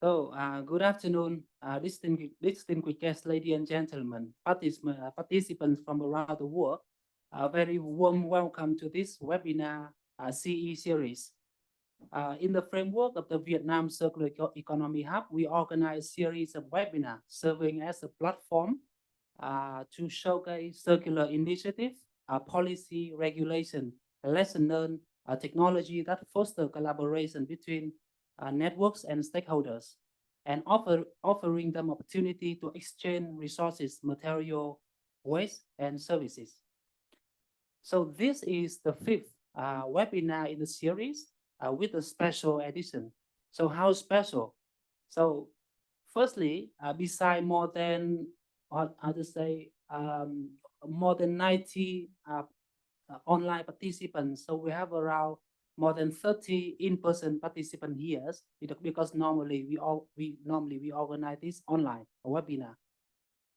Good afternoon, distinguished guests, ladies and gentlemen, participants from around the world. A very warm welcome to this webinar CE series. In the framework of the Vietnam Circular Economy Hub, we organize a series of webinars serving as a platform to showcase circular initiative, policy, regulation, lesson learned, technology that foster collaboration between networks and stakeholders, and offering them opportunity to exchange resources, material, waste, and services. So this is the fifth webinar in the series with a special edition. So how special? So firstly, beside more than, how to say, more than 90 online participants. So we have around more than 30 in-person participants here because normally we organize this online a webinar.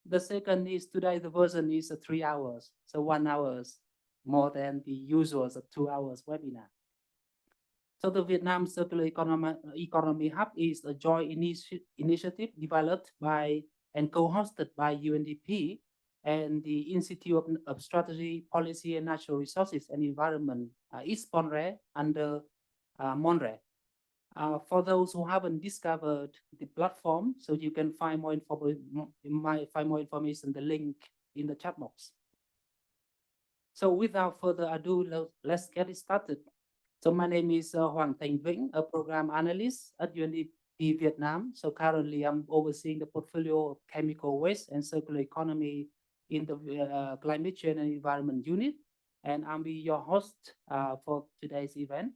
The second is today the version is 3 hours, so 1 hours more than the usual 2 hours webinar. So the Vietnam Circular Economy Hub is a joint initiative developed by and co-hosted by UNDP and the Institute of Strategy, Policy and Natural Resources and Environment, East Monterey under Monterey. For those who haven't discovered the platform, so you can find more information, the link in the chat box. So without further ado, let's get started. So my name is Hoàng Thành Vĩnh, a program analyst at UNDP Vietnam. So currently I'm overseeing the portfolio of chemical waste and circular economy in the climate change and environment unit. And I'll be your host for today's event.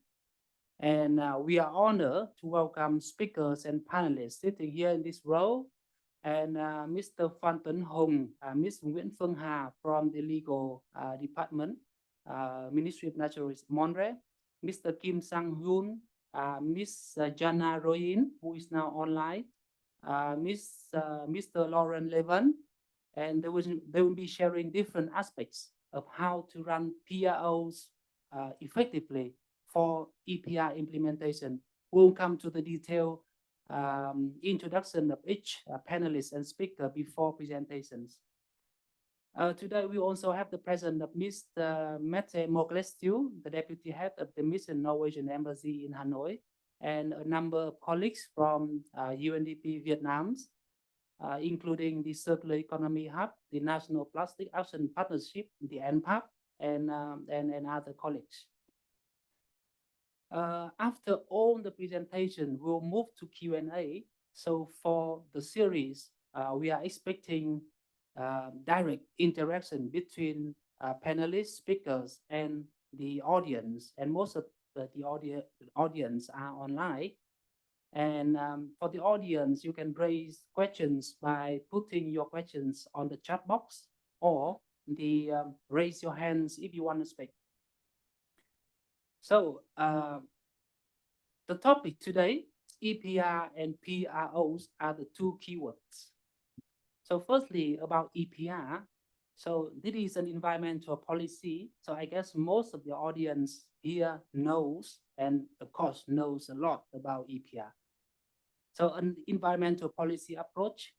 And we are honored to welcome speakers and panelists sitting here in this row. And Mr. Phan Tuấn Hùng, Ms. Nguyễn Phương Hà from the legal department, Ministry of Natural Resources, Monterey, Mr. Kim Sang-hoon, Ms. Jana Royin, who is now online, Mr. Lauren Levin, and they will be sharing different aspects of how to run PROs effectively for EPR implementation. We'll come to the detailed introduction of each panelist and speaker before presentations. Today, we also have the presence of Mr. Mette Moglestiu, the Deputy Head of the Mission Norwegian Embassy in Hanoi, and a number of colleagues from UNDP Vietnam, including the Circular Economy Hub, the National Plastic Action Partnership, the NPAP, and other colleagues. After all the presentation, we'll move to Q&A. So for the series, we are expecting direct interaction between panelists, speakers, and the audience. And most of the audience are online. And for the audience, you can raise questions by putting your questions on the chat box or the raise your hands if you want to speak. So the topic today, EPR and PROs are the two keywords. So firstly, about EPR. So this is an environmental policy. So I guess most of the audience here knows, and of course knows a lot about EPR. So an environmental policy approach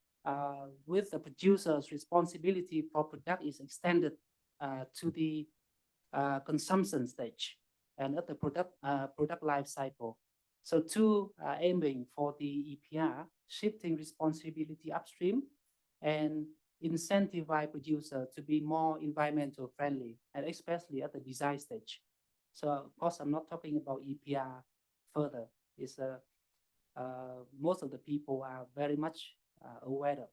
with the producer's responsibility for product is extended to the consumption stage and at the product life cycle. So two aiming for the EPR, shifting responsibility upstream and incentivize producer to be more environmental friendly, and especially at the design stage. So of course, I'm not talking about EPR further. It's most of the people are very much aware of.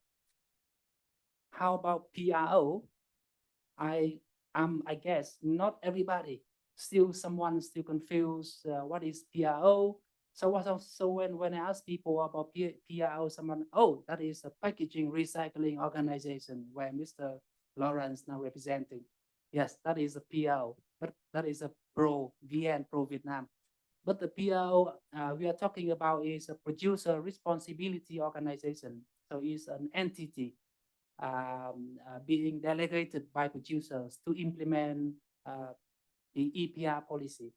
How about PRO? I guess not everybody. Someone still confused. What is PRO? So when I ask people about PRO, someone, oh, that is a packaging recycling organization where Mr. Lawrence now representing. Yes, that is a PRO, but that is a pro Vietnam. But the PRO we are talking about is a producer responsibility organization. So it's an entity being delegated by producers to implement the EPR policy.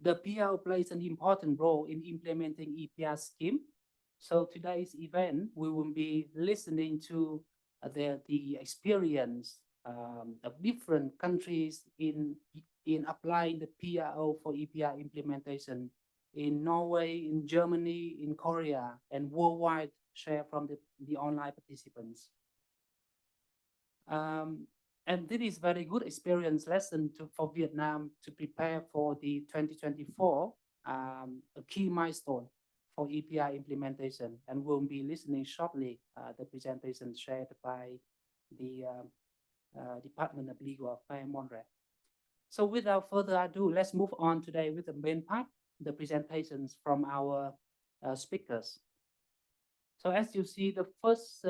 The PL plays an important role in implementing EPR scheme. So today's event, we will be listening to the experience of different countries in applying the PRO for EPR implementation in Norway, in Germany, in Korea, and worldwide share from the online participants. And this is very good experience lesson for Viet Nam to prepare for the 2024 a key milestone for EPR implementation, and we'll be listening shortly the presentation shared by the Department of Legal Affairs Montreal. So without further ado, let's move on today with the main part, the presentations from our speakers. So as you see, the first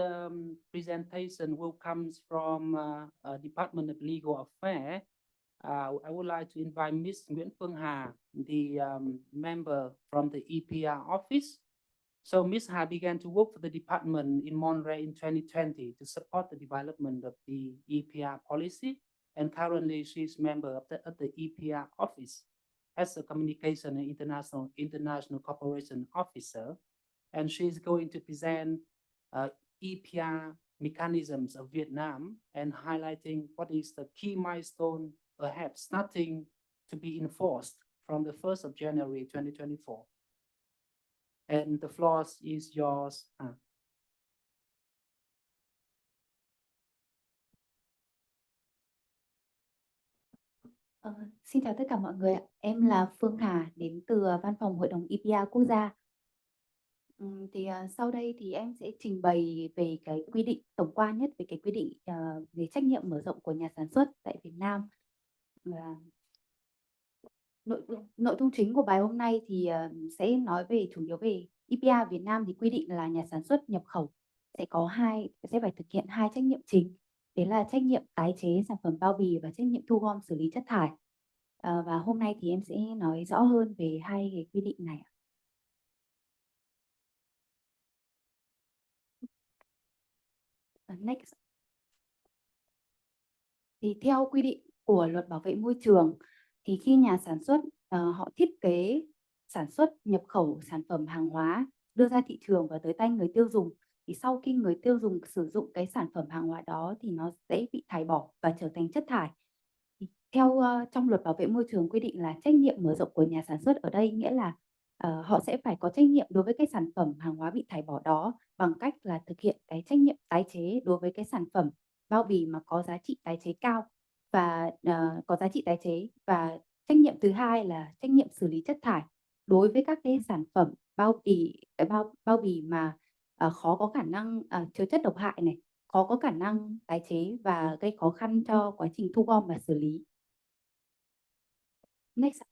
presentation will come from Department of Legal Affairs. I would like to invite Ms. Nguyễn Phương Hà, the member from the EPR office. So Ms. Hà began to work for the department in Montreal in 2020 to support the development of the EPR policy. And currently she's member of the EPR office as a communication and international cooperation officer. And she's going to present EPR mechanisms of Viet Nam and highlighting what is the key milestone ahead, starting to be enforced from the 1st of January 2024. And the floor is yours. Xin chào tất cả mọi người ạ. Em là Phương Hà, đến từ Văn phòng Hội đồng EPR Quốc gia. Sau đây thì em sẽ trình bày về cái quy định tổng quan nhất về cái quy định về trách nhiệm mở rộng của nhà sản xuất tại Việt Nam. Nội dung chính của bài hôm nay thì sẽ nói về chủ yếu về EPR Việt Nam thì quy định là nhà sản xuất nhập khẩu sẽ phải thực hiện hai trách nhiệm chính. Đấy là trách nhiệm tái chế sản phẩm bao bì và trách nhiệm thu gom xử lý chất thải. Và hôm nay thì em sẽ nói rõ hơn về hai cái quy định này. Next. Thì theo quy định của Luật Bảo vệ môi trường thì khi nhà sản xuất họ thiết kế sản xuất nhập khẩu sản phẩm hàng hóa đưa ra thị trường và tới tay người tiêu dùng, thì sau khi người tiêu dùng sử dụng cái sản phẩm hàng hóa đó thì nó sẽ bị thải bỏ và trở thành chất thải. Theo trong Luật Bảo vệ môi trường quy định là trách nhiệm mở rộng của nhà sản xuất ở đây nghĩa là họ sẽ phải có trách nhiệm đối với cái sản phẩm hàng hóa bị thải bỏ đó bằng cách là thực hiện cái trách nhiệm tái chế đối với cái sản phẩm bao bì mà có giá trị tái chế cao và có giá trị tái chế, và trách nhiệm thứ hai là trách nhiệm xử lý chất thải đối với các cái sản phẩm bao bì mà khó có khả năng chứa chất độc hại này, khó có khả năng tái chế và gây khó khăn cho quá trình thu gom và xử lý. Next.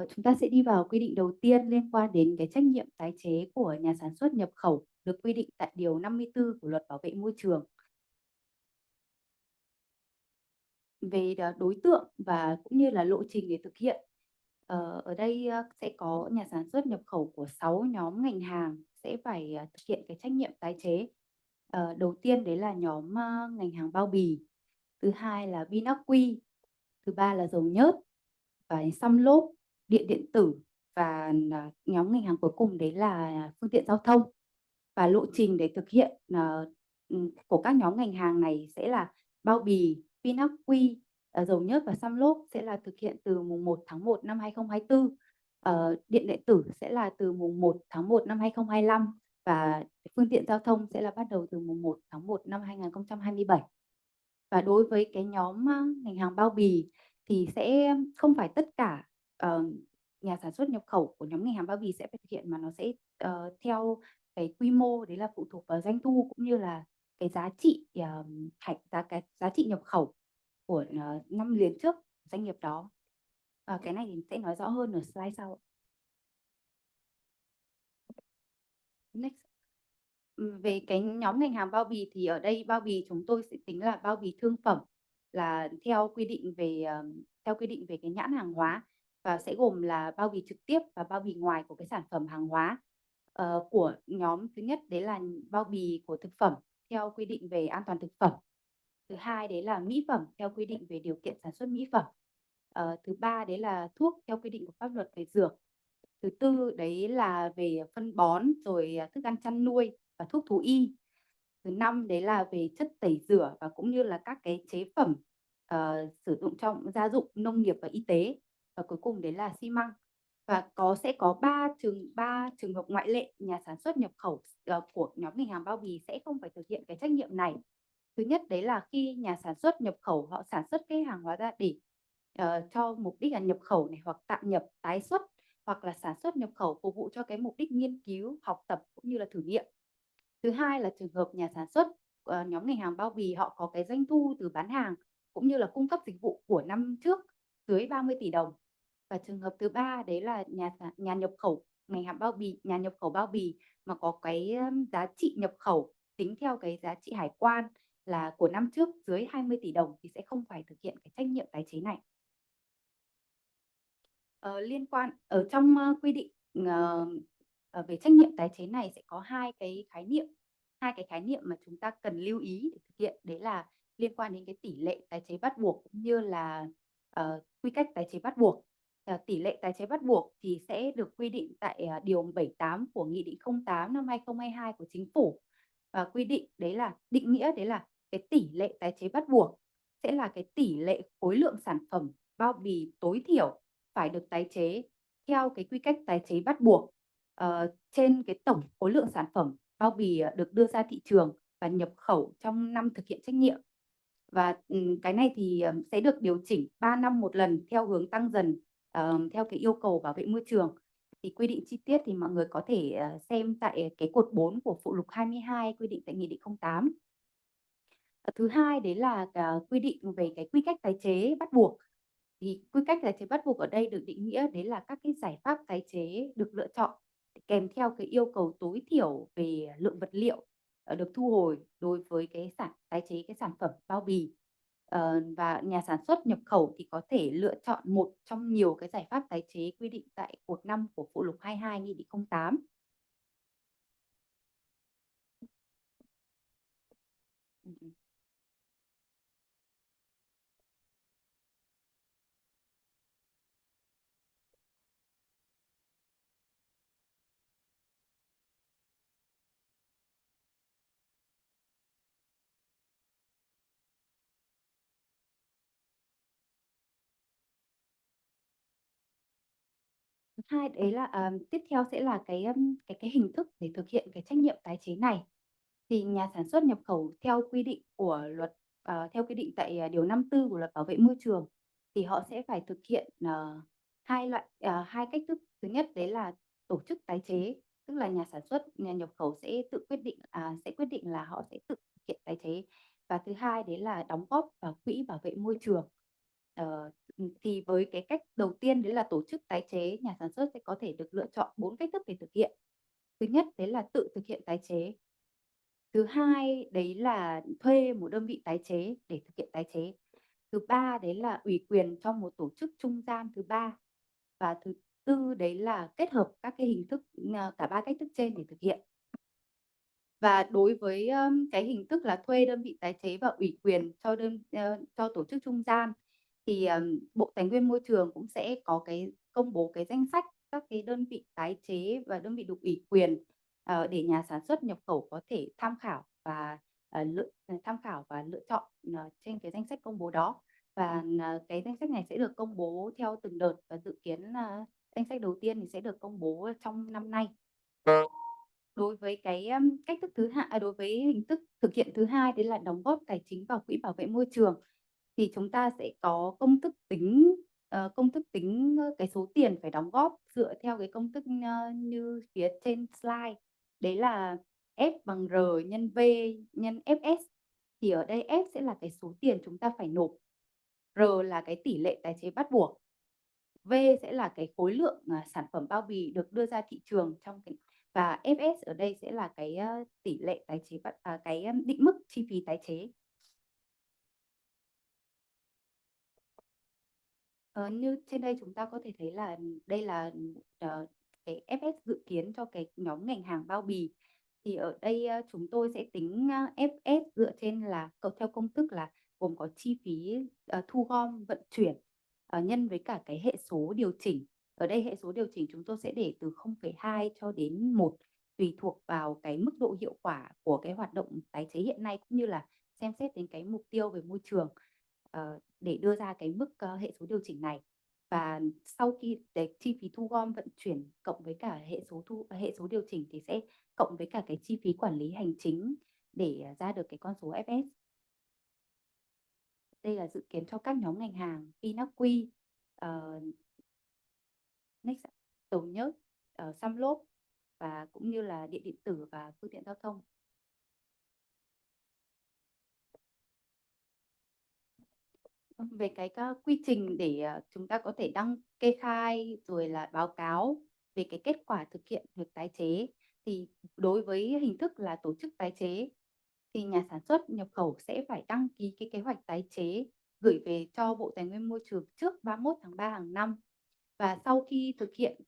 Chúng ta sẽ đi vào quy định đầu tiên liên quan đến cái trách nhiệm tái chế của nhà sản xuất nhập khẩu được quy định tại điều 54 của Luật Bảo vệ môi trường. Về đối tượng và cũng như là lộ trình để thực hiện. Ở đây sẽ có nhà sản xuất nhập khẩu của 6 nhóm ngành hàng sẽ phải thực hiện cái trách nhiệm tái chế. Đầu tiên đấy là nhóm ngành hàng bao bì, thứ hai là pin ắc quy, thứ ba là dầu nhớt và xăm lốp, điện điện tử, và nhóm ngành hàng cuối cùng đấy là phương tiện giao thông. Và lộ trình để thực hiện của các nhóm ngành hàng này sẽ là bao bì, pin ắc quy, dầu nhớt và xăm lốp sẽ là thực hiện từ mùng 1 tháng 1 năm 2024. Điện điện tử sẽ là từ mùng 1 tháng 1 năm 2025 và phương tiện giao thông sẽ là bắt đầu từ mùng 1 tháng 1 năm 2027. Và đối với cái nhóm ngành hàng bao bì thì sẽ không phải tất cả nhà sản xuất nhập khẩu của nhóm ngành hàng bao bì sẽ phải thực hiện, mà nó sẽ theo cái quy mô, đấy là phụ thuộc vào doanh thu cũng như là cái giá trị giá trị nhập khẩu của năm liền trước doanh nghiệp đó. Cái này thì sẽ nói rõ hơn ở slide sau. Next. Về cái nhóm ngành hàng bao bì thì ở đây bao bì chúng tôi sẽ tính là bao bì thương phẩm, là theo quy định về cái nhãn hàng hóa, và sẽ gồm là bao bì trực tiếp và bao bì ngoài của cái sản phẩm hàng hóa. Của nhóm thứ nhất đấy là bao bì của thực phẩm theo quy định về an toàn thực phẩm. Thứ hai đấy là mỹ phẩm theo quy định về điều kiện sản xuất mỹ phẩm. Thứ ba đấy là thuốc theo quy định của pháp luật về dược. Thứ tư đấy là về phân bón rồi thức ăn chăn nuôi và thuốc thú y. Thứ năm đấy là về chất tẩy rửa và cũng như là các cái chế phẩm sử dụng trong gia dụng nông nghiệp và y tế. Và cuối cùng đấy là xi măng. Và sẽ có ba trường hợp ngoại lệ nhà sản xuất nhập khẩu của nhóm ngành hàng bao bì sẽ không phải thực hiện cái trách nhiệm này. Thứ nhất đấy là khi nhà sản xuất nhập khẩu họ sản xuất cái hàng hóa ra để cho mục đích là nhập khẩu này, hoặc tạm nhập, tái xuất, hoặc là sản xuất nhập khẩu phục vụ cho cái mục đích nghiên cứu, học tập cũng như là thử nghiệm. Thứ hai là trường hợp nhà sản xuất nhóm ngành hàng bao bì họ có cái doanh thu từ bán hàng cũng như là cung cấp dịch vụ của năm trước dưới 30 tỷ đồng. Và trường hợp thứ ba đấy là nhà nhập khẩu ngành hàng bao bì, nhà nhập khẩu bao bì mà có cái giá trị nhập khẩu tính theo cái giá trị hải quan là của năm trước dưới 20 tỷ đồng thì sẽ không phải thực hiện cái trách nhiệm tái chế này. Liên quan ở trong quy định về trách nhiệm tái chế này sẽ có hai cái khái niệm mà chúng ta cần lưu ý để thực hiện, đấy là liên quan đến cái tỷ lệ tái chế bắt buộc cũng như là quy cách tái chế bắt buộc. Tỷ lệ tái chế bắt buộc thì sẽ được quy định tại điều 78 của Nghị định 08 năm 2022 của Chính phủ, và quy định đấy là định nghĩa đấy là cái tỷ lệ tái chế bắt buộc sẽ là cái tỷ lệ khối lượng sản phẩm bao bì tối thiểu phải được tái chế theo cái quy cách tái chế bắt buộc trên cái tổng khối lượng sản phẩm bao bì được đưa ra thị trường và nhập khẩu trong năm thực hiện trách nhiệm. Và cái này thì sẽ được điều chỉnh 3 năm một lần theo hướng tăng dần theo cái yêu cầu bảo vệ môi trường. Thì quy định chi tiết thì mọi người có thể xem tại cái cột 4 của phụ lục 22 quy định tại Nghị định 08. Thứ hai đấy là quy định về cái quy cách tái chế bắt buộc. Thì quy cách tái chế bắt buộc ở đây được định nghĩa đấy là các cái giải pháp tái chế được lựa chọn kèm theo cái yêu cầu tối thiểu về lượng vật liệu được thu hồi đối với cái tái chế cái sản phẩm bao bì. Và nhà sản xuất nhập khẩu thì có thể lựa chọn một trong nhiều cái giải pháp tái chế quy định tại cột 5 của phụ lục 22 Nghị định 08. Thứ hai đấy là tiếp theo sẽ là cái hình thức để thực hiện cái trách nhiệm tái chế này. Thì nhà sản xuất nhập khẩu theo quy định của luật theo quy định tại điều 54 của luật bảo vệ môi trường thì họ sẽ phải thực hiện hai cách thức. Thứ nhất đấy là tổ chức tái chế, tức là nhà sản xuất, nhà nhập khẩu sẽ tự quyết định là họ sẽ tự thực hiện tái chế. Và thứ hai đấy là đóng góp vào quỹ bảo vệ môi trường. Thì với cái cách đầu tiên đấy là tổ chức tái chế, nhà sản xuất sẽ có thể được lựa chọn 4 cách thức để thực hiện. Thứ nhất đấy là tự thực hiện tái chế. Thứ hai đấy là thuê một đơn vị tái chế để thực hiện tái chế. Thứ ba đấy là ủy quyền cho một tổ chức trung gian thứ ba. Và thứ tư đấy là kết hợp các cái hình thức cả ba cách thức trên để thực hiện. Và đối với cái hình thức là thuê đơn vị tái chế và ủy quyền cho tổ chức trung gian thì Bộ Tài nguyên Môi trường cũng sẽ có cái công bố cái danh sách các cái đơn vị tái chế và đơn vị được ủy quyền để nhà sản xuất nhập khẩu có thể tham khảo và lựa chọn trên cái danh sách công bố đó. Và cái danh sách này sẽ được công bố theo từng đợt, và dự kiến là danh sách đầu tiên thì sẽ được công bố trong năm nay. Đối với cái cách thức đối với hình thức thực hiện thứ hai đấy là đóng góp tài chính vào quỹ bảo vệ môi trường, thì chúng ta sẽ có công thức tính cái số tiền phải đóng góp dựa theo cái công thức như phía trên slide, đấy là F bằng R nhân V nhân FS. Thì ở đây F sẽ là cái số tiền chúng ta phải nộp, R là cái tỷ lệ tái chế bắt buộc, V sẽ là cái khối lượng sản phẩm bao bì được đưa ra thị trường và FS ở đây sẽ là cái tỷ lệ tái chế cái định mức chi phí tái chế. Như trên đây chúng ta có thể thấy là đây là cái FS dự kiến cho cái nhóm ngành hàng bao bì. Thì ở đây chúng tôi sẽ tính FS dựa trên là theo công thức là gồm có chi phí thu gom, vận chuyển, nhân với cả cái hệ số điều chỉnh. Ở đây hệ số điều chỉnh chúng tôi sẽ để từ 0,2 cho đến 1, tùy thuộc vào cái mức độ hiệu quả của cái hoạt động tái chế hiện nay, cũng như là xem xét đến cái mục tiêu về môi trường để đưa ra cái mức hệ số điều chỉnh này. Và sau khi cái chi phí thu gom vận chuyển cộng với cả hệ số điều chỉnh thì sẽ cộng với cả cái chi phí quản lý hành chính để ra được cái con số FS. Đây là dự kiến cho các nhóm ngành hàng Vinaqui, Next, dầu nhớt, xăm lốp và cũng như là điện điện tử và phương tiện giao thông. Về cái quy trình để chúng ta có thể đăng kê khai rồi là báo cáo về cái kết quả thực hiện việc tái chế, thì đối với hình thức là tổ chức tái chế thì nhà sản xuất nhập khẩu sẽ phải đăng ký cái kế hoạch tái chế gửi về cho Bộ Tài nguyên Môi trường trước 31 tháng 3 hàng năm. Và sau khi thực hiện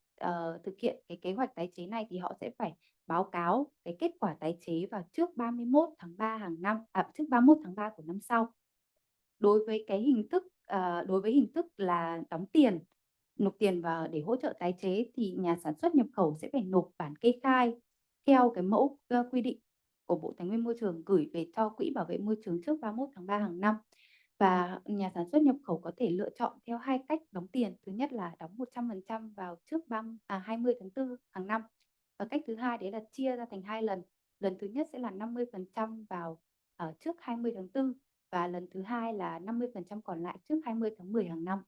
cái kế hoạch tái chế này thì họ sẽ phải báo cáo cái kết quả tái chế vào trước 31 tháng 3 hàng năm, trước 31 tháng 3 của năm sau. Đối với cái đối với hình thức là nộp tiền vào để hỗ trợ tái chế thì nhà sản xuất nhập khẩu sẽ phải nộp bản kê khai theo cái mẫu quy định của Bộ Tài nguyên Môi trường gửi về cho Quỹ Bảo vệ Môi trường trước 31 tháng 3 hàng năm. Và nhà sản xuất nhập khẩu có thể lựa chọn theo hai cách đóng tiền. Thứ nhất là đóng 100% vào trước 20 tháng 4 hàng năm. Và cách thứ hai đấy là chia ra thành 2 lần. Lần thứ nhất sẽ là 50% vào trước 20 tháng 4 và lần thứ hai là 50% còn lại trước 20 tháng 10 hàng năm.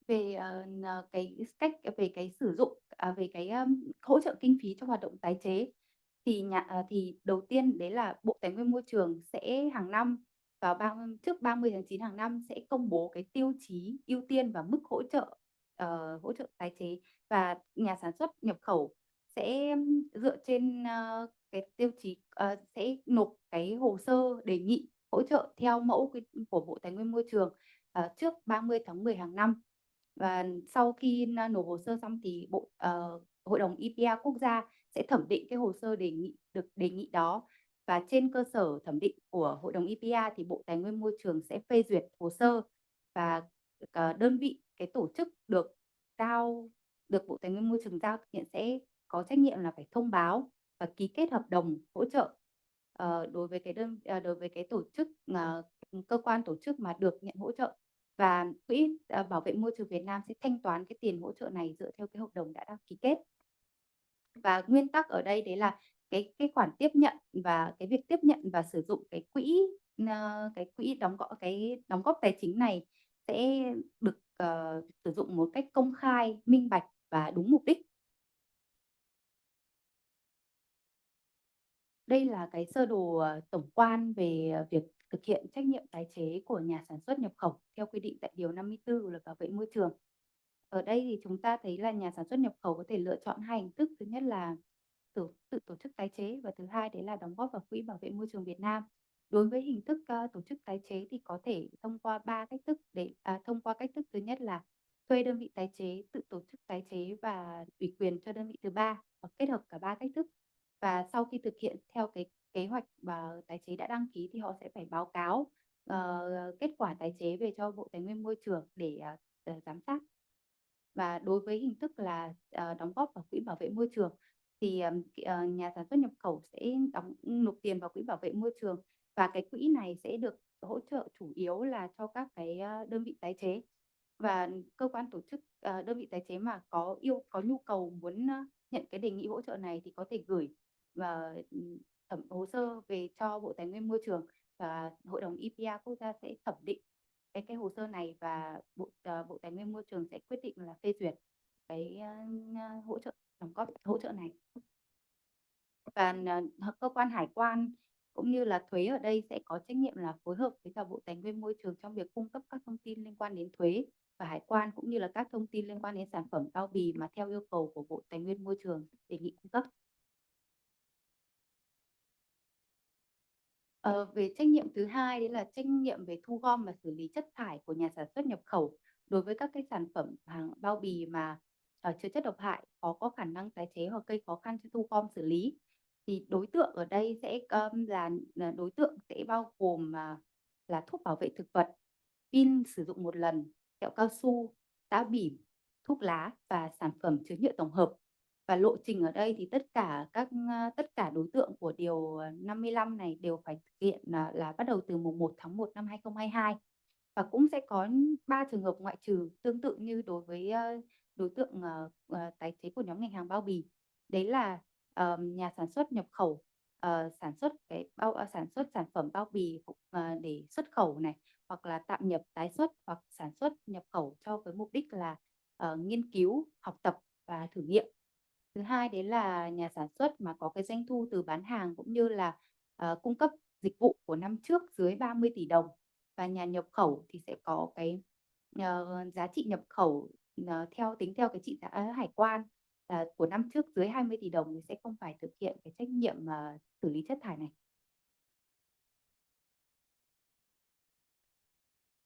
Về cái sử dụng về cái hỗ trợ kinh phí cho hoạt động tái chế thì đầu tiên đấy là Bộ Tài nguyên Môi trường sẽ hàng năm trước 30 tháng 9 hàng năm sẽ công bố cái tiêu chí ưu tiên và mức hỗ trợ tái chế, và nhà sản xuất nhập khẩu sẽ dựa trên cái tiêu chí sẽ nộp cái hồ sơ đề nghị hỗ trợ theo mẫu của Bộ Tài nguyên Môi trường trước 30 tháng 10 hàng năm. Và sau khi nộp hồ sơ xong thì Hội đồng EPR quốc gia sẽ thẩm định cái hồ sơ đề nghị đó, và trên cơ sở thẩm định của Hội đồng EPR thì Bộ Tài nguyên Môi trường sẽ phê duyệt hồ sơ, và đơn vị cái tổ chức được Bộ Tài nguyên Môi trường giao thực hiện sẽ có trách nhiệm là phải thông báo và ký kết hợp đồng hỗ trợ đối với cái cơ quan tổ chức mà được nhận hỗ trợ, và Quỹ Bảo vệ Môi trường Việt Nam sẽ thanh toán cái tiền hỗ trợ này dựa theo cái hợp đồng đã ký kết. Và nguyên tắc ở đây đấy là cái khoản tiếp nhận và cái việc tiếp nhận và sử dụng cái quỹ đóng góp tài chính này sẽ được sử dụng một cách công khai, minh bạch và đúng mục đích. Đây là cái sơ đồ tổng quan về việc thực hiện trách nhiệm tái chế của nhà sản xuất nhập khẩu theo quy định tại Điều 54 của Luật Bảo vệ Môi trường. Ở đây thì chúng ta thấy là nhà sản xuất nhập khẩu có thể lựa chọn hai hình thức. Thứ nhất là tự tổ chức tái chế, và thứ hai đấy là đóng góp vào Quỹ Bảo vệ Môi trường Việt Nam. Đối với hình thức tổ chức tái chế thì có thể thông qua cách thức thứ nhất là thuê đơn vị tái chế, tự tổ chức tái chế và ủy quyền cho đơn vị thứ ba, hoặc kết hợp cả ba cách thức. Và sau khi thực hiện theo cái kế hoạch và tái chế đã đăng ký thì họ sẽ phải báo cáo kết quả tái chế về cho Bộ Tài nguyên Môi trường để giám sát. Và đối với hình thức là đóng góp vào Quỹ Bảo vệ Môi trường thì nhà sản xuất nhập khẩu sẽ nộp tiền vào Quỹ Bảo vệ Môi trường, và cái quỹ này sẽ được hỗ trợ chủ yếu là cho các cái đơn vị tái chế, và cơ quan tổ chức đơn vị tái chế mà có nhu cầu muốn nhận cái đề nghị hỗ trợ này thì có thể gửi và thẩm hồ sơ về cho Bộ Tài nguyên Môi trường, và Hội đồng EPR quốc gia sẽ thẩm định cái hồ sơ này, và Bộ Tài nguyên Môi trường sẽ quyết định là phê duyệt cái đóng góp hỗ trợ này. Và cơ quan hải quan cũng như là thuế ở đây sẽ có trách nhiệm là phối hợp với cả Bộ Tài nguyên Môi trường trong việc cung cấp các thông tin liên quan đến thuế và hải quan, cũng như là các thông tin liên quan đến sản phẩm bao bì mà theo yêu cầu của Bộ Tài nguyên Môi trường đề nghị cung cấp. Về trách nhiệm thứ hai đấy là trách nhiệm về thu gom và xử lý chất thải của nhà sản xuất nhập khẩu đối với các cái sản phẩm hàng bao bì mà chứa chất độc hại, có khả năng tái chế hoặc gây khó khăn cho thu gom xử lý. Thì đối tượng ở đây sẽ là đối tượng sẽ bao gồm là thuốc bảo vệ thực vật, pin sử dụng một lần, kẹo cao su, táo bỉm, thuốc lá và sản phẩm chứa nhựa tổng hợp. Và lộ trình ở đây thì tất cả đối tượng của điều 55 này đều phải thực hiện là bắt đầu từ mùng 1 tháng 1 năm 2022. Và cũng sẽ có 3 trường hợp ngoại trừ tương tự như đối với đối tượng tái chế của nhóm ngành hàng bao bì. Đấy là nhà sản xuất nhập khẩu sản xuất sản phẩm bao bì để xuất khẩu này, hoặc là tạm nhập tái xuất, hoặc sản xuất nhập khẩu cho với mục đích là nghiên cứu, học tập và thử nghiệm. Thứ hai đấy là nhà sản xuất mà có cái doanh thu từ bán hàng cũng như là cung cấp dịch vụ của năm trước dưới 30 tỷ đồng. Và nhà nhập khẩu thì sẽ có cái giá trị nhập khẩu tính theo cái trị giá hải quan của năm trước dưới 20 tỷ đồng thì sẽ không phải thực hiện cái trách nhiệm xử lý chất thải này.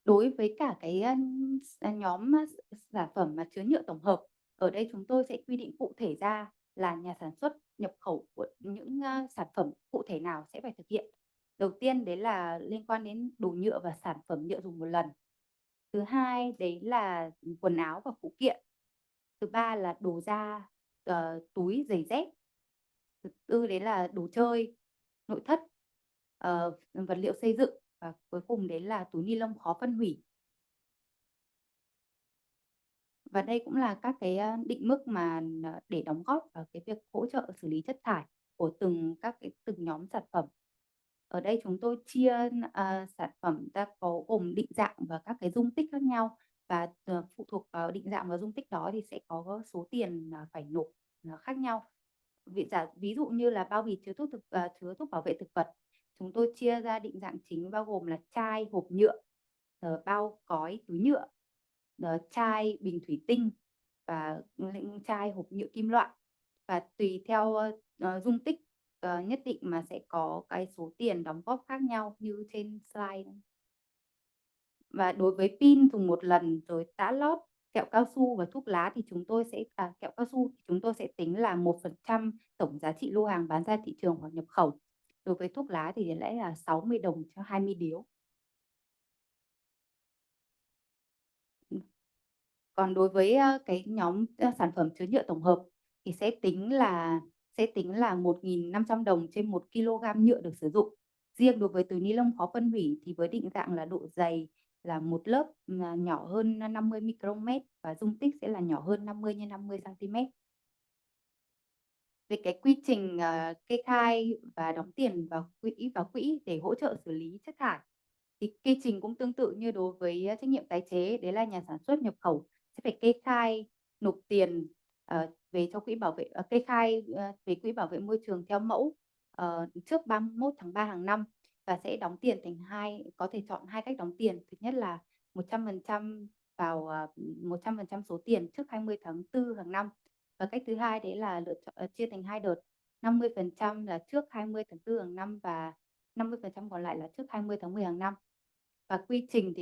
Đối với cả cái nhóm sản phẩm mà chứa nhựa tổng hợp, ở đây chúng tôi sẽ quy định cụ thể ra là nhà sản xuất nhập khẩu của những sản phẩm cụ thể nào sẽ phải thực hiện. Đầu tiên đấy là liên quan đến đồ nhựa và sản phẩm nhựa dùng một lần. Thứ hai đấy là quần áo và phụ kiện. Thứ ba là đồ da, túi, giày dép. Thứ tư đấy là đồ chơi, nội thất, vật liệu xây dựng. Và cuối cùng đấy là túi ni lông khó phân hủy. Và đây cũng là các cái định mức mà để đóng góp vào cái việc hỗ trợ xử lý chất thải của từng nhóm sản phẩm. Ở đây chúng tôi chia sản phẩm ra có gồm định dạng và các cái dung tích khác nhau, và phụ thuộc vào định dạng và dung tích đó thì sẽ có số tiền phải nộp khác nhau. Ví dụ như là bao bì chứa thuốc bảo vệ thực vật, chúng tôi chia ra định dạng chính bao gồm là chai, hộp nhựa, bao cói, túi nhựa, chai, bình thủy tinh và chai, hộp nhựa kim loại. Và tùy theo dung tích nhất định mà sẽ có cái số tiền đóng góp khác nhau như trên slide. Và đối với pin dùng một lần, rồi tã lót, kẹo cao su và thuốc lá thì kẹo cao su thì chúng tôi sẽ tính là 1% tổng giá trị lô hàng bán ra thị trường hoặc nhập khẩu. Đối với thuốc lá thì lẽ là 60 đồng cho 20 điếu. Còn đối với cái nhóm sản phẩm chứa nhựa tổng hợp thì sẽ tính là 1.500 đồng trên 1 kg nhựa được sử dụng. Riêng đối với túi ni lông khó phân hủy thì với định dạng là độ dày là một lớp nhỏ hơn 50 micromet và dung tích sẽ là nhỏ hơn 50 x 50 cm. Về cái quy trình kê khai và đóng tiền vào quỹ để hỗ trợ xử lý chất thải thì quy trình cũng tương tự như đối với trách nhiệm tái chế, đấy là nhà sản xuất nhập khẩu sẽ phải kê khai nộp tiền về cho quỹ bảo vệ kê khai về quỹ bảo vệ môi trường theo mẫu trước 31 tháng 3 hàng năm, và sẽ đóng tiền có thể chọn hai cách đóng tiền. Thứ nhất là 100% vào 100% số tiền trước 20 tháng 4 hàng năm, và cách thứ hai đấy là chia thành hai đợt, 50% là trước 20 tháng 4 hàng năm và 50% còn lại là trước 20 tháng 10 hàng năm. Và quy trình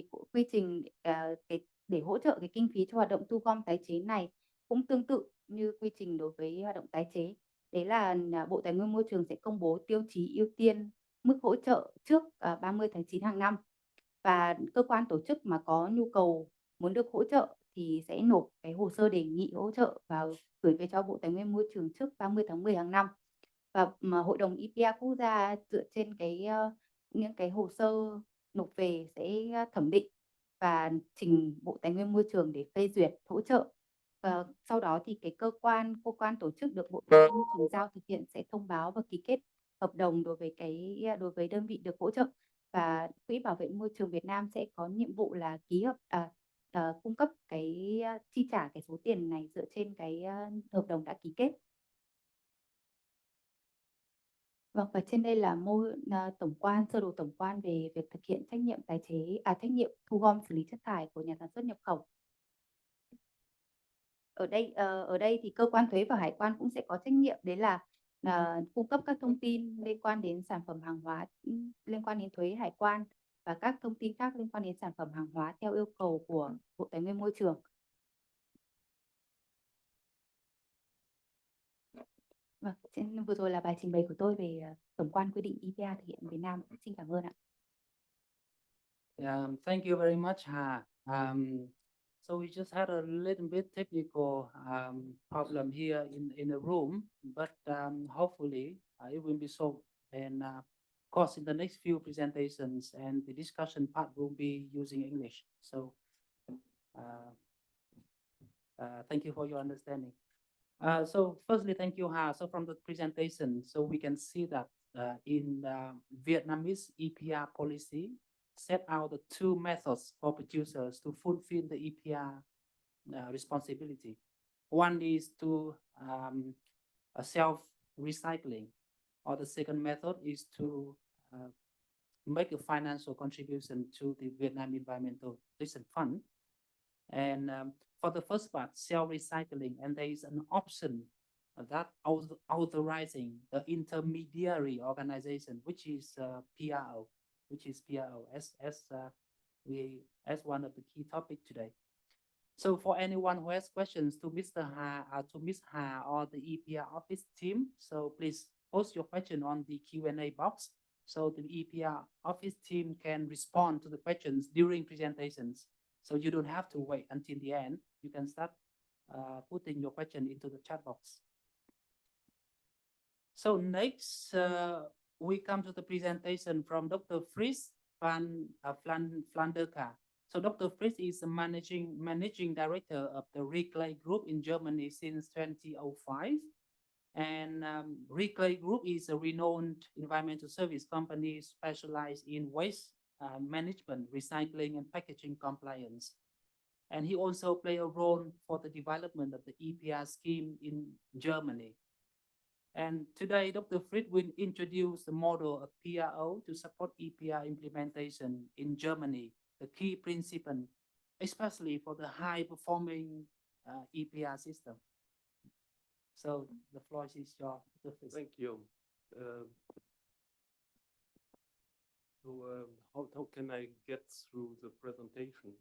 để hỗ trợ cái kinh phí cho hoạt động thu gom tái chế này cũng tương tự như quy trình đối với hoạt động tái chế. Đấy là Bộ Tài nguyên Môi trường sẽ công bố tiêu chí ưu tiên mức hỗ trợ trước 30 tháng 9 hàng năm. Và cơ quan tổ chức mà có nhu cầu muốn được hỗ trợ thì sẽ nộp cái hồ sơ đề nghị hỗ trợ và gửi về cho Bộ Tài nguyên Môi trường trước 30 tháng 10 hàng năm. Và Hội đồng EPR quốc gia dựa trên những cái hồ sơ nộp về sẽ thẩm định và trình Bộ Tài nguyên Môi trường để phê duyệt hỗ trợ. Và sau đó thì cái cơ quan tổ chức được Bộ Tài nguyên Môi trường giao thực hiện sẽ thông báo và ký kết hợp đồng đối với đơn vị được hỗ trợ. Và Quỹ Bảo vệ Môi trường Việt Nam sẽ có nhiệm vụ là cung cấp chi trả cái số tiền này dựa trên cái hợp đồng đã ký kết. Vâng, và trên đây là sơ đồ tổng quan về việc thực hiện trách nhiệm trách nhiệm thu gom xử lý chất thải của nhà sản xuất nhập khẩu. Ở đây thì cơ quan thuế và hải quan cũng sẽ có trách nhiệm, đấy là cung cấp các thông tin liên quan đến sản phẩm hàng hóa, liên quan đến thuế, hải quan và các thông tin khác liên quan đến sản phẩm hàng hóa theo yêu cầu của Bộ Tài nguyên Môi trường. Vâng, vừa rồi là bài trình bày của tôi về tổng quan quy định EPR thực hiện Việt Nam. Xin cảm ơn ạ. Thank you very much, Ha. So we just had a little bit technical problem here in the room, but hopefully it will be solved. And of course, in the next few presentations and the discussion part will be using English. So uh, thank you for your understanding. So firstly, thank you, Ha. So from the presentation, so we can see that in Vietnamese EPR policy set out the two methods for producers to fulfill the EPR responsibility. One is to self-recycling, or the second method is to make a financial contribution to the Vietnam Environmental Protection Fund. And for the first part, self-recycling, and there is an option that authorizing the intermediary organization, which is PRO, as one of the key topic today. So for anyone who has questions to Mr. Ha, to Ms. Ha or the EPR office team, so please post your question on the Q&A box, so the EPR office team can respond to the questions during presentations. So you don't have to wait until the end. You can start putting your question into the chat box. So next, we come to the presentation from Dr. Fritz van Flanderka. So Dr. Fritz is the managing director of the Reclay Group in Germany since 2005. And Reclay Group is a renowned environmental service company specialized in waste management, recycling, and packaging compliance. And he also played a role for the development of the EPR scheme in Germany. And today, Dr. Fritz will introduce the model of PRO to support EPR implementation in Germany, the key principle, especially for the high-performing EPR system. So the floor is yours, Dr. Fritz. Thank you. How can I get through the presentation?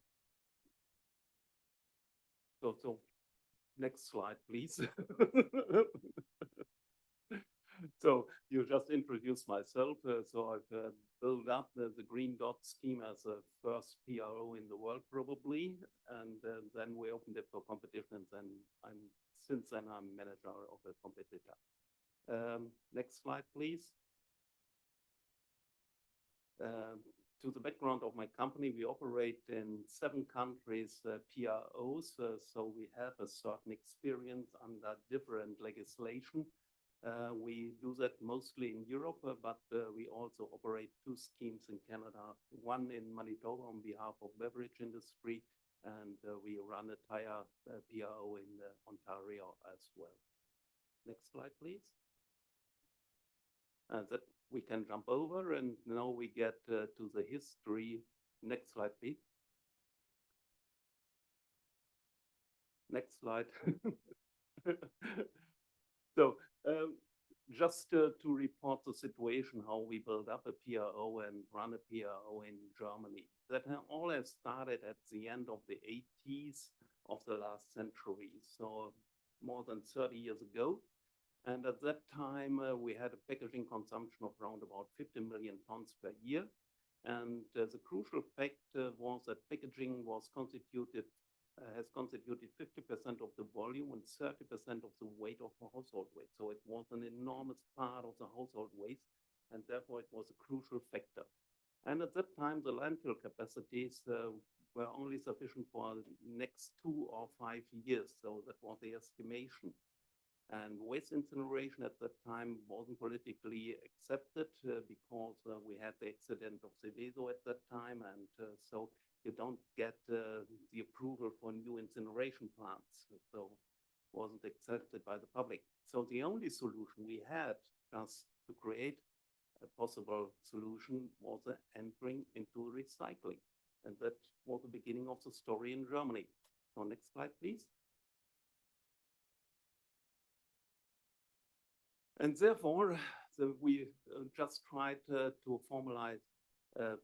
So next slide, please. So you just introduced myself. So I've built up the Green Dot scheme as the first PRO in the world, probably. And then we opened it for competitions, and since then I'm manager of a competitor. Next slide, please. To the background of my company, we operate in 7 countries, PROs, so we have a certain experience under different legislation. We do that mostly in Europe, but we also operate 2 schemes in Canada, one in Manitoba on behalf of beverage industry, and we run a tire PRO in Ontario as well. Next slide, please. That we can jump over, and now we get to the history. Next slide, please. Next slide. So just to report the situation, how we build up a PRO and run a PRO in Germany. That all has started at the end of the 80s of the last century, so more than 30 years ago. And at that time, we had a packaging consumption of around about 50 million tons per year. And the crucial fact was that packaging has constituted 50% of the volume and 30% of the weight of the household waste. So it was an enormous part of the household waste, and therefore it was a crucial factor. And at that time, the landfill capacities were only sufficient for the next 2 or 5 years. So that was the estimation. And waste incineration at that time wasn't politically accepted because we had the accident of Seveso at that time, and so you don't get the approval for new incineration plants, so it wasn't accepted by the public. So the only solution we had just to create a possible solution was entering into recycling, and that was the beginning of the story in Germany. So next slide, please. And therefore, we just tried to formalize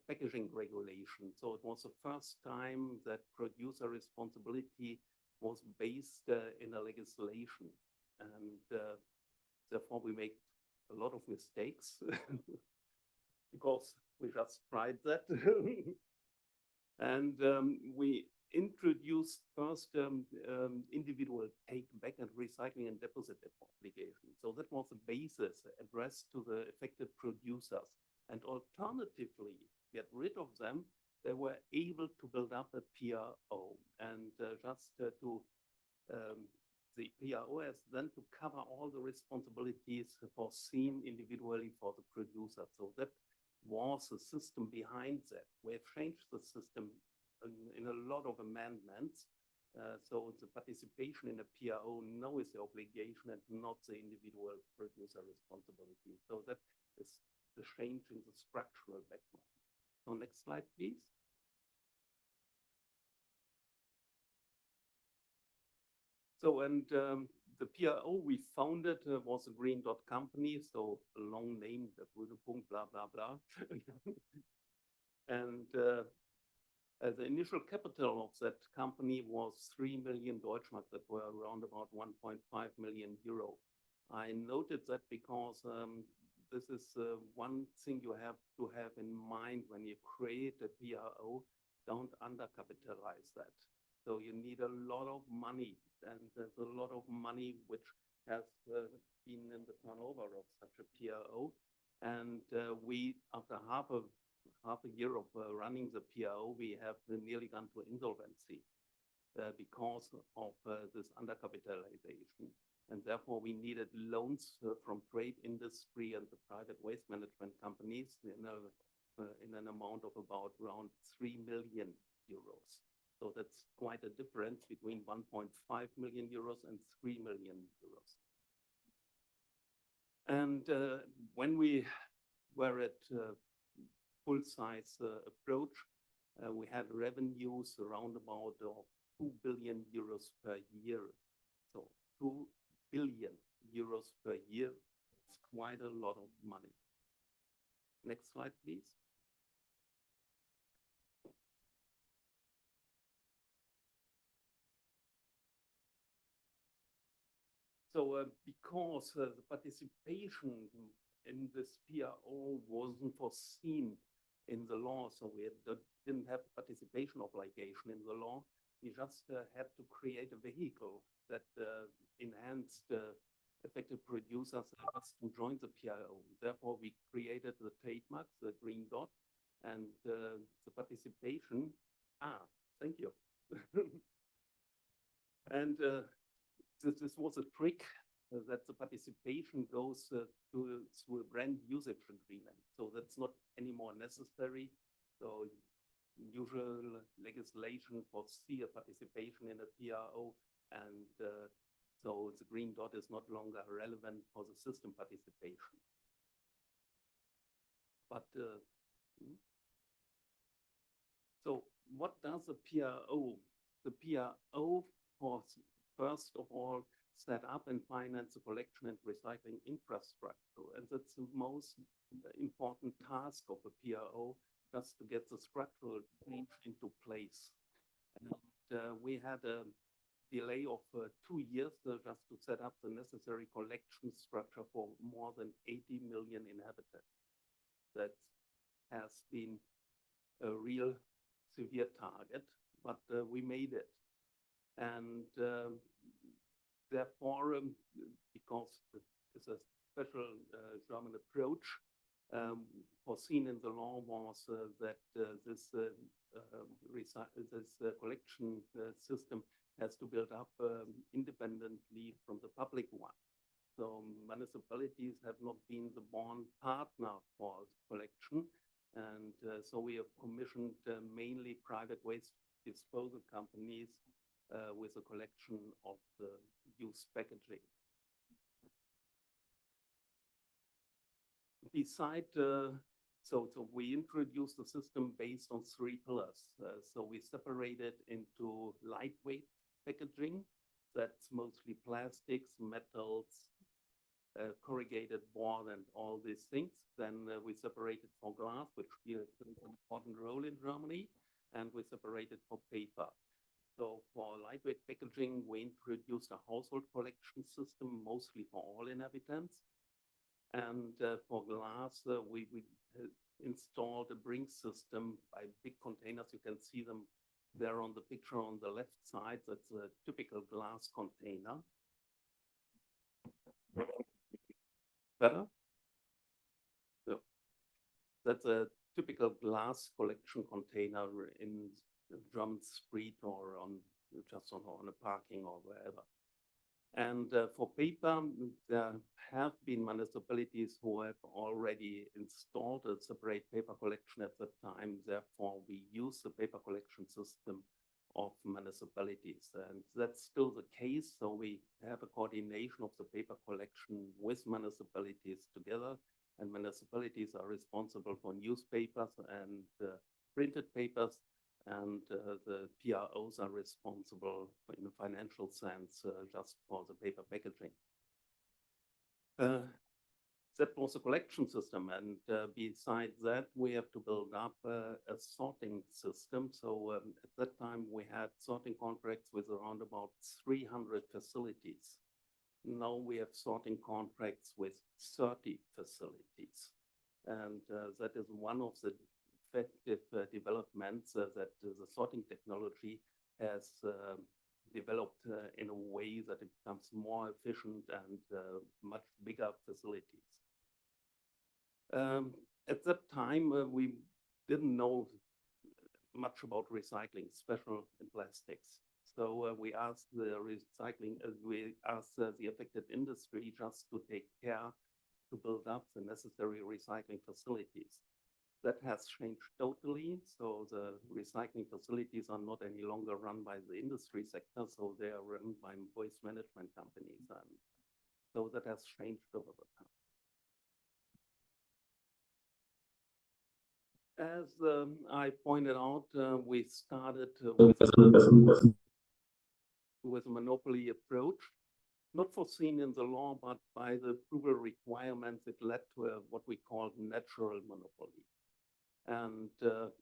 packaging regulation. So it was the first time that producer responsibility was based in a legislation. And therefore, we make a lot of mistakes because we just tried that. And we introduced first individual take back and recycling and deposit obligation. So that was the basis addressed to the affected producers. And alternatively, get rid of them, they were able to build up a PRO. And the PRO has then to cover all the responsibilities foreseen individually for the producer. So that was the system behind that. We have changed the system in a lot of amendments. So the participation in a PRO now is the obligation and not the individual producer responsibility. So that is the change in the structural background. So next slide, please. So, and the PRO we founded was a Green Dot company, so a long name, the grüne Punkt, blah, blah, blah. And the initial capital of that company was 3 million Deutschmark, that were around about 1.5 million euro. I noted that because this is one thing you have to have in mind when you create a PRO. Don't undercapitalize that. So you need a lot of money, and there's a lot of money which has been in the turnover of such a PRO. And we, after half a year of running the PRO, we have nearly gone to insolvency because of this undercapitalization. And therefore, we needed loans from trade industry and the private waste management companies in an amount of about around 3 million euros. So that's quite a difference between 1.5 million euros and 3 million euros. And when we were at full-size approach, we had revenues around about 2 billion euros per year. So 2 billion euros per year, it's quite a lot of money. Next slide, please. So because the participation in this PRO wasn't foreseen in the law, so we didn't have participation obligation in the law, we just had to create a vehicle that enhanced affected producers to join the PRO. Therefore, we created the trademark, the Green Dot, and the participation. Thank you. And this was a trick that the participation goes through a brand usage agreement. So that's not anymore necessary. So usual legislation foresee a participation in a PRO, and so the Green Dot is not longer relevant for the system participation. But so what does the PRO? The PRO, first of all, set up and finance the collection and recycling infrastructure. And that's the most important task of a PRO, just to get the structural change into place. And we had a delay of 2 years just to set up the necessary collection structure for more than 80 million inhabitants. That has been a real severe target, but we made it. And therefore, because it's a special German approach, foreseen in the law was that this collection system has to build up independently from the public one. So municipalities have not been the born partner for collection. And so we have commissioned mainly private waste disposal companies with a collection of the used packaging. Besides, so we introduced the system based on 3 pillars. So we separated into lightweight packaging, that's mostly plastics, metals, corrugated board, and all these things. Then we separated for glass, which plays an important role in Germany, and we separated for paper. So for lightweight packaging, we introduced a household collection system, mostly for all inhabitants. And for glass, we installed a bring system by big containers. You can see them there on the picture on the left side. That's a typical glass container. Better? So that's a typical glass collection container in the German street or just on a parking or wherever. And for paper, there have been municipalities who have already installed a separate paper collection at the time. Therefore, we use the paper collection system of municipalities. And that's still the case. So we have a coordination of the paper collection with municipalities together. And municipalities are responsible for newspapers and printed papers. And the PROs are responsible in a financial sense just for the paper packaging. That was a collection system, and besides that, we have to build up a sorting system. So at that time, we had sorting contracts with around about 300 facilities. Now we have sorting contracts with 30 facilities, and that is one of the effective developments that the sorting technology has developed in a way that it becomes more efficient and much bigger facilities. At that time, we didn't know much about recycling, especially in plastics. So we asked the affected industry just to take care to build up the necessary recycling facilities. That has changed totally. So the recycling facilities are not any longer run by the industry sector, so they are run by waste management companies. And so that has changed over the time. As I pointed out, we started with a monopoly approach, not foreseen in the law, but by the approval requirements, it led to what we call natural monopoly. And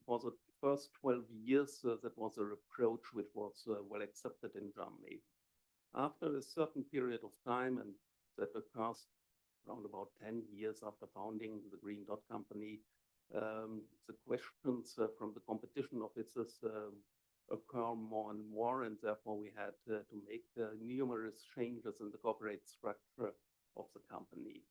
for the first 12 years, that was an approach which was well accepted in Germany. After a certain period of time, and that occurs around about 10 years after founding the Green Dot Company, the questions from the competition officers occur more and more, and therefore we had to make numerous changes in the corporate structure of the company.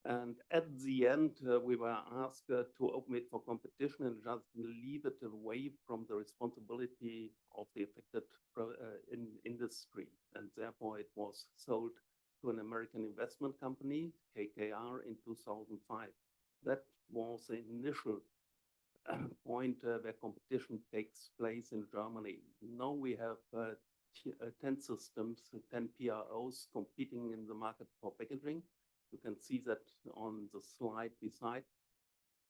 And at the end, we were asked to open it for competition and just leave it away from the responsibility of the affected industry. And therefore, it was sold to an American investment company, KKR, in 2005. That was the initial point where competition takes place in Germany. Now we have 10 systems, 10 PROs competing in the market for packaging. You can see that on the slide beside.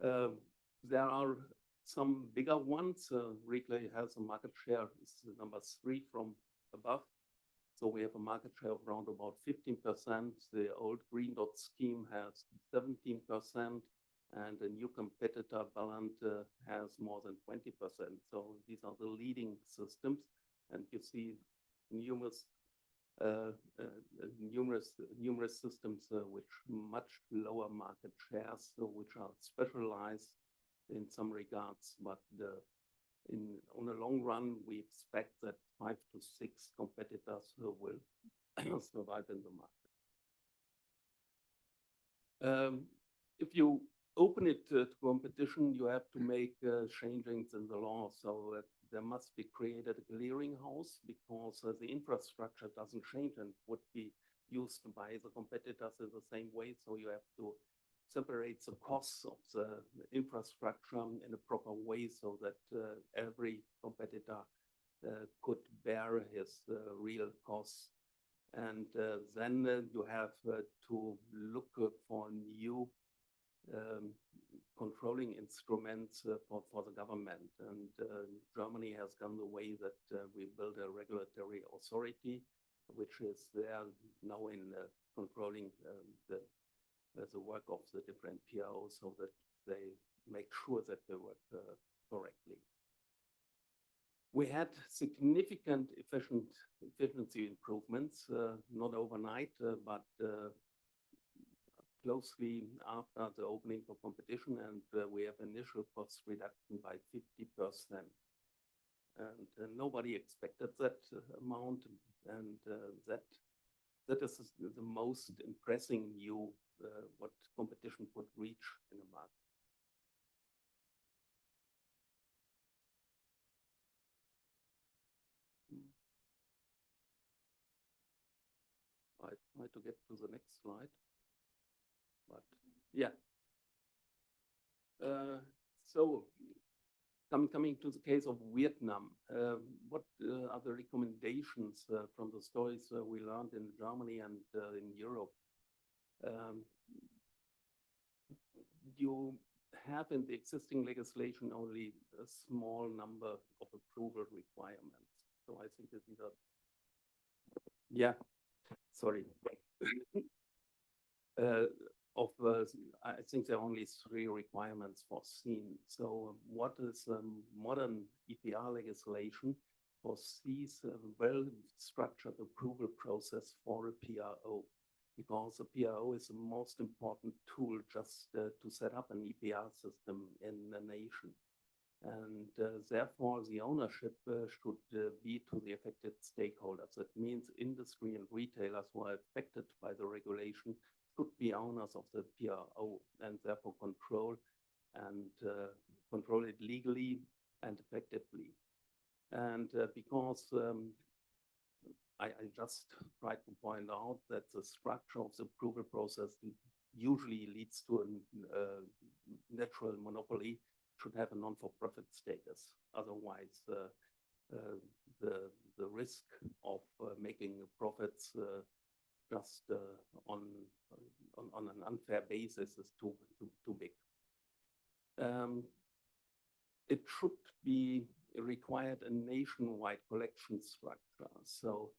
There are some bigger ones. Wrigley has a market share, it's number 3 from above. So we have a market share of around about 15%. The old Green Dot scheme has 17%. And a new competitor, Ballant, has more than 20%. So these are the leading systems. And you see numerous systems which much lower market shares, which are specialized in some regards. But on the long run, we expect that 5 to 6 competitors will survive in the market. If you open it to competition, you have to make changes in the law. So there must be created a clearinghouse because the infrastructure doesn't change and would be used by the competitors in the same way. So you have to separate the costs of the infrastructure in a proper way so that every competitor could bear his real costs. And then you have to look for new controlling instruments for the government. And Germany has gone the way that we build a regulatory authority, which is there now in controlling the work of the different PROs so that they make sure that they work correctly. We had significant efficiency improvements, not overnight, but closely after the opening for competition, and we have initial cost reduction by 50%. And nobody expected that amount, and that is the most impressive view what competition could reach in a market. I try to get to the next slide, but yeah. So coming to the case of Vietnam, what are the recommendations from the stories we learned in Germany and in Europe? You have in the existing legislation only a small number of approval requirements. So I think that these are, yeah, sorry. I think there are only 3 requirements foreseen. So what is modern EPR legislation foresees a well-structured approval process for a PRO, because a PRO is the most important tool just to set up an EPR system in the nation. And therefore, the ownership should be to the affected stakeholders. That means industry and retailers who are affected by the regulation should be owners of the PRO and therefore control it legally and effectively. And because I just tried to point out that the structure of the approval process usually leads to a natural monopoly, should have a non-for-profit status. Otherwise, the risk of making profits just on an unfair basis is too big. It should be required a nationwide collection structure. So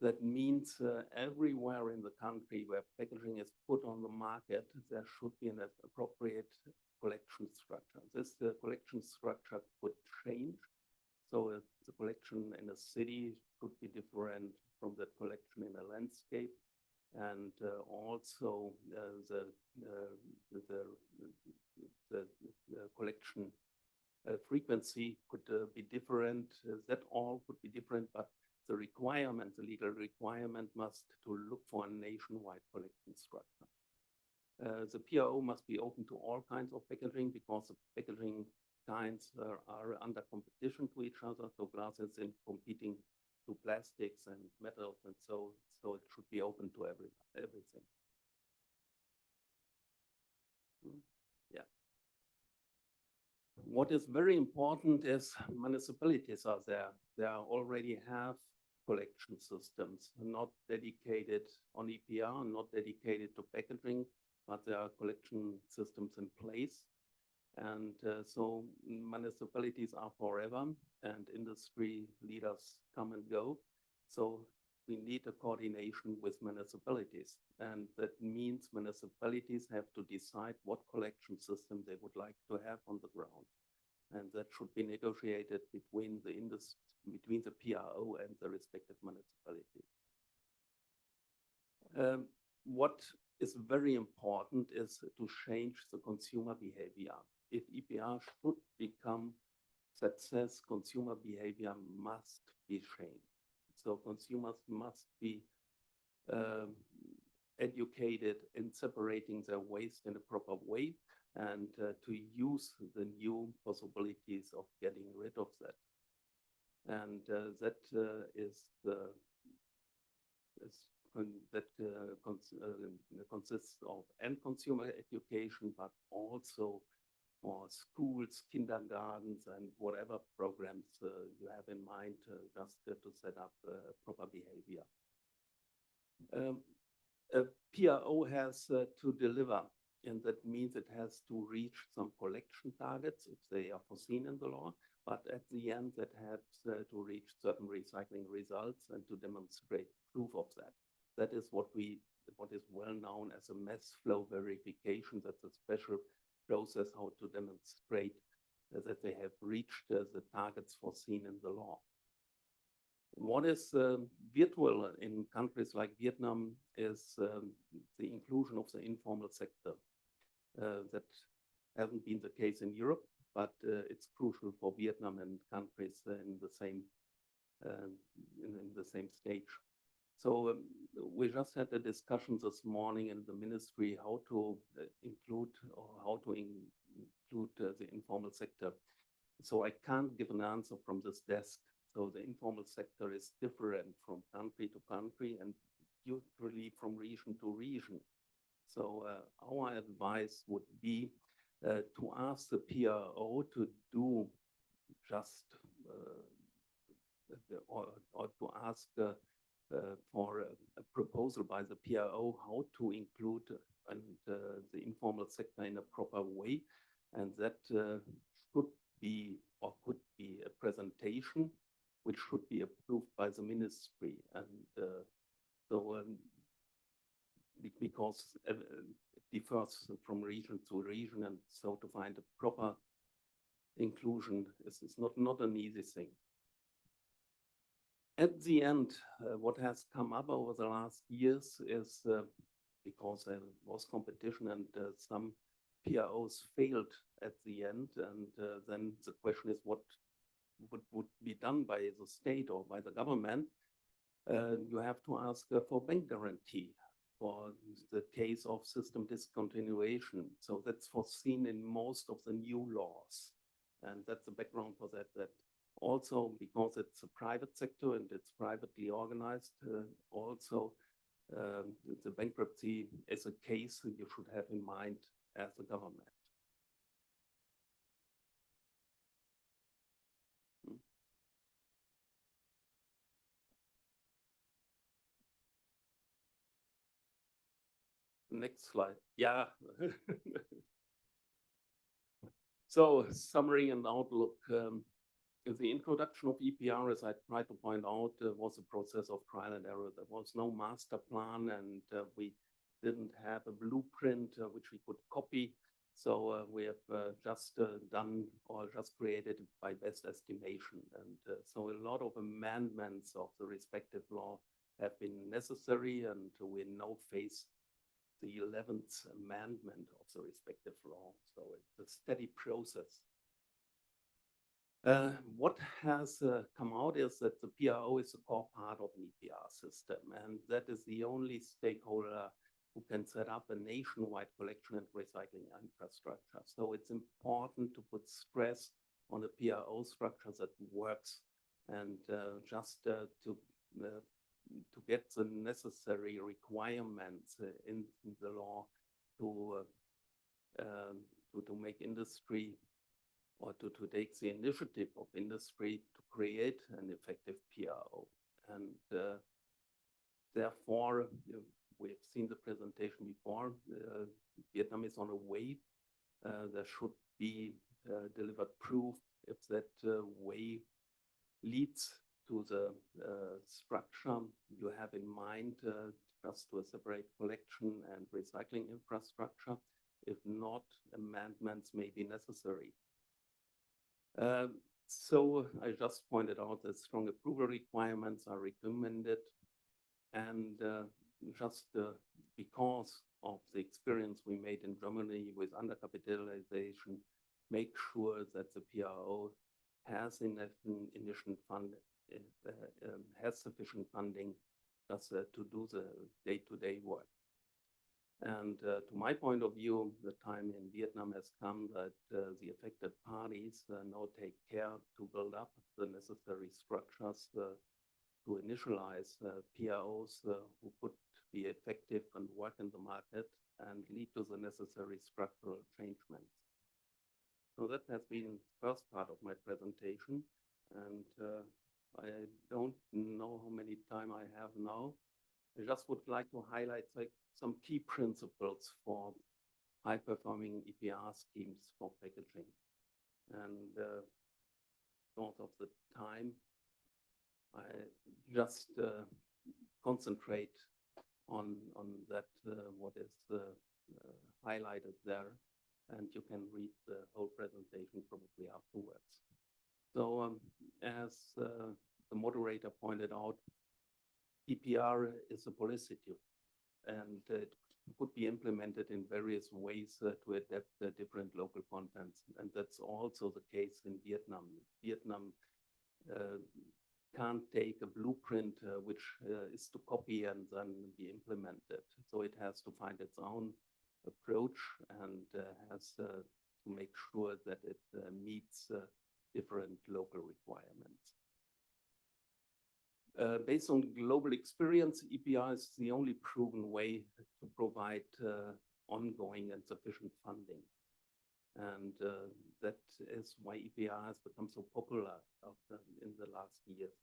that means everywhere in the country where packaging is put on the market, there should be an appropriate collection structure. This collection structure could change. So the collection in a city should be different from the collection in a landscape. And also the collection frequency could be different. That all could be different, but the requirement, the legal requirement must to look for a nationwide collection structure. The PRO must be open to all kinds of packaging, because the packaging kinds are under competition to each other. So glass is competing to plastics and metals, and so it should be open to everything. Yeah. What is very important is municipalities are there. They already have collection systems, not dedicated on EPR, not dedicated to packaging, but there are collection systems in place. And so municipalities are forever, and industry leaders come and go. So we need a coordination with municipalities. And that means municipalities have to decide what collection system they would like to have on the ground. And that should be negotiated between the PRO and the respective municipality. What is very important is to change the consumer behavior. If EPR should become success, consumer behavior must be changed. So consumers must be educated in separating their waste in a proper way, and to use the new possibilities of getting rid of that. And that consists of end consumer education, but also for schools, kindergartens, and whatever programs you have in mind, just to set up proper behavior. A PRO has to deliver, and that means it has to reach some collection targets if they are foreseen in the law, but at the end that has to reach certain recycling results and to demonstrate proof of that. That is what is well known as a mass flow verification. That's a special process how to demonstrate that they have reached the targets foreseen in the law. What is virtual in countries like Vietnam is the inclusion of the informal sector. That hasn't been the case in Europe, but it's crucial for Vietnam and countries in the same stage. So we just had a discussion this morning in the ministry how to include the informal sector. So I can't give an answer from this desk. So the informal sector is different from country to country and usually from region to region. So our advice would be to ask the PRO to do just or to ask for a proposal by the PRO how to include the informal sector in a proper way, and that should be or could be a presentation which should be approved by the ministry. And because it differs from region to region, and so to find a proper inclusion is not an easy thing. At the end, what has come up over the last years is because there was competition and some PROs failed at the end, and then the question is what would be done by the state or by the government. You have to ask for bank guarantee for the case of system discontinuation. So that's foreseen in most of the new laws. And that's the background for that also because it's a private sector and it's privately organized, also the bankruptcy is a case you should have in mind as a government. Next slide. Yeah. So summary and outlook. The introduction of EPR, as I tried to point out, was a process of trial and error. There was no master plan, and we didn't have a blueprint which we could copy. So we have just done or just created by best estimation. And so a lot of amendments of the respective law have been necessary, and we now face the 11th amendment of the respective law. So it's a steady process. What has come out is that the PRO is a core part of the EPR system, and that is the only stakeholder who can set up a nationwide collection and recycling infrastructure. So it's important to put stress on a PRO structure that works, and just to get the necessary requirements in the law to make industry or to take the initiative of industry to create an effective PRO. And therefore, we've seen the presentation before, Vietnam is on a way. There should be delivered proof if that way leads to the structure you have in mind, just to a separate collection and recycling infrastructure. If not, amendments may be necessary. So I just pointed out that strong approval requirements are recommended, and just because of the experience we made in Germany with undercapitalization, make sure that the PRO has has sufficient funding just to do the day-to-day work. And to my point of view, the time in Vietnam has come that the affected parties now take care to build up the necessary structures to initialize PROs who could be effective and work in the market and lead to the necessary structural changements. So that has been the first part of my presentation, and I don't know how many time I have now. I just would like to highlight some key principles for high-performing EPR schemes for packaging. And because of the time, I just concentrate on that, what is highlighted there, and you can read the whole presentation probably afterwards. So as the moderator pointed out, EPR is a publicity, and it could be implemented in various ways to adapt the different local contents. And that's also the case in Vietnam. Vietnam can't take a blueprint which is to copy and then be implemented. So it has to find its own approach and has to make sure that it meets different local requirements. Based on global experience, EPR is the only proven way to provide ongoing and sufficient funding. And that is why EPR has become so popular in the last years.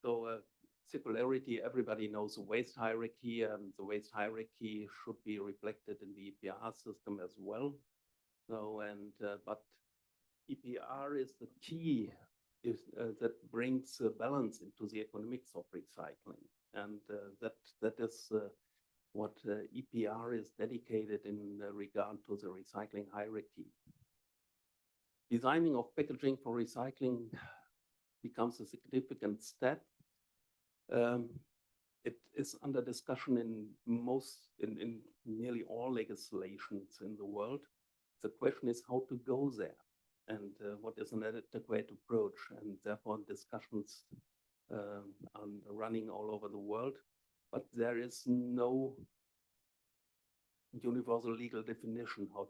So circularity, everybody knows the waste hierarchy, and the waste hierarchy should be reflected in the EPR system as well. So, but EPR is the key that brings balance into the economics of recycling. And that is what EPR is dedicated in regard to the recycling hierarchy. Designing of packaging for recycling becomes a significant step. It is under discussion in nearly all legislations in the world. The question is how to go there and what is an adequate approach, and therefore discussions are running all over the world, but there is no universal legal definition how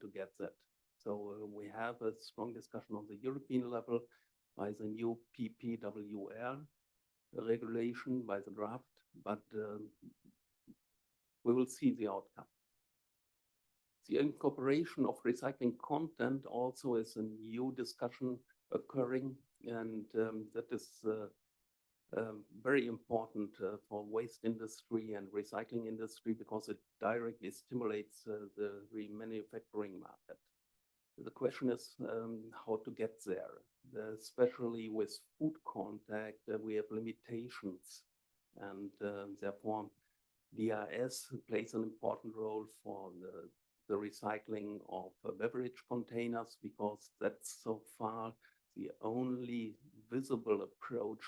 to get that. So we have a strong discussion on the European level by the new PPWR regulation, by the draft, but we will see the outcome. The incorporation of recycling content also is a new discussion occurring, and that is very important for waste industry and recycling industry because it directly stimulates the remanufacturing market. The question is how to get there, especially with food contact. We have limitations, and therefore DRS plays an important role for the recycling of beverage containers, because that's so far the only visible approach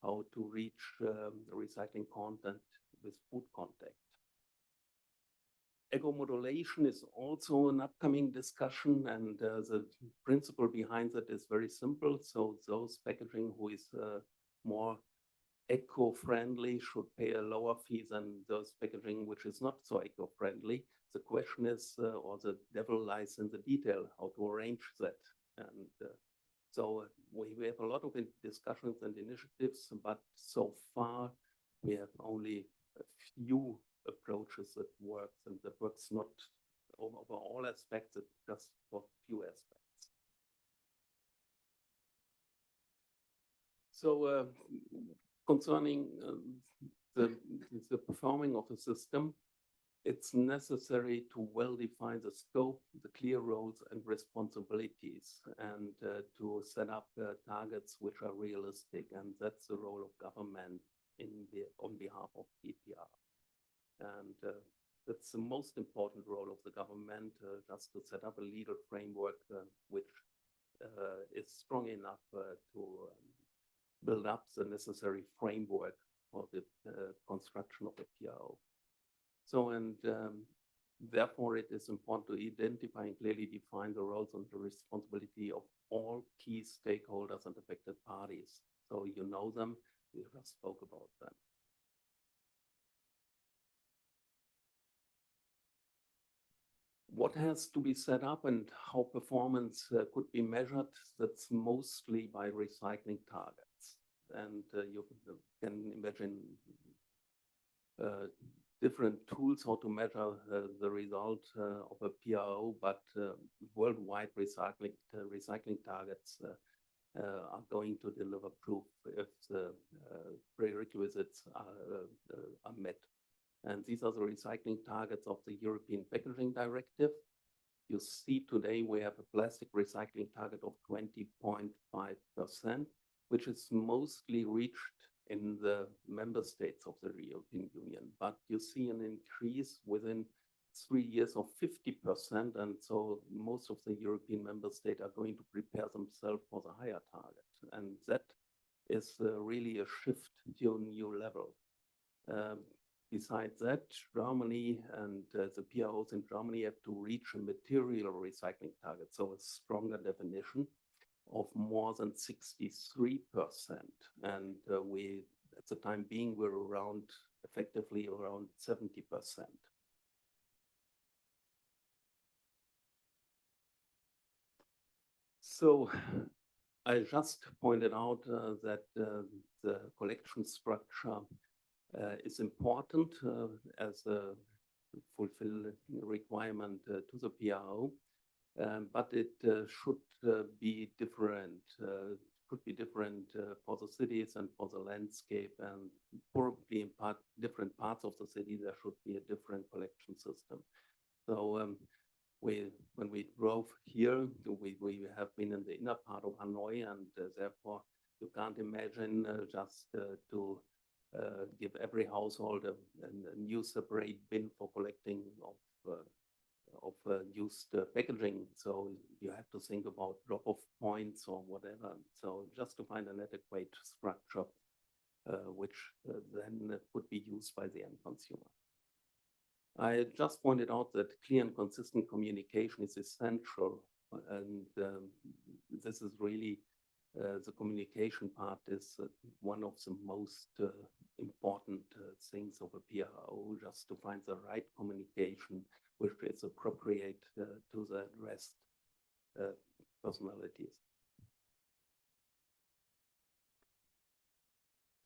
how to reach the recycling content with food contact. Eco-modulation is also an upcoming discussion, and the principle behind that is very simple. So those packaging who is more eco-friendly should pay a lower fee than those packaging which is not so eco-friendly. The question is, or the devil lies in the detail, how to arrange that. And so we have a lot of discussions and initiatives, but so far we have only a few approaches that works, and that works not over all aspects, it's just for few aspects. So concerning the performing of the system, it's necessary to well define the scope, the clear roles and responsibilities, and to set up targets which are realistic, and that's the role of government on behalf of EPR. And that's the most important role of the government, just to set up a legal framework which is strong enough to build up the necessary framework for the construction of a PRO. So, and therefore it is important to identify and clearly define the roles and the responsibility of all key stakeholders and affected parties. So you know them, we just spoke about them. What has to be set up and how performance could be measured, that's mostly by recycling targets. And you can imagine different tools how to measure the result of a PRO, but worldwide recycling targets are going to deliver proof if the prerequisites are met. And these are the recycling targets of the European Packaging Directive. You see today we have a plastic recycling target of 20.5%, which is mostly reached in the member states of the European Union. But you see an increase within 3 years of 50%, and so most of the European member states are going to prepare themselves for the higher target, and that is really a shift to a new level. Besides that, Germany and the PROs in Germany have to reach a material recycling target, so a stronger definition of more than 63%. And we, at the time being, we're around, effectively around 70%. So I just pointed out that the collection structure is important as a fulfill requirement to the PRO, but it should be different. Could be different for the cities and for the landscape, and probably in different parts of the city there should be a different collection system. So when we drove here, we have been in the inner part of Hanoi, and therefore you can't imagine just to give every household a new separate bin for collecting of used packaging. So you have to think about drop-off points or whatever. So just to find an adequate structure, which then could be used by the end consumer. I just pointed out that clear and consistent communication is essential, and this is really the communication part is one of the most important things of a PRO, just to find the right communication which is appropriate to the rest personalities.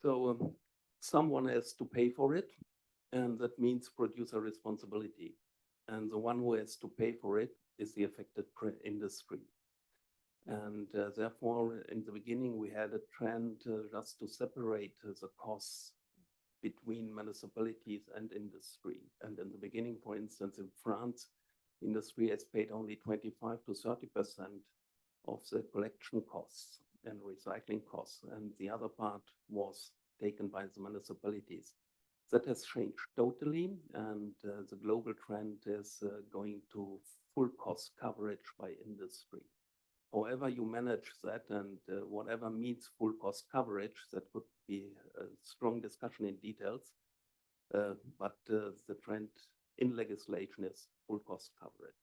So someone has to pay for it, and that means producer responsibility. And the one who has to pay for it is the affected industry. And therefore, in the beginning, we had a trend just to separate the costs between municipalities and industry. And in the beginning, for instance, in France, industry has paid only 25 to 30% of the collection costs and recycling costs, and the other part was taken by the municipalities. That has changed totally, and the global trend is going to full cost coverage by industry. However you manage that, and whatever means full cost coverage, that could be a strong discussion in details, but the trend in legislation is full cost coverage.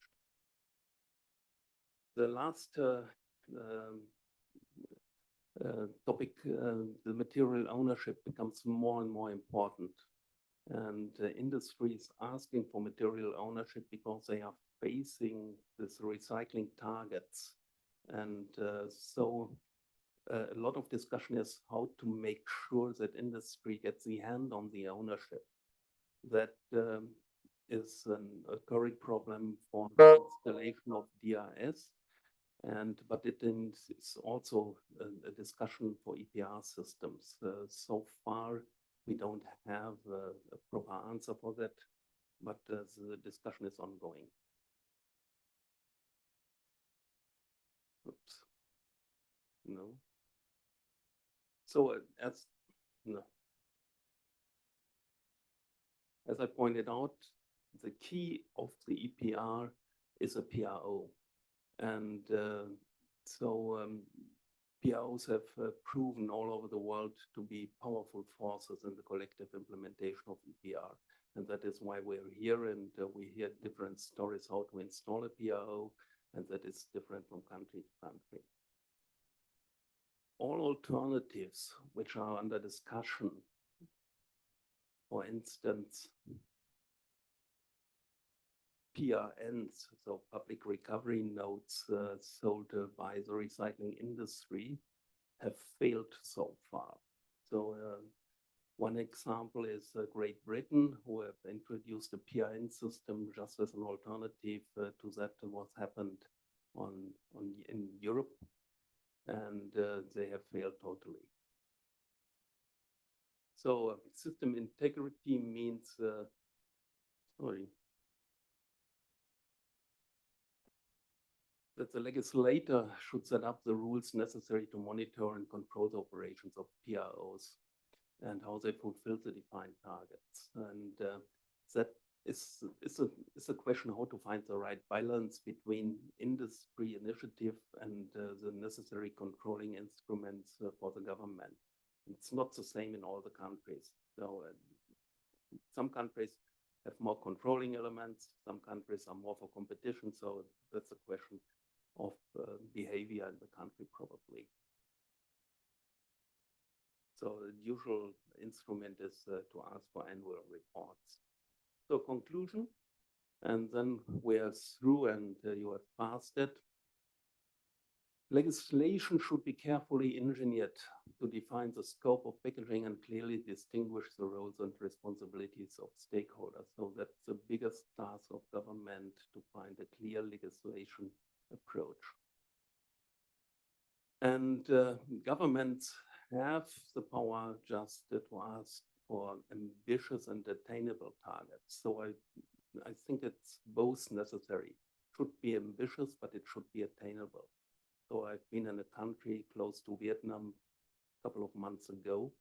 The last topic, the material ownership becomes more and more important. And industry is asking for material ownership because they are facing this recycling targets. And so a lot of discussion is how to make sure that industry gets the hand on the ownership. That is a current problem for the installation of DRS. But it is also a discussion for EPR systems. So far, we don't have a proper answer for that, but the discussion is ongoing. Oops. No. So as I pointed out, the key of the EPR is a PRO. And PROs have proven all over the world to be powerful forces in the collective implementation of EPR. And that is why we're here, and we hear different stories how to install a PRO, and that is different from country to country. All alternatives which are under discussion, for instance, PRNs, so public recovery notes sold by the recycling industry, have failed so far. So one example is Great Britain, who have introduced a PRN system just as an alternative to that what happened in Europe, and they have failed totally. So system integrity means, that the legislator should set up the rules necessary to monitor and control the operations of PROs and how they fulfill the defined targets. And that it's a question how to find the right balance between industry initiative and the necessary controlling instruments for the government. It's not the same in all the countries. So some countries have more controlling elements, some countries are more for competition. So that's a question of behavior in the country, probably. So the usual instrument is to ask for annual reports. So conclusion, and then we are through and you have passed it. Legislation should be carefully engineered to define the scope of packaging and clearly distinguish the roles and responsibilities of stakeholders. So that's the biggest task of government, to find a clear legislation approach. And governments have the power just to ask for ambitious and attainable targets. So I think it's both necessary. It should be ambitious, but it should be attainable. So I've been in a country close to Viet Nam a couple of months ago,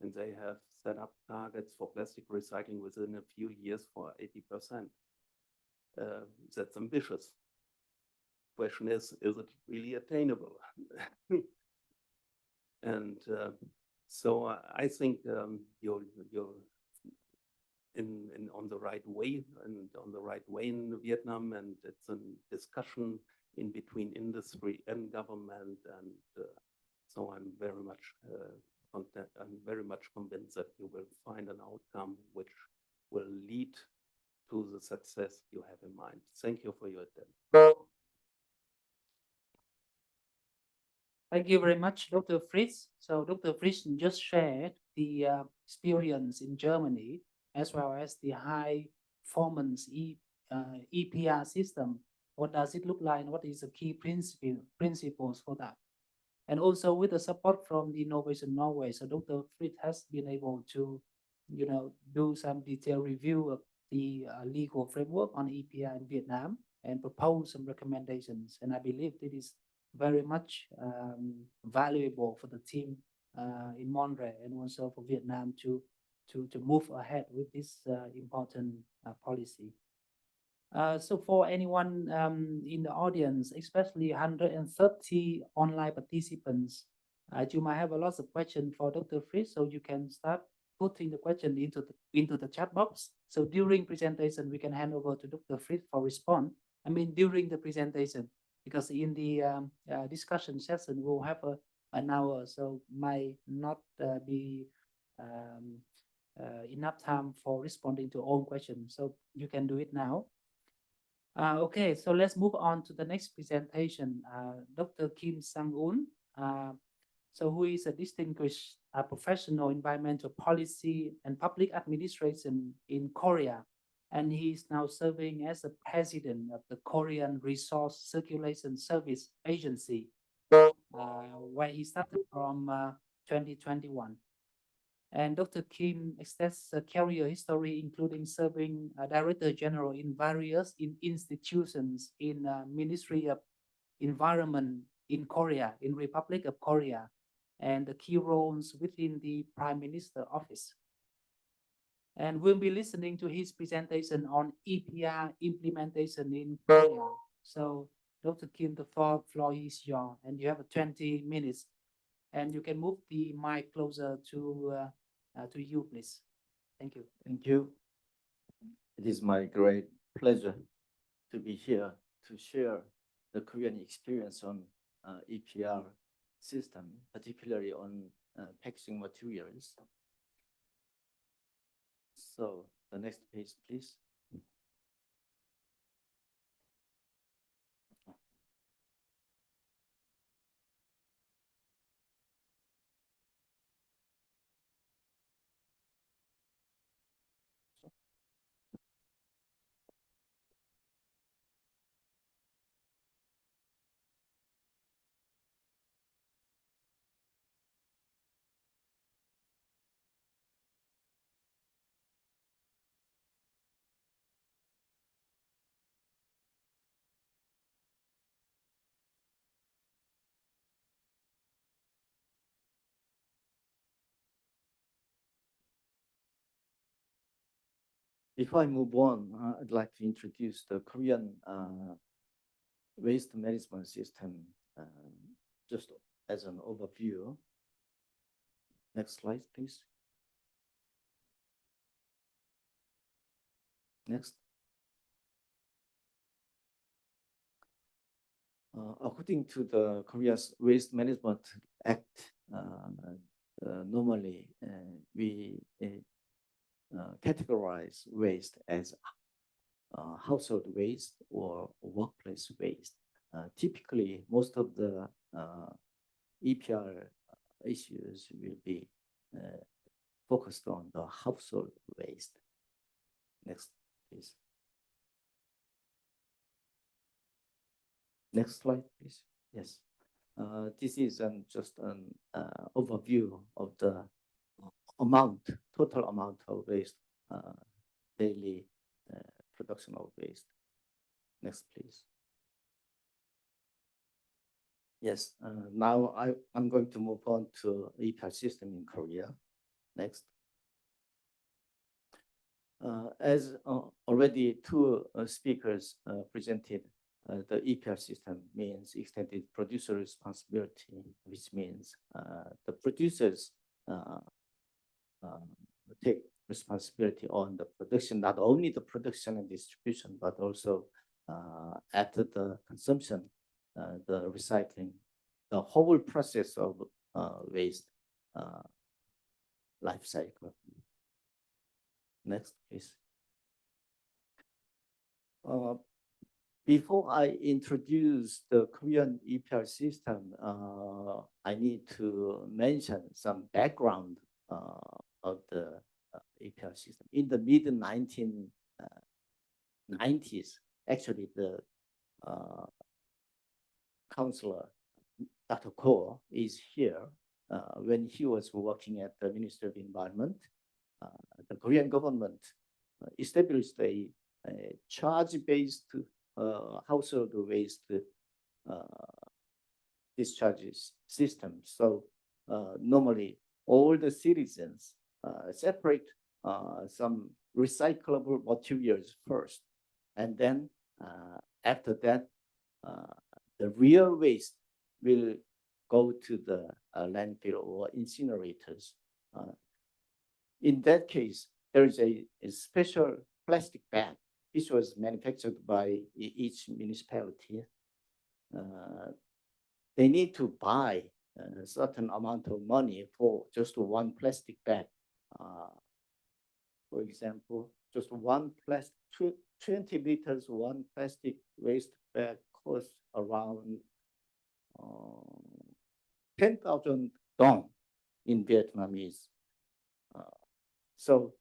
and they have set up targets for plastic recycling within a few years for 80%. That's ambitious. Question is it really attainable? And so I think you're on the right way, and on the right way in Vietnam, and it's a discussion in between industry and government, and so I'm very much convinced that you will find an outcome which will lead to the success you have in mind. Thank you for your attention. Thank you very much, Dr. Fritz. So Dr. Fritz just shared the experience in Germany, as well as the high performance EPR system. What does it look like, and what is the key principles for that? And also with the support from the Innovation Norway, so Dr. Fritz has been able to, do some detailed review of the legal framework on EPR in Vietnam and propose some recommendations. And I believe it is very much valuable for the team in Monterey and also for Vietnam to move ahead with this important policy. So for anyone in the audience, especially 130 online participants, you might have a lot of questions for Dr. Fritz, so you can start putting the question into the chat box. So during presentation, we can hand over to Dr. Fritz for response. I mean, during the presentation, because in the discussion session, we'll have an hour, so might not be enough time for responding to all questions. So you can do it now. Okay, so let's move on to the next presentation. Dr. Kim Sang-un, so who is a distinguished professional environmental policy and public administration in Korea. And he is now serving as the president of the Korean Resource Circulation Service Agency, where he started from 2021. And Dr. Kim extends a career history, including serving Director General in various institutions in Ministry of Environment in Korea, in Republic of Korea, and the key roles within the Prime Minister Office. And we'll be listening to his presentation on EPR implementation in Korea. So Dr. Kim, the floor is yours, and you have 20 minutes. And you can move the mic closer to you, please. Thank you. Thank you. It is my great pleasure to be here to share the Korean experience on EPR system, particularly on packaging materials. So the next page, please. Before I move on, I'd like to introduce the Korean waste management system, just as an overview. Next slide, please. Next. According to the Korea's Waste Management Act, normally we categorize waste as household waste or workplace waste. Typically, most of the EPR issues will be focused on the household waste. Next, please. Next slide, please. Yes. This is just an overview of the total amount of waste, daily production of waste. Next, please. Yes, now I'm going to move on to EPR system in Korea. Next. As already two speakers presented, the EPR system means extended producer responsibility, which means the producers take responsibility on the production, not only the production and distribution, but also after the consumption, the recycling, the whole process of waste life cycle. Next, please. Before I introduce the Korean EPR system, I need to mention some background of the EPR system. In the mid-1990s, actually the counselor, Dr. Ko, is here. When he was working at the Ministry of Environment, the Korean government established a charge-based household waste discharges system. So normally all the citizens separate some recyclable materials first, and then after that the real waste will go to the landfill or incinerators. In that case, there is a special plastic bag. This was manufactured by each municipality. They need to buy a certain amount of money for just one plastic bag. For example, just one 20 liters, one plastic waste bag costs around 10,000 dong in Vietnamese. So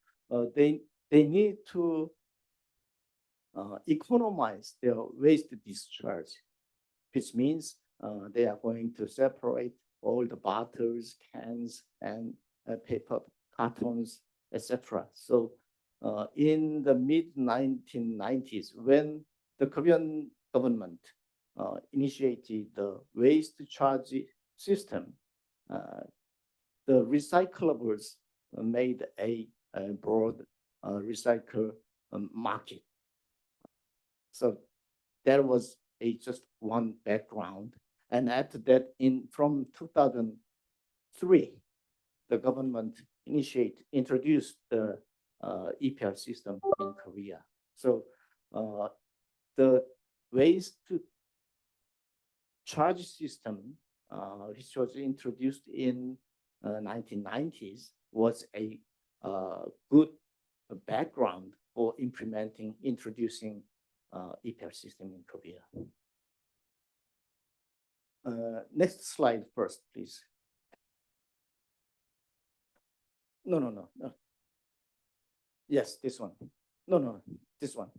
they need to economize their waste discharge, which means they are going to separate all the bottles, cans, and paper cartons, etc. So in the mid-1990s, when the Korean government initiated the waste charge system, the recyclables made a broad recycle market. So there was just one background. And after that, from 2003, the government introduced the EPR system in Korea. So the waste charge system, which was introduced in 1990s, was a good background for introducing EPR system in Korea. Next slide first, please. No. Yes, this one. No, this one.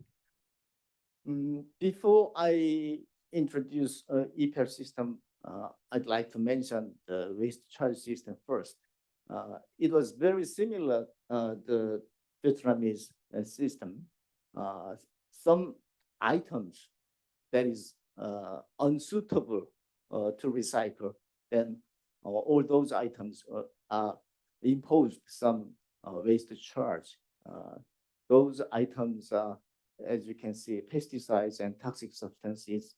Before I introduce EPR system, I'd like to mention the waste charge system first. It was very similar the Vietnamese system. Some items that is unsuitable to recycle, then all those items are imposed some waste charge. those items are, as you can see, pesticides and toxic substances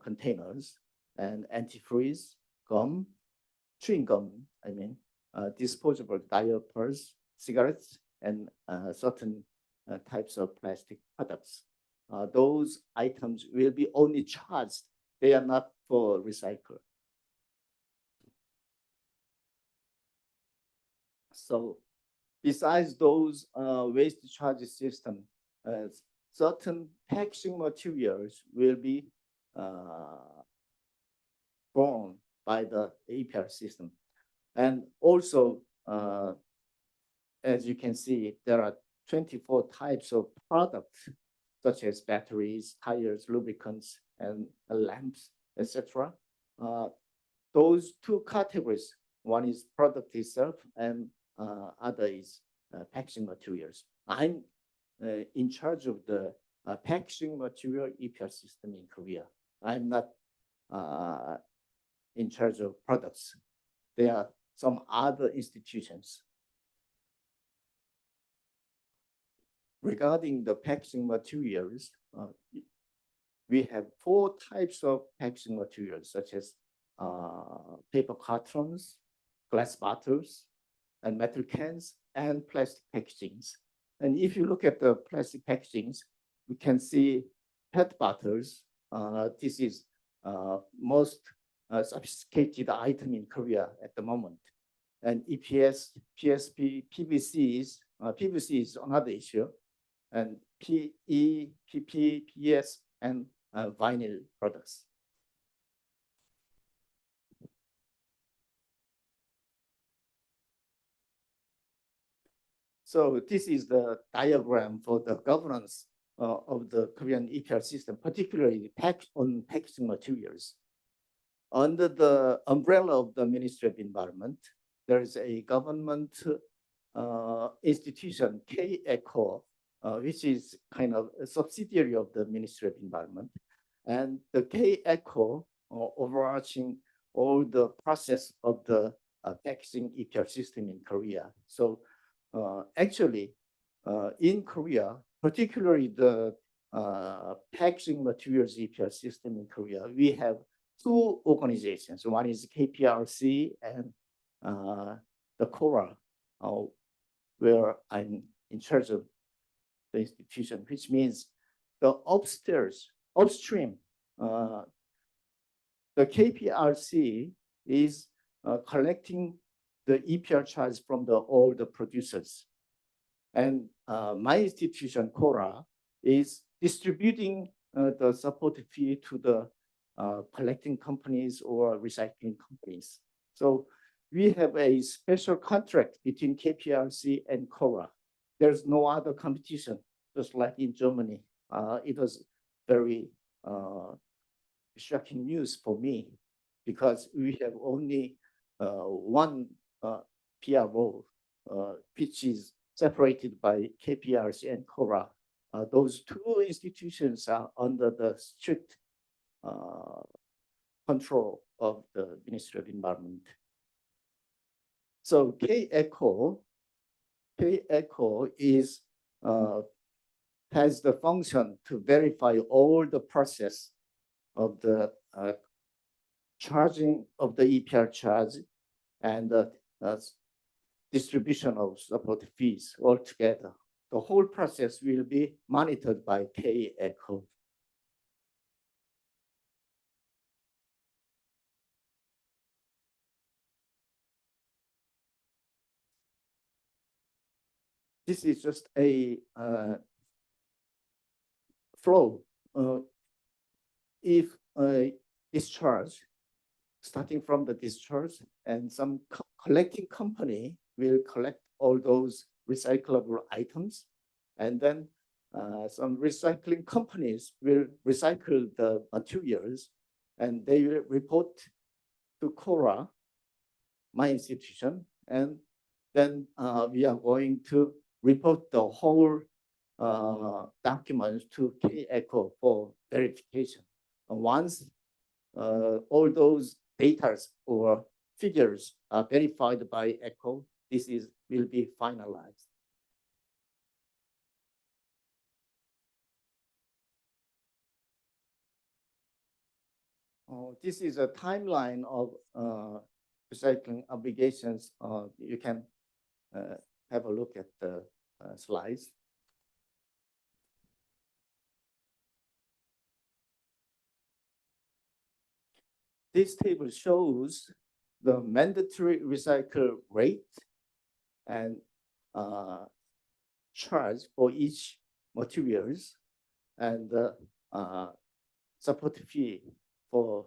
containers, and antifreeze, gum, chewing gum, disposable diapers, cigarettes, and certain types of plastic products. Those items will be only charged. They are not for recycle. So besides those waste charge system, certain packaging materials will be borne by the EPR system. And also, as you can see, there are 24 types of products, such as batteries, tires, lubricants, and lamps, etc. Those two categories, one is product itself and other is packaging materials. I'm in charge of the packaging material EPR system in Korea. I'm not in charge of products. There are some other institutions. Regarding the packaging materials, we have 4 types of packaging materials, such as paper cartons, glass bottles, and metal cans, and plastic packagings. And if you look at the plastic packagings, we can see PET bottles. This is most sophisticated item in Korea at the moment. And EPS, PSP, PVCs, PVC is another issue, and PE, PP, PS, and vinyl products. So this is the diagram for the governance of the Korean EPR system, particularly on packaging materials. Under the umbrella of the Ministry of Environment, there is a government institution, K-ECO, which is kind of a subsidiary of the Ministry of Environment. And the K-ECO overarching all the process of the packaging EPR system in Korea. So actually, in Korea, particularly the packaging materials EPR system in Korea, we have 2 organizations. One is KPRC and the KORA, where I'm in charge of the institution, which means the upstream, the KPRC is collecting the EPR charge from all the producers. And my institution, KORA, is distributing the support fee to the collecting companies or recycling companies. So we have a special contract between KPRC and KORA. There's no other competition, just like in Germany. It was very shocking news for me because we have only one PRO, which is separated by KPRC and KORA. Those 2 institutions are under the strict control of the Ministry of Environment. So K-ECO is has the function to verify all the process of the charging of the EPR charge and the distribution of support fees altogether. The whole process will be monitored by K-ECO. This is just a flow. If a discharge, starting from the discharge, and some collecting company will collect all those recyclable items, and then some recycling companies will recycle the materials, and they will report to KORA, my institution, and then we are going to report the whole documents to K-ECO for verification. And once all those data or figures are verified by ECO, this will be finalized. This is a timeline of recycling obligations. You can have a look at the slides. This table shows the mandatory recycle rate and charge for each materials and the support fee for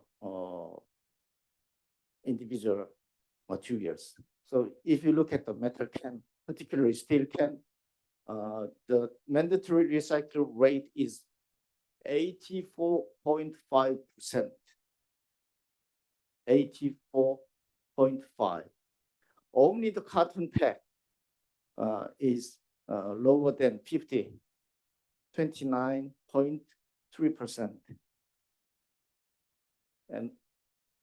individual materials. So if you look at the metal can, particularly steel can, the mandatory recycle rate is 84.5%. 84.5. Only the cotton pack is lower than 50, 29.3%. And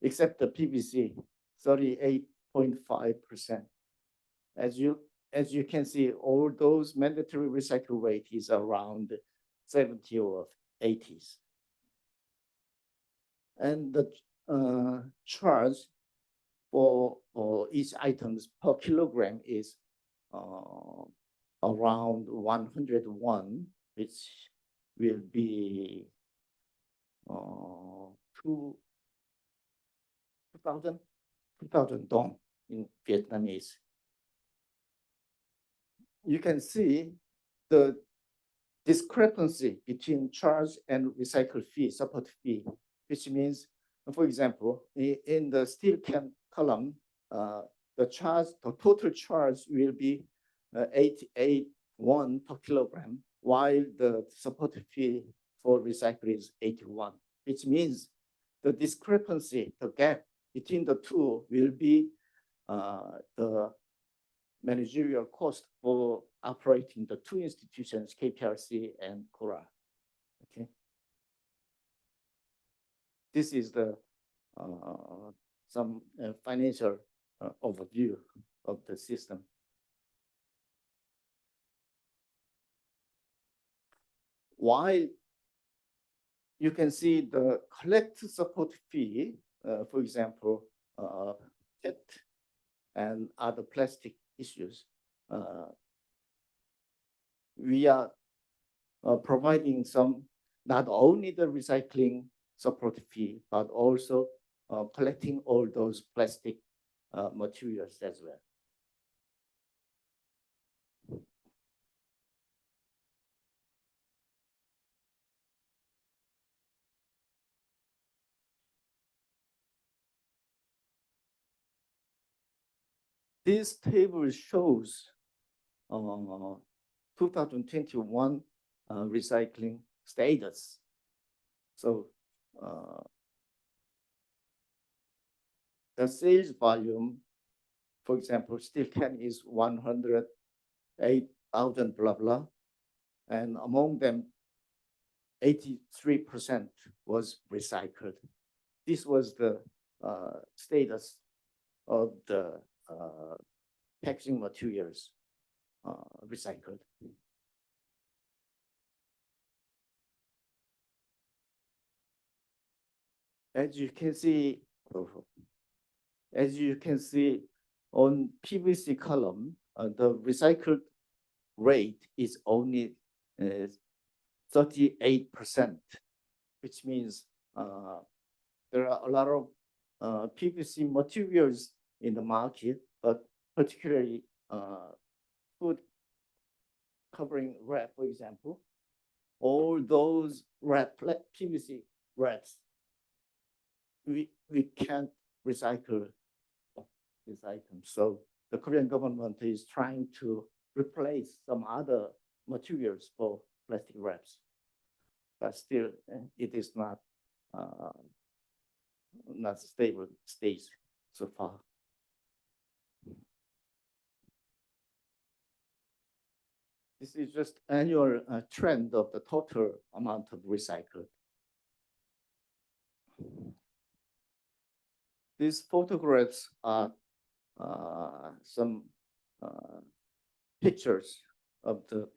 except the PVC, 38.5%. As you can see, all those mandatory recycle rate is around 70 or 80s. And the charge for each items per kilogram is around 101, which will be 2,000 dong in Vietnamese. You can see the discrepancy between charge and recycle fee, support fee, which means, for example, in the steel can column, the total charge will be 88.1 per kilogram, while the support fee for recycle is 81, which means the discrepancy, the gap between the two will be the managerial cost for operating the two institutions, KPRC and KORA. Okay. This is the some financial overview of the system. While you can see the collect support fee, for example, PET and other plastic issues, we are providing some, not only the recycling support fee, but also collecting all those plastic materials as well. This table shows 2021 recycling status. So the sales volume, for example, steel can is 108,000 blah blah, and among them 83% was recycled. This was the status of the packaging materials recycled. As you can see on PVC column, the recycled rate is only 38%, which means there are a lot of PVC materials in the market, but particularly food covering wrap, for example, all those PVC wraps, we can't recycle these items. So the Korean government is trying to replace some other materials for plastic wraps, but still it is not stable stage so far. This is just annual trend of the total amount of recycled. These photographs are some pictures of the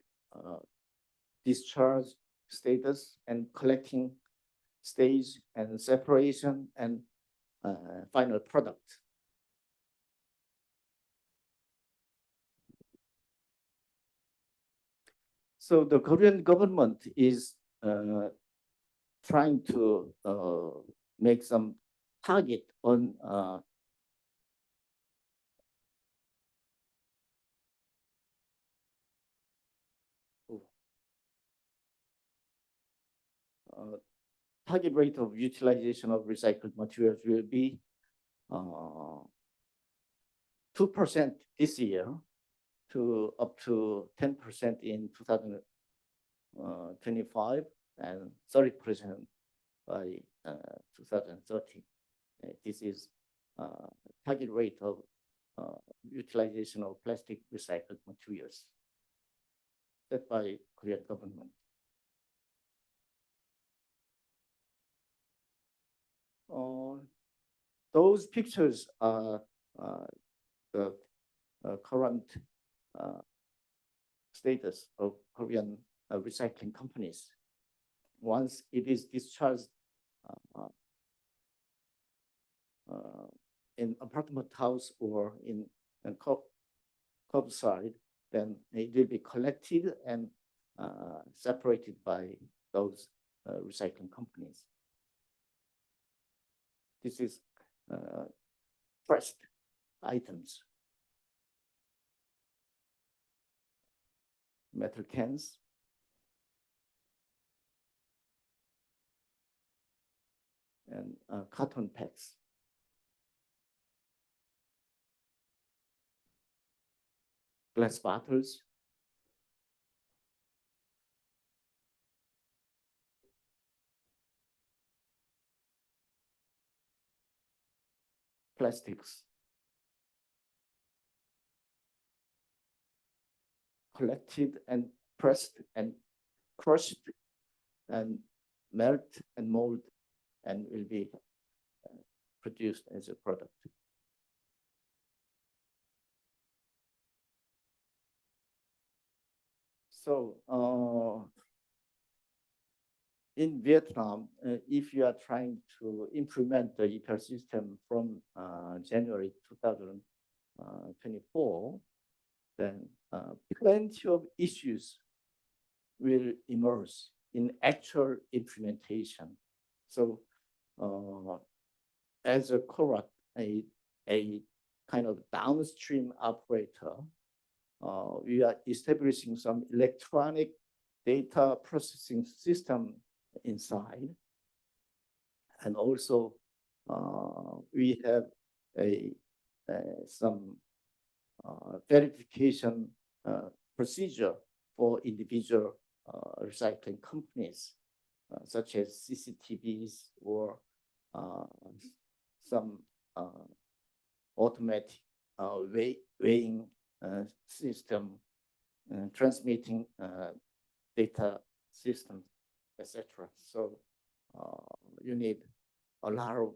discharge status and collecting stage and separation and final product. So the Korean government is trying to make some target on target rate of utilization of recycled materials will be 2% this year to up to 10% in 2025 and 30% by 2030. This is target rate of utilization of plastic recycled materials set by Korean government. Those pictures are the current status of Korean recycling companies. Once it is discharged in apartment house or in curbside, then it will be collected and separated by those recycling companies. This is pressed items, metal cans, and carton packs. Glass bottles, plastics, collected and pressed and crushed and melt and mold and will be produced as a product. So in Vietnam, if you are trying to implement the EPR system from January 2024, then plenty of issues will emerge in actual implementation. So as a correct, a kind of downstream operator, we are establishing some electronic data processing system inside. And also we have some verification procedure for individual recycling companies, such as CCTVs or some automatic weighing system, transmitting data system, etc. So you need a lot of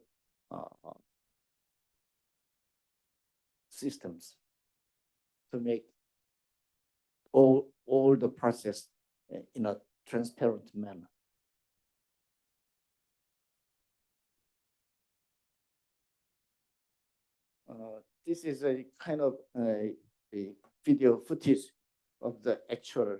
systems to make all the process in a transparent manner. This is a kind of a video footage of the actual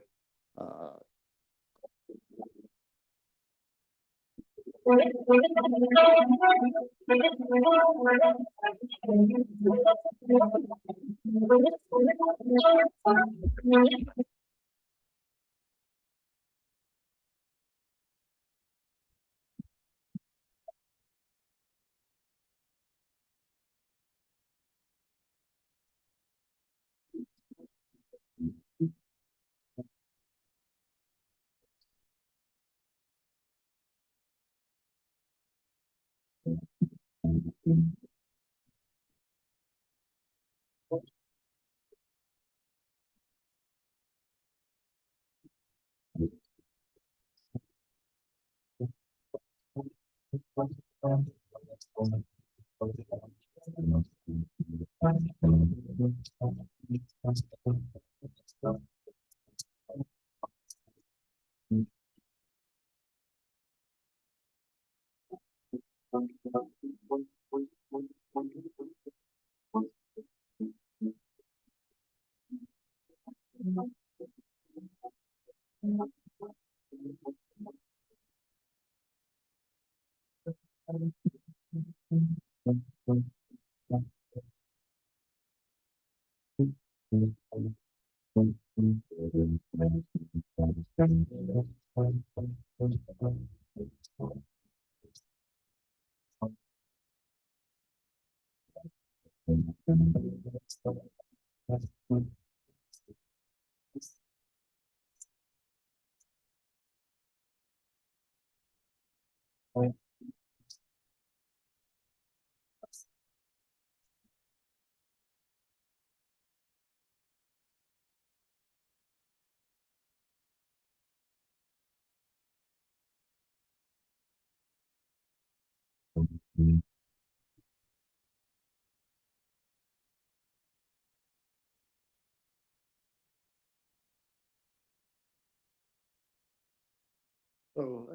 So,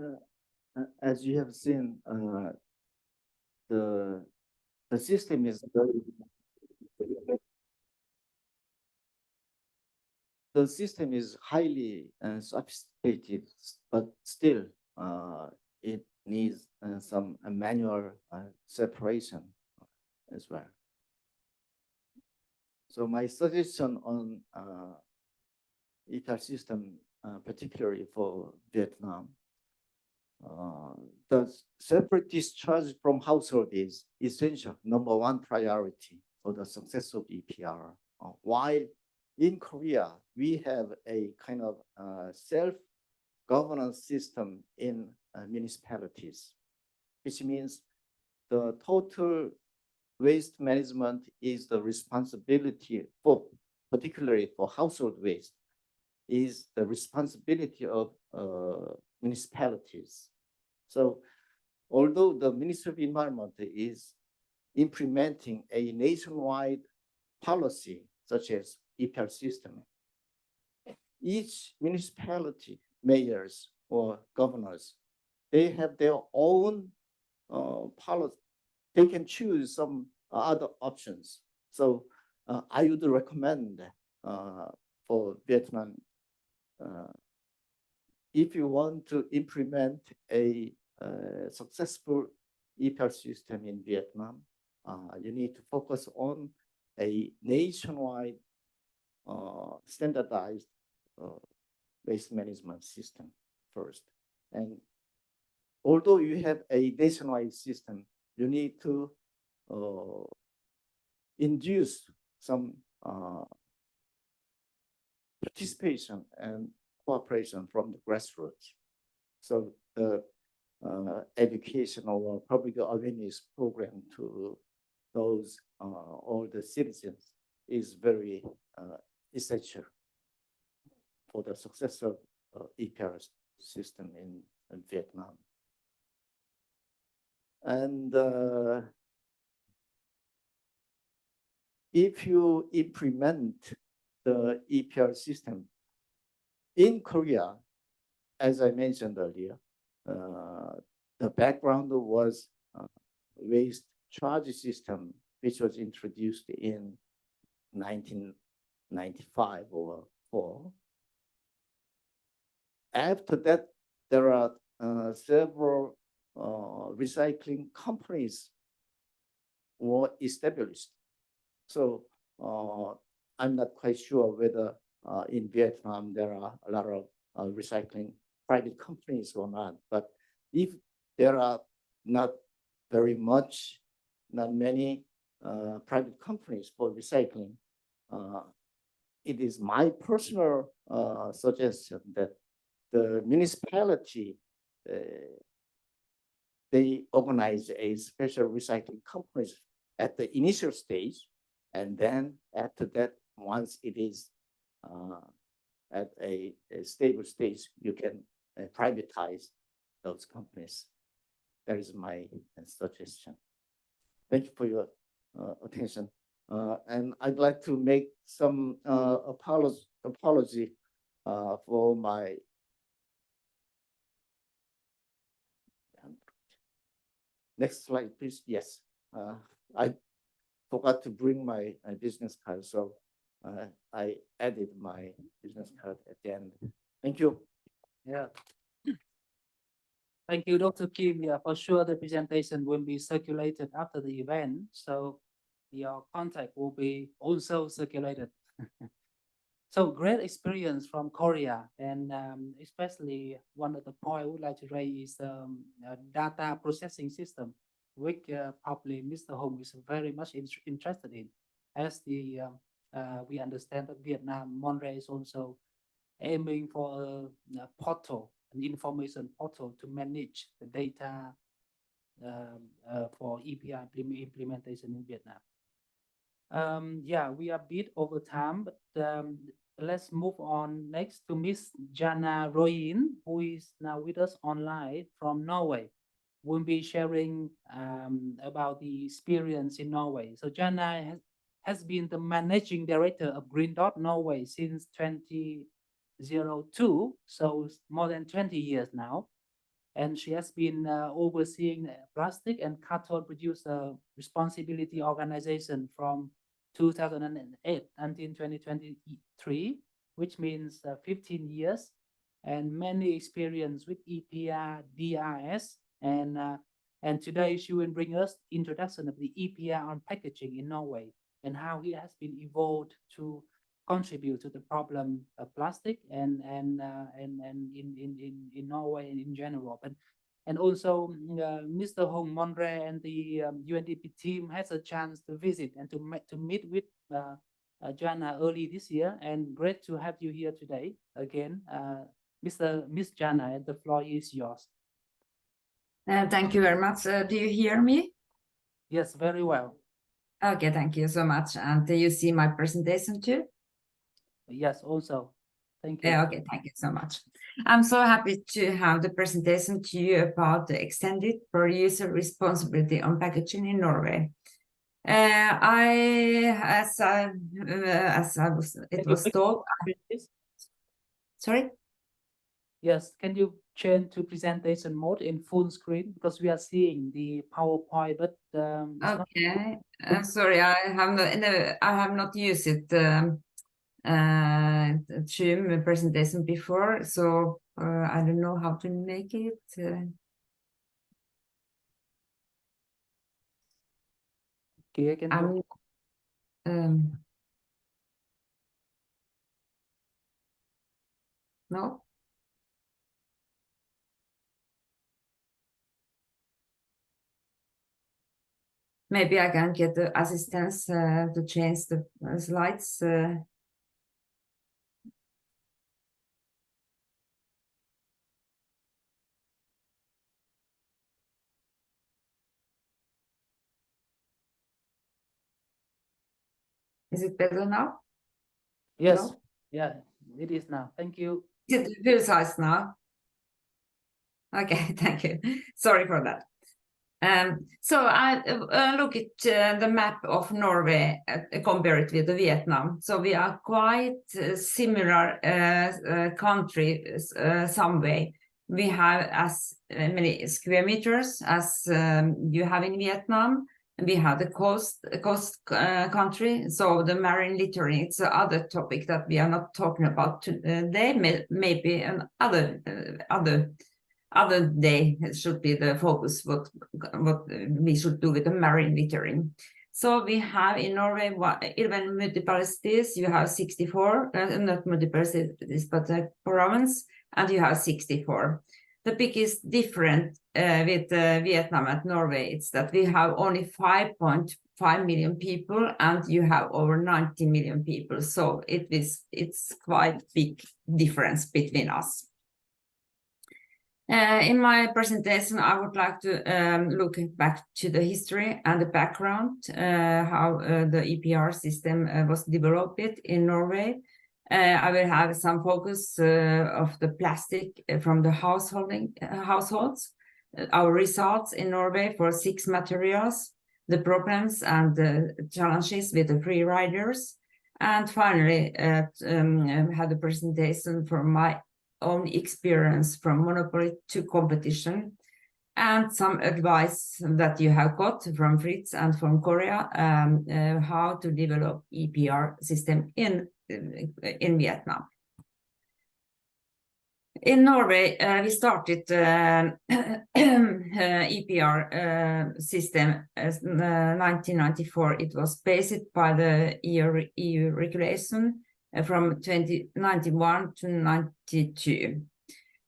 as you have seen, the system is very, the system is highly sophisticated, but still it needs some manual separation as well. So my suggestion on EPR system, particularly for Vietnam, the separate discharge from household is essential, number one priority for the success of EPR. While in Korea, we have a kind of self-governance system in municipalities, which means the total waste management is the responsibility for, particularly for household waste, is the responsibility of municipalities. So although the Ministry of Environment is implementing a nationwide policy such as EPR system, each municipality, mayors or governors, they have their own policy. They can choose some other options. So I would recommend for Vietnam, if you want to implement a successful EPR system in Vietnam, you need to focus on a nationwide standardized waste management system first. And although you have a nationwide system, you need to induce some participation and cooperation from the grassroots. So the educational or public awareness program to those all the citizens is very essential for the success of EPR system in Vietnam. And if you implement the EPR system in Korea, as I mentioned earlier, the background was waste charge system, which was introduced in 1995 or 4. After that, there are several recycling companies were established. So I'm not quite sure whether in Vietnam there are a lot of recycling private companies or not. But if there are not many private companies for recycling, it is my personal suggestion that the municipality, they organize a special recycling companies at the initial stage, and then after that, once it is at a stable stage, you can privatize those companies. That is my suggestion. Thank you for your attention. And I'd like to make some apology for my Next slide, please. Yes. I forgot to bring my business card, so I added my business card at the end. Thank you. Yeah. Thank you, Dr. Kim. Yeah, for sure the presentation will be circulated after the event, so your contact will be also circulated. So great experience from Korea, and especially one of the point I would like to raise is data processing system, which probably Mr. Hong is very much interested in, as we understand that Vietnam, Monterey is also aiming for a portal, an information portal to manage the data for EPR implementation in Vietnam. Yeah, we are a bit over time, but let's move on next to Miss Jana Royin, who is now with us online from Norway. We'll be sharing about the experience in Norway. So Jana has been the managing director of Green Dot Norway since 2002, so more than 20 years now. And she has been overseeing the plastic and carton producer responsibility organization from 2008 until 2023, which means 15 years, and many experience with EPR, DRS, and today she will bring us introduction of the EPR on packaging in Norway and how it has been evolved to contribute to the problem of plastic and in Norway and in general. And also Mr. Hong Monre and the UNDP team has a chance to visit and to meet with Jana early this year, and great to have you here today again. Miss Jana, the floor is yours. Thank you very much. Do you hear me? Yes, very well. Okay, thank you so much. And do you see my presentation too? Yes, also. Thank you. Okay, thank you so much. I'm so happy to have the presentation to you about the extended producer responsibility on packaging in Norway. It was told. Sorry? Yes, can you change to presentation mode in full screen, because we are seeing the PowerPoint, but okay. Sorry, I have not used it. Zoom presentation before, so I don't know how to make it. Okay, can you? No. Maybe I can get the assistance to change the slides. Is it better now? Yes. Hello? Yeah, it is now. Thank you. Is it full size now? Okay, thank you. Sorry for that. So I look at the map of Norway compared with Vietnam. So we are quite similar country some way. We have as many square meters as you have in Vietnam. We have the coast country. So the marine littering, it's the other topic that we are not talking about today. Maybe another other day should be the focus, what we should do with the marine littering. So we have in Norway 11 municipalities. You have 64, not municipalities, but a province, and you have 64. The biggest difference with Vietnam and Norway is that we have only 5.5 million people, and you have over 90 million people. So it's quite big difference between us. In my presentation, I would like to look back to the history and the background, how the EPR system was developed in Norway. I will have some focus of the plastic from the households, our results in Norway for 6 materials, the problems and the challenges with the free riders, and finally had a presentation from my own experience from monopoly to competition, and some advice that you have got from Fritz and from Korea, how to develop EPR system in Vietnam. In Norway, we started EPR system as 1994. It was based by the EU regulation from 1991 to 92.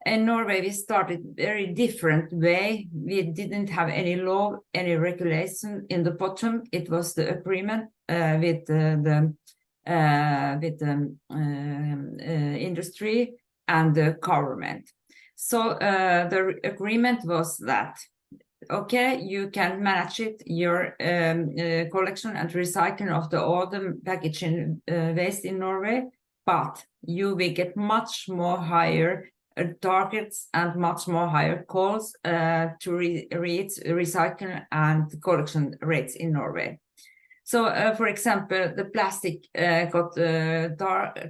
In Norway, we started very different way. We didn't have any law, any regulation in the bottom. It was the agreement with the industry and the government. So the agreement was that, okay, you can manage it, your collection and recycling of all the packaging waste in Norway, but you will get much more higher targets and much more higher calls to reach recycling and collection rates in Norway. So, for example, the plastic got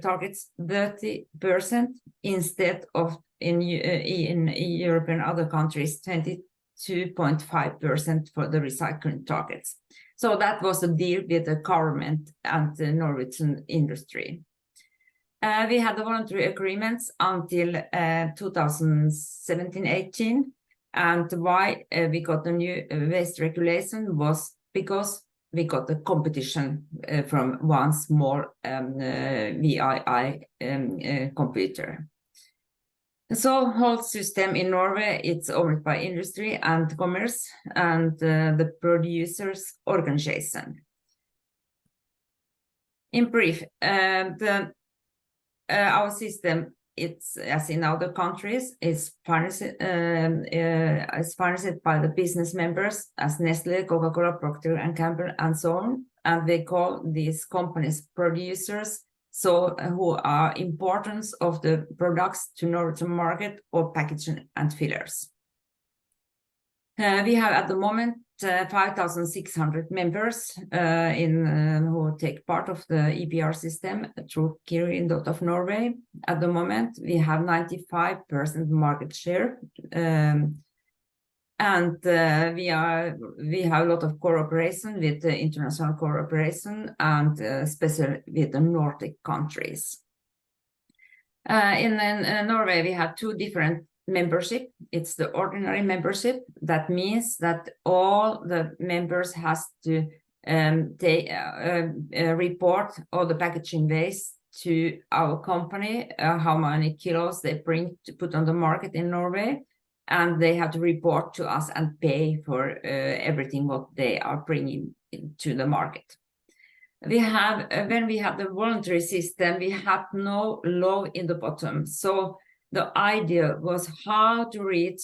targets 30% instead of in Europe and other countries 22.5% for the recycling targets. So that was a deal with the government and the Norwegian industry. We had the voluntary agreements until 2017-18, and why we got the new waste regulation was because we got the competition from one small VII computer. So whole system in Norway, it's owned by industry and commerce and the producers organization. In brief, our system, it's as in other countries, is financed by the business members as Nestle, Coca-Cola, Procter and Gamble, and so on. And they call these companies producers, so who are importance of the products to Norwegian market or packaging and fillers. We have at the moment 5,600 members who take part of the EPR system through Kirin.of-Norway. At the moment, we have 95% market share, and we have a lot of cooperation with the international cooperation and especially with the Nordic countries. In Norway, we have two different membership. It's the ordinary membership. That means that all the members has to report all the packaging waste to our company, how many kilos they bring to put on the market in Norway, and they have to report to us and pay for everything what they are bringing to the market. We have, when we have the voluntary system, we have no law in the bottom. So the idea was how to reach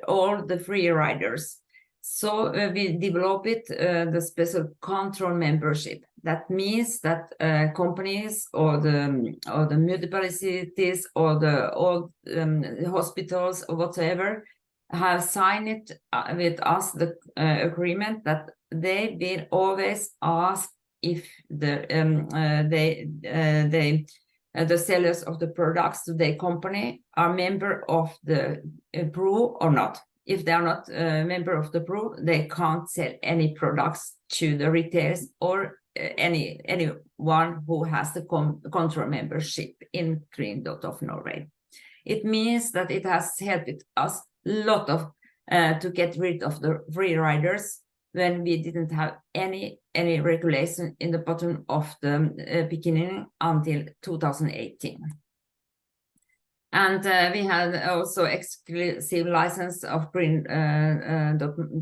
all the free riders. So we developed the special control membership. That means that companies or the municipalities or the hospitals or whatever have signed it with us the agreement that they will always ask if the sellers of the products to their company are member of the PRO or not. If they are not a member of the PRO, they can't sell any products to the retailers or anyone who has the control membership in Kirin.of-Norway. It means that it has helped us a lot of to get rid of the free riders when we didn't have any regulation in the bottom of the beginning until 2018. And we had also exclusive license of green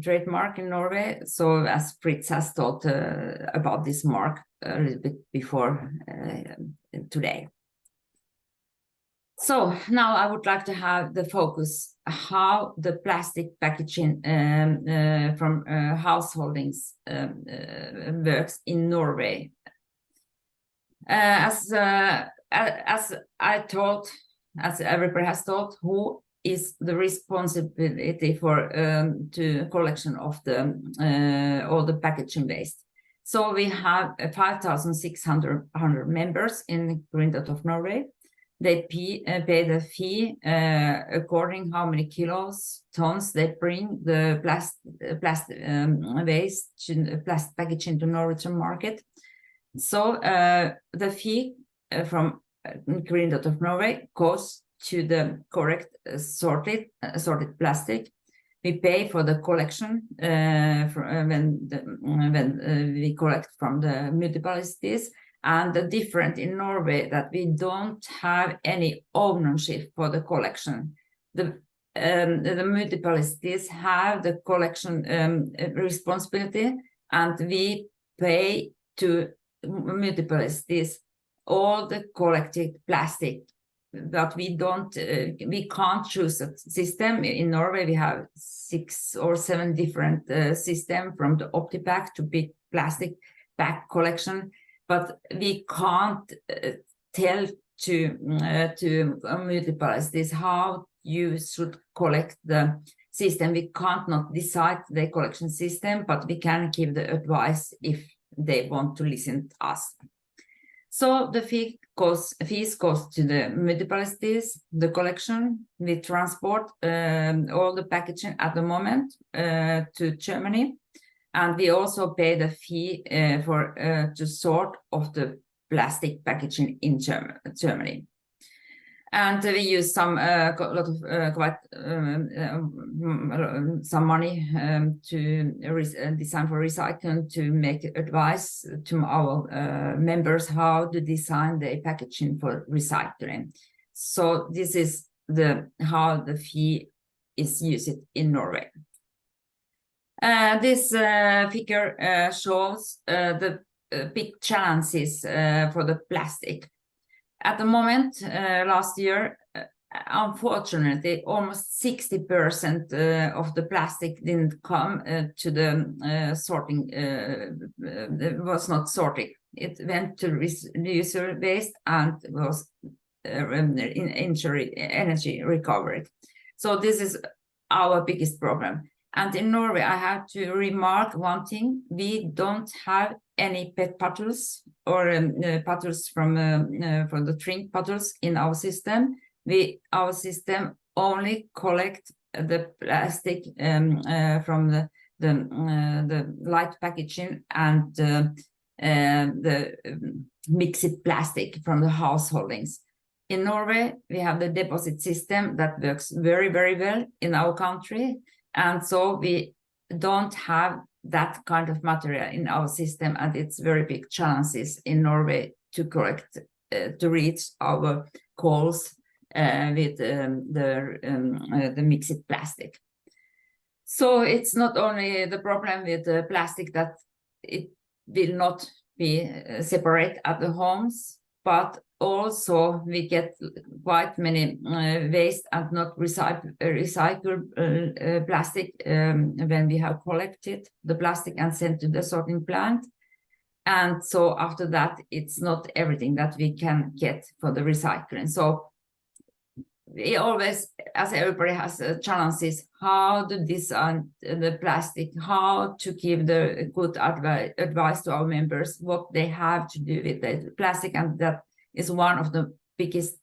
trademark in Norway. So as Fritz has talked about this mark a little bit before today. So now I would like to have the focus how the plastic packaging from householdings works in Norway. As everybody has taught, who is the responsibility for to collection of the all the packaging waste. So we have 5,600 members in Kirin.of-Norway. they pay the fee according how many tons they bring the plastic waste, plastic packaging to Norwegian market. So the fee from Green Dot of Norway goes to the correct sorted plastic. We pay for the collection when we collect from the municipalities. And the difference in Norway that we don't have any ownership for the collection. The municipalities have the collection responsibility, and we pay to municipalities all the collected plastic. But we can't choose a system. In Norway, we have 6 or 7 different systems, from the Optipack to big plastic bag collection. But we can't tell to municipalities how you should collect the system. We can't not decide the collection system, but we can give the advice if they want to listen to us. So the fees goes to the municipalities, the collection. We transport all the packaging at the moment to Germany. And we also pay the fee to sort of the plastic packaging in Germany. And we use some some money to design for recycling, to make advice to our members how to design the packaging for recycling. So this is how the fee is used in Norway. This figure shows the big challenges for the plastic. At the moment, last year, unfortunately, almost 60% of the plastic didn't come to the sorting, was not sorted. It went to user waste and was energy recovered. So this is our biggest problem. And in Norway, I have to remark one thing: we don't have any PET bottles or bottles from the drink bottles in our system. Our system only collect the plastic from the light packaging and the mixed plastic from the householdings. In Norway, we have the deposit system that works very, very well in our country. And so we don't have that kind of material in our system, and it's very big challenges in Norway to correct, to reach our goals with the mixed plastic. So it's not only the problem with the plastic that it will not be separate at the homes, but also we get quite many waste and not recycled plastic when we have collected the plastic and sent to the sorting plant. And so after that, it's not everything that we can get for the recycling. So we always, as everybody has challenges, how to design the plastic, how to give the good advice to our members, what they have to do with the plastic. And that is one of the biggest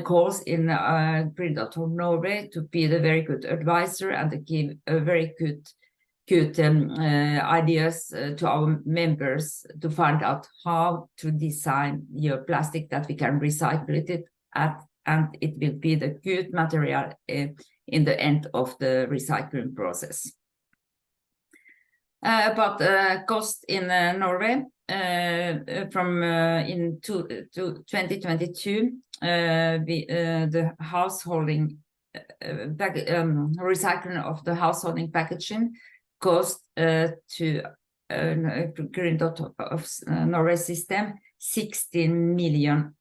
goals in Green Dot of Norway, to be the very good advisor and to give a very good ideas to our members to find out how to design your plastic that we can recycle it at, and it will be the good material in the end of the recycling process. About cost in Norway, from in 2022, the householding recycling of the householding packaging cost to Green Dot of Norway system $16 million.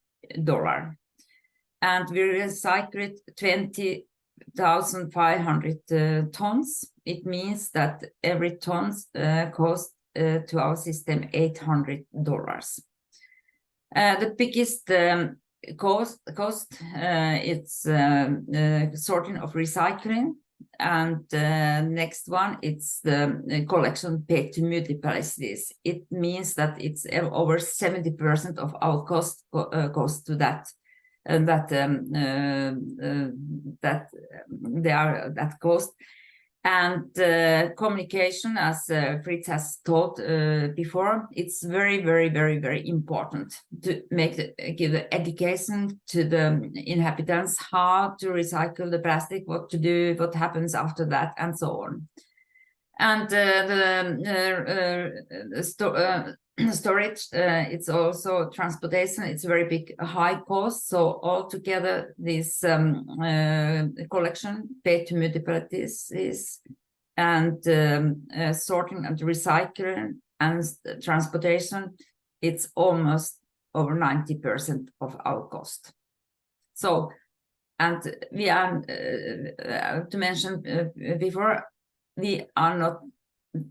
And we recycled 20,500 tons. It means that every ton costs to our system $800. The biggest cost it's sorting of recycling, and next one, it's the collection paid to municipalities. It means that it's over 70% of our cost goes to that that they are that cost. And communication, as Fritz has taught before, it's very, very, very, very important to give the education to the inhabitants how to recycle the plastic, what to do, what happens after that, and so on. And storage, it's also transportation. It's a very big high cost. So altogether, this collection, paid to municipalities, and sorting and recycling and transportation, it's almost over 90% of our cost. So, and we are, to mention before, we are not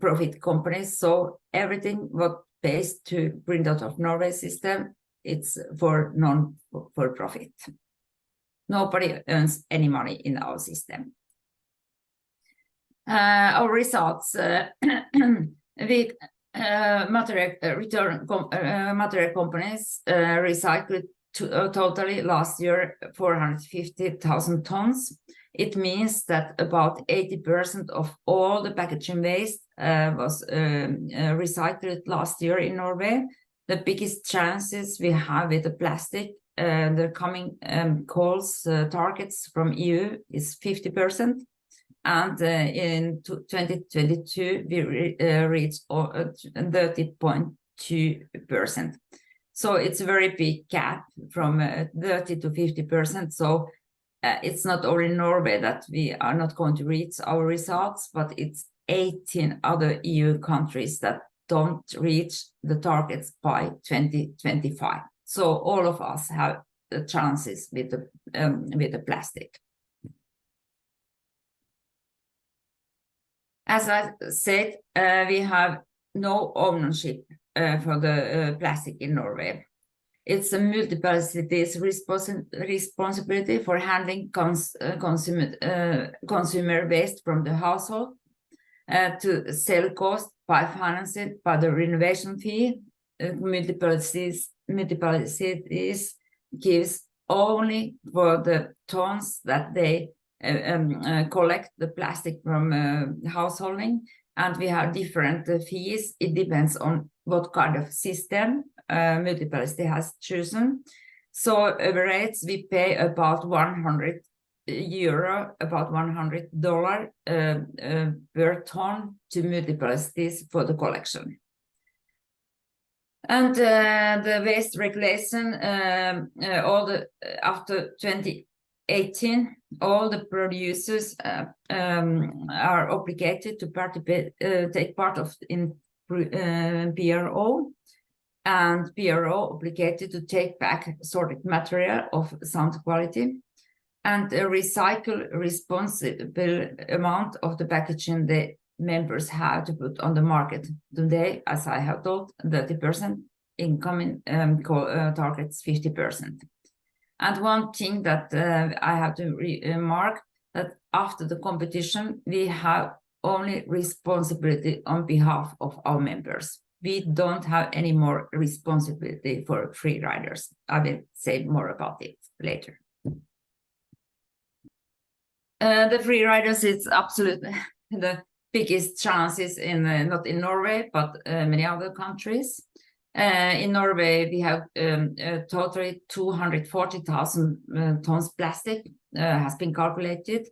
profit companies, so everything what pays to Green Dot of Norway system, it's for non-for-profit. Nobody earns any money in our system. Our results, with material companies recycled totally last year 450,000 tons. It means that about 80% of all the packaging waste was recycled last year in Norway. The biggest chances we have with the plastic, the coming targets from EU is 50%. And in 2022, we reached 30.2%. So it's a very big gap from 30 to 50%. So it's not only Norway that we are not going to reach our results, but it's 18 other EU countries that don't reach the targets by 2025. So all of us have the chances with the plastic. As I said, we have no ownership for the plastic in Norway. It's a municipality's responsibility for handling consumer waste from the household, to sell cost by financing by the renovation fee. Municipalities gives only for the tons that they collect the plastic from householding, and we have different fees. It depends on what kind of system municipality has chosen. So rates we pay about €100, about $100 per ton to municipalities for the collection. And the waste regulation, after 2018, all the producers are obligated to take part in PRO, and PRO obligated to take back sorted material of sound quality and recycle responsible amount of the packaging the members have to put on the market. Today, as I have told, 30%, incoming targets 50%. And one thing that I have to remark, that after the competition, we have only responsibility on behalf of our members. We don't have any more responsibility for free riders. I will say more about it later. The free riders, it's absolutely the biggest chances in not in Norway, but many other countries. In Norway, we have totally 240,000 tons plastic has been calculated.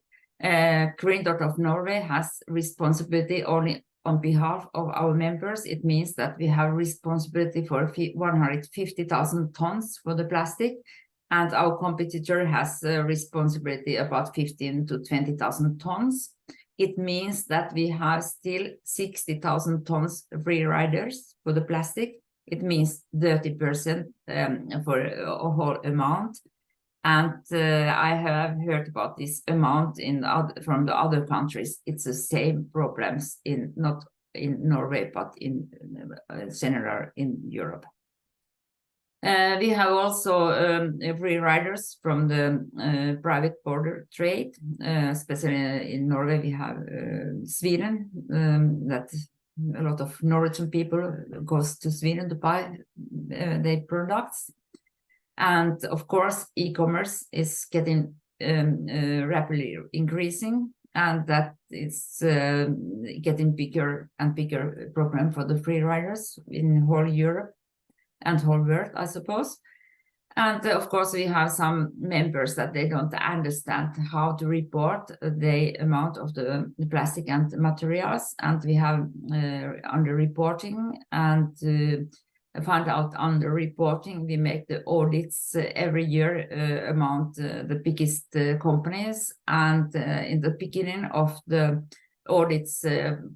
Green Dot of Norway has responsibility only on behalf of our members. It means that we have responsibility for 150,000 tons for the plastic, and our competitor has responsibility about 15 to 20,000 tons. It means that we have still 60,000 tons free riders for the plastic. It means 30% for a whole amount. And I have heard about this amount from the other countries. It's the same problems not in Norway, but in general in Europe. We have also free riders from the private border trade, especially in Norway. We have Sweden, that a lot of Norwegian people goes to Sweden to buy their products. And of course, e-commerce is getting rapidly increasing, and that is getting bigger and bigger problem for the free riders in whole Europe and whole world, I suppose. And of course, we have some members that they don't understand how to report the amount of the plastic and materials, and we have under-reporting, and find out under-reporting. We make the audits every year among the biggest companies, and in the beginning of the audits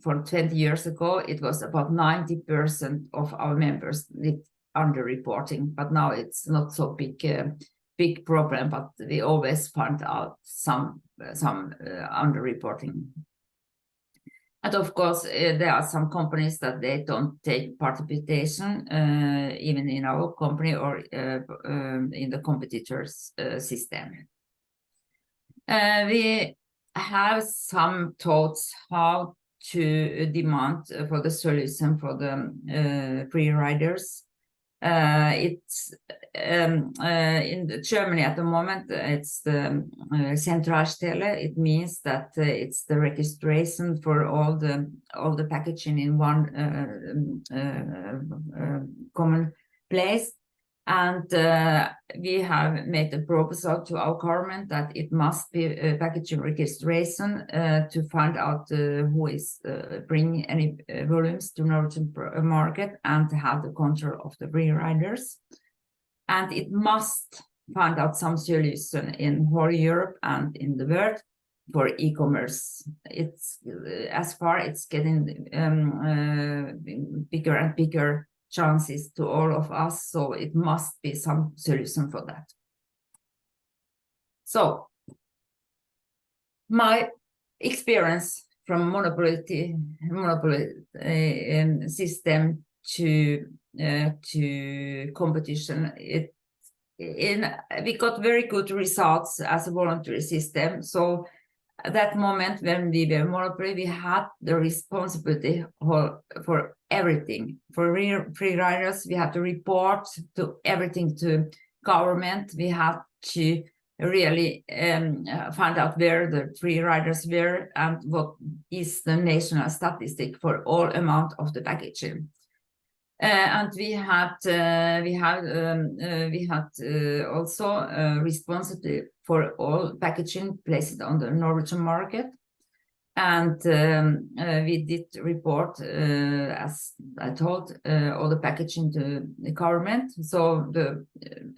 for 20 years ago, it was about 90% of our members did under-reporting, but now it's not so big problem, but we always find out some under-reporting. And of course, there are some companies that they don't take participation, even in our company or in the competitors' system. We have some thoughts how to demand for the solution for the free riders. It's in Germany at the moment, it's the Centralstelle. It means that it's the registration for all the packaging in one common place. And we have made a proposal to our government that it must be a packaging registration to find out who is bringing any volumes to Norwegian market, and to have the control of the free riders. And it must find out some solution in whole Europe and in the world for e-commerce. It's as far it's getting bigger and bigger chances to all of us, so it must be some solution for that. So my experience from monopoly system to competition, we got very good results as a voluntary system. So at that moment when we were monopoly, we had the responsibility for everything. For free riders, we had to report to everything to government. We had to really find out where the free riders were and what is the national statistic for all amount of the packaging. And we had also responsibility for all packaging placed on the Norwegian market. And we did report, as I told, all the packaging to the government. So the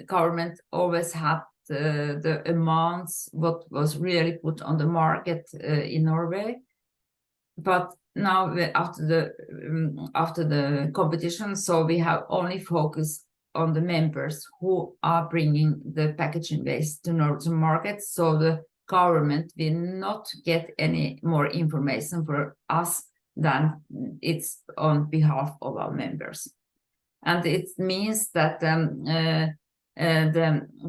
government always had the amounts what was really put on the market in Norway. But now after the competition, so we have only focused on the members who are bringing the packaging waste to Norwegian markets. So the government will not get any more information for us than it's on behalf of our members. And it means that the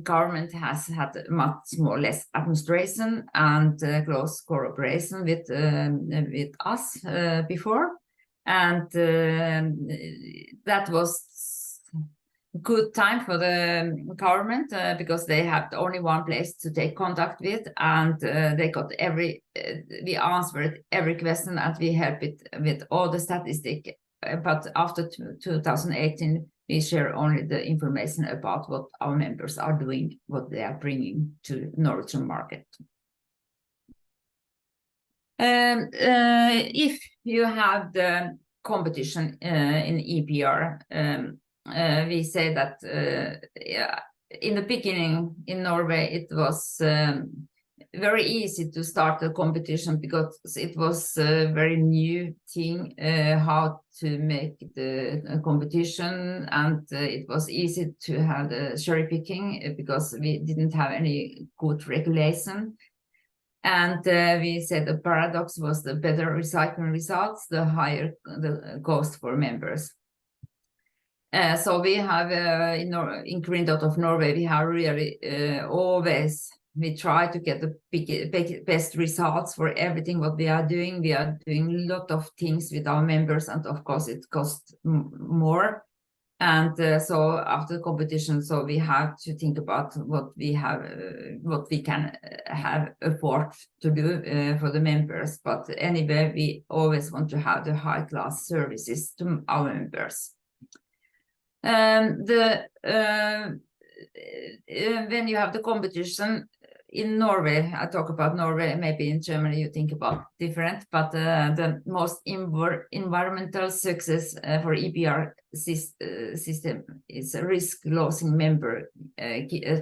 government has had much more less administration and close cooperation with us before, and that was good time for the government because they had only one place to take contact with, and they got we answered every question, and we helped it with all the statistics. But after 2018, we share only the information about what our members are doing, what they are bringing to Norwegian market. If you have the competition in EPR, we say that in the beginning in Norway, it was very easy to start a competition because it was a very new thing how to make the competition, and it was easy to have the cherry picking because we didn't have any good regulation. And we said the paradox was the better recycling results, the higher the cost for members. So we have in Green Dot of Norway, we have really always, we try to get the best results for everything what we are doing. We are doing a lot of things with our members, and of course it costs more. And so after the competition, so we have to think about what we can afford to do for the members. But anyway, we always want to have the high-class services to our members. When you have the competition in Norway, I talk about Norway, maybe in Germany you think about different, but the most environmental success for EPR system is a risk-losing member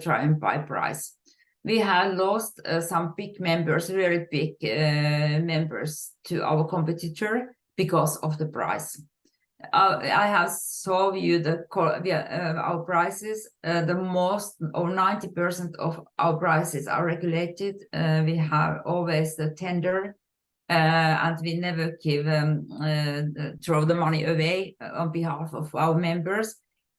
trying by price. We have lost some big members, really big members to our competitor because of the price. I have shown you our prices. The most or 90% of our prices are regulated. We have always the tender, and we never give throw the money away on behalf of our members.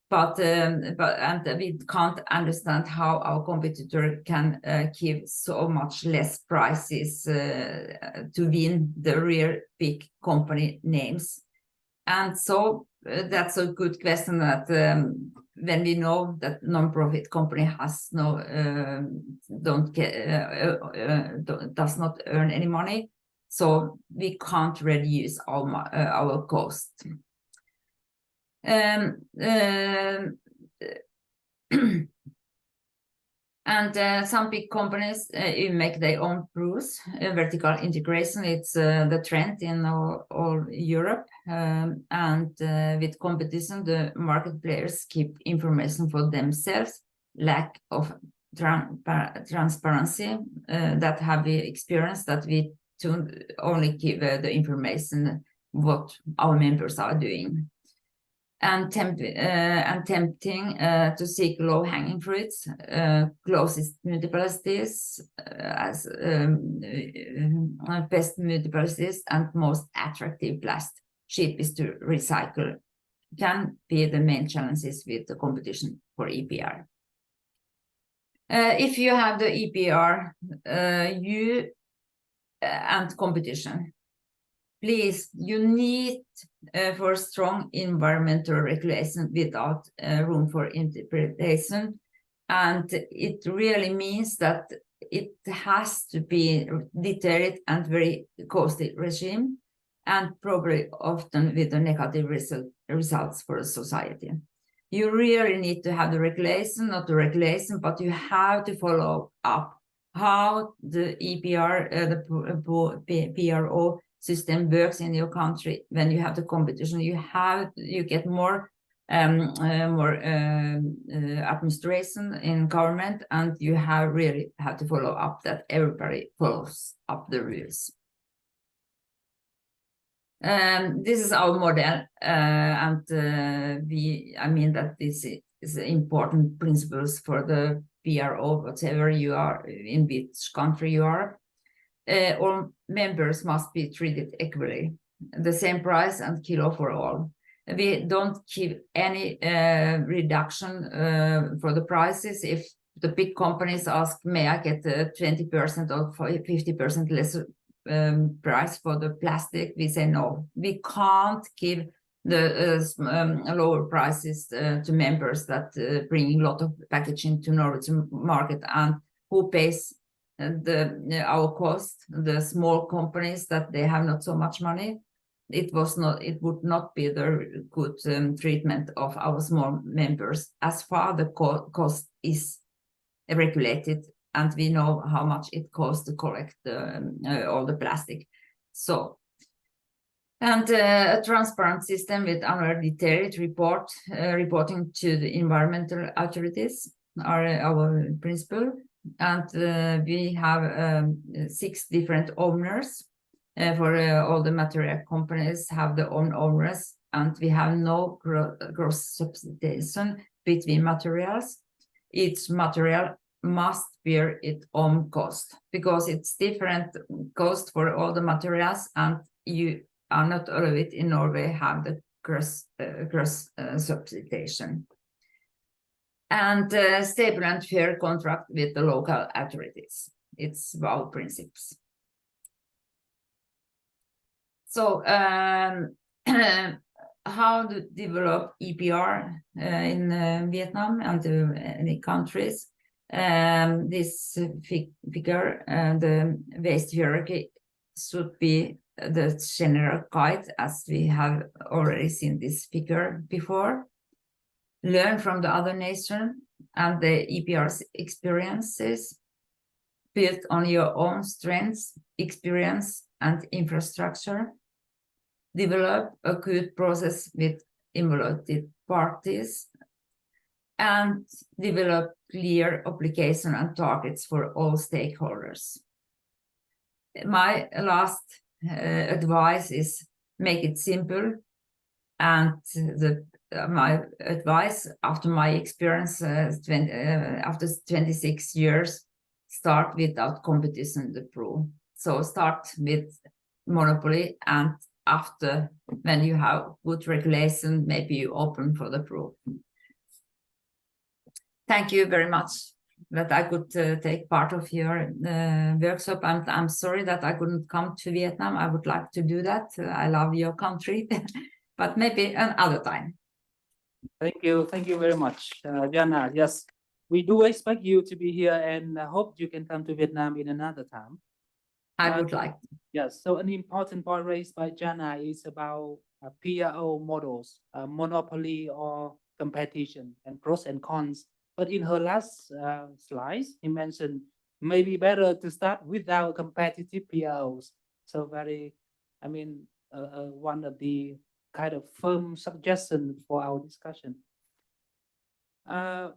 But we can't understand how our competitor can give so much less prices to win the real big company names. And so that's a good question that when we know that non-profit company has does not earn any money, so we can't reduce our cost. And some big companies even make their own rules. Vertical integration, it's the trend in all Europe. And with competition, the market players keep information for themselves. Lack of transparency that have we experienced, that we only give the information what our members are doing. And tempting to seek low-hanging fruits, closest municipalities as best municipalities and most attractive plastic, cheapest to recycle, can be the main challenges with the competition for EPR. If you have the EPR, and competition, please, you need for strong environmental regulation without room for interpretation. And it really means that it has to be detailed and very costly regime, and probably often with the negative results for society. You really need to have the regulation, not the regulation, but you have to follow up how the EPR, the PRO system works in your country. When you have the competition, you get more administration in government, and you really have to follow up that everybody follows up the rules. This is our model, and I mean that this is important principles for the PRO, whatever you are, in which country you are. All members must be treated equally, the same price and kilo for all. We don't give any reduction for the prices. If the big companies ask, may I get 20% or 50% less price for the plastic, we say no. We can't give the lower prices to members that bring a lot of packaging to Norwegian market, and who pays our cost, the small companies that they have not so much money. It would not be the good treatment of our small members, as far the cost is regulated, and we know how much it costs to collect all the plastic. So, and a transparent system with our detailed reporting to the environmental authorities are our principle. And we have 6 different owners for all the material companies have their own owners, and we have no gross substitution between materials. Each material must bear its own cost, because it's different cost for all the materials, and you are not allowed in Norway have the gross substitution. And stable and fair contract with the local authorities. It's our principles. So how to develop EPR in Vietnam and any countries. This figure, the waste hierarchy, should be the general guide, as we have already seen this figure before. Learn from the other nation and the EPR's experiences, build on your own strengths, experience, and infrastructure. Develop a good process with involved parties, and develop clear obligation and targets for all stakeholders. My last advice is make it simple, and my advice after my experience after 26 years, start without competition to prove. So start with monopoly, and after, when you have good regulation, maybe you open for the proof. Thank you very much that I could take part of your workshop, and I'm sorry that I couldn't come to Vietnam. I would like to do that. I love your country, but maybe another time. Thank you very much, Jana. Yes, we do expect you to be here, and I hope you can come to Vietnam in another time. I would like. Yes, so an important point raised by Jana is about PRO models, monopoly or competition, and pros and cons. But in her last slides, he mentioned maybe better to start without competitive PROs. So one of the kind of firm suggestion for our discussion. Now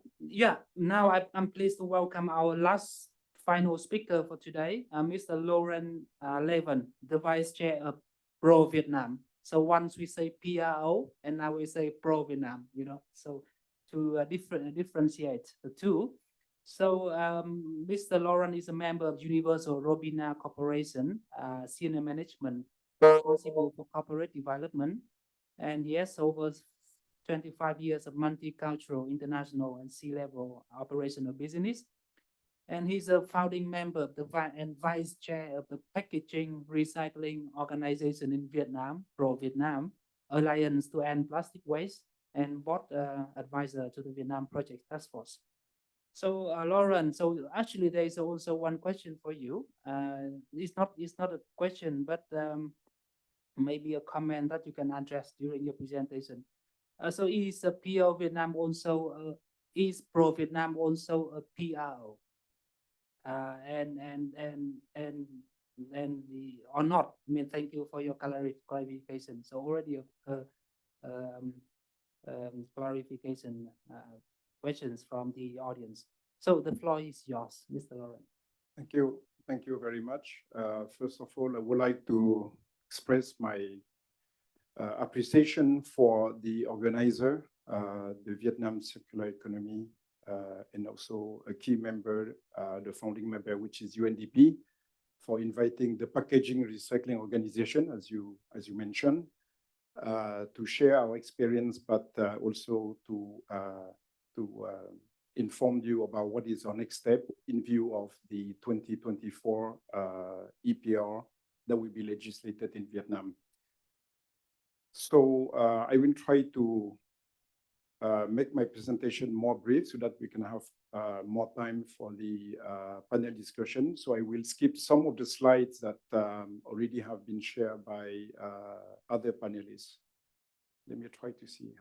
I'm pleased to welcome our last final speaker for today, Mr. Laurent Levin, the Vice Chair of Pro Vietnam. So once we say PRO, and now we say Pro Vietnam, so to differentiate the two. So Mr. Laurent is a member of Universal Robina Corporation, senior management responsible for corporate development, and he has over 25 years of multicultural, international, and C-level operational business. And he's a founding member of and vice chair of the Packaging Recycling Organization in Vietnam, Pro Vietnam, Alliance to End Plastic Waste, and board advisor to the Vietnam Project Task Force. So Laurent, so actually there is also one question for you. It's not a question, but maybe a comment that you can address during your presentation. So is PO Vietnam also is Pro Vietnam also a PRO? Or not? I mean, thank you for your clarification. So already clarification questions from the audience. So the floor is yours, Mr. Laurent. Thank you very much. First of all, I would like to express my appreciation for the organizer, the Vietnam Circular Economy, and also a key member, the founding member, which is UNDP, for inviting the Packaging Recycling Organization, as you mentioned, to share our experience, but also to inform you about what is our next step in view of the 2024 EPR that will be legislated in Vietnam. So I will try to make my presentation more brief so that we can have more time for the panel discussion. So I will skip some of the slides that already have been shared by other panelists. Let me try to see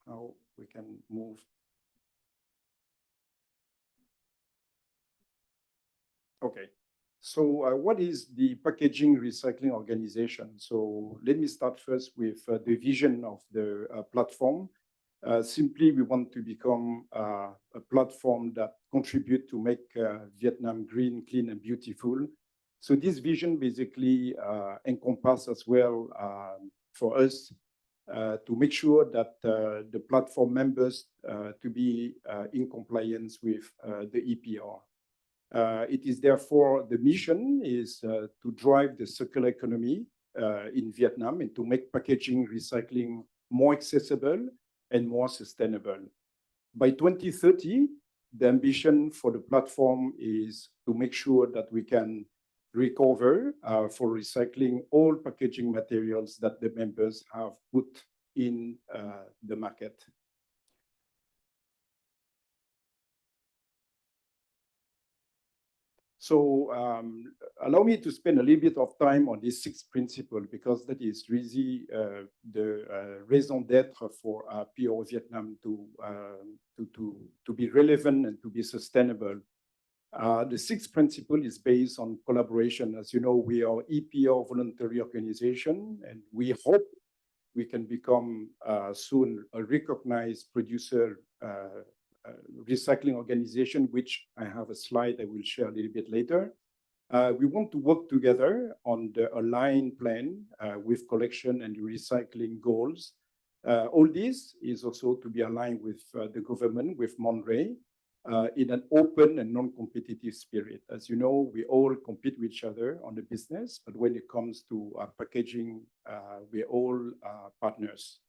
how we can move. Okay. So what is the Packaging Recycling Organization? So let me start first with the vision of the platform. Simply, we want to become a platform that contributes to make Vietnam green, clean, and beautiful. So this vision basically encompasses as well for us to make sure that the platform members to be in compliance with the EPR. It is therefore the mission is to drive the circular economy in Vietnam and to make packaging recycling more accessible and more sustainable. By 2030, the ambition for the platform is to make sure that we can recover for recycling all packaging materials that the members have put in the market. So allow me to spend a little bit of time on this sixth principle, because that is really the raison d'être for PO Viet Nam to be relevant and to be sustainable. The sixth principle is based on collaboration. As you know, we are EPR voluntary organization, and we hope we can become soon a recognized producer recycling organization, which I have a slide I will share a little bit later. We want to work together on the aligned plan with collection and recycling goals. All this is also to be aligned with the government, with Monterey, in an open and non-competitive spirit. As you know, we all compete with each other on the business, but when it comes to packaging, we're all partners.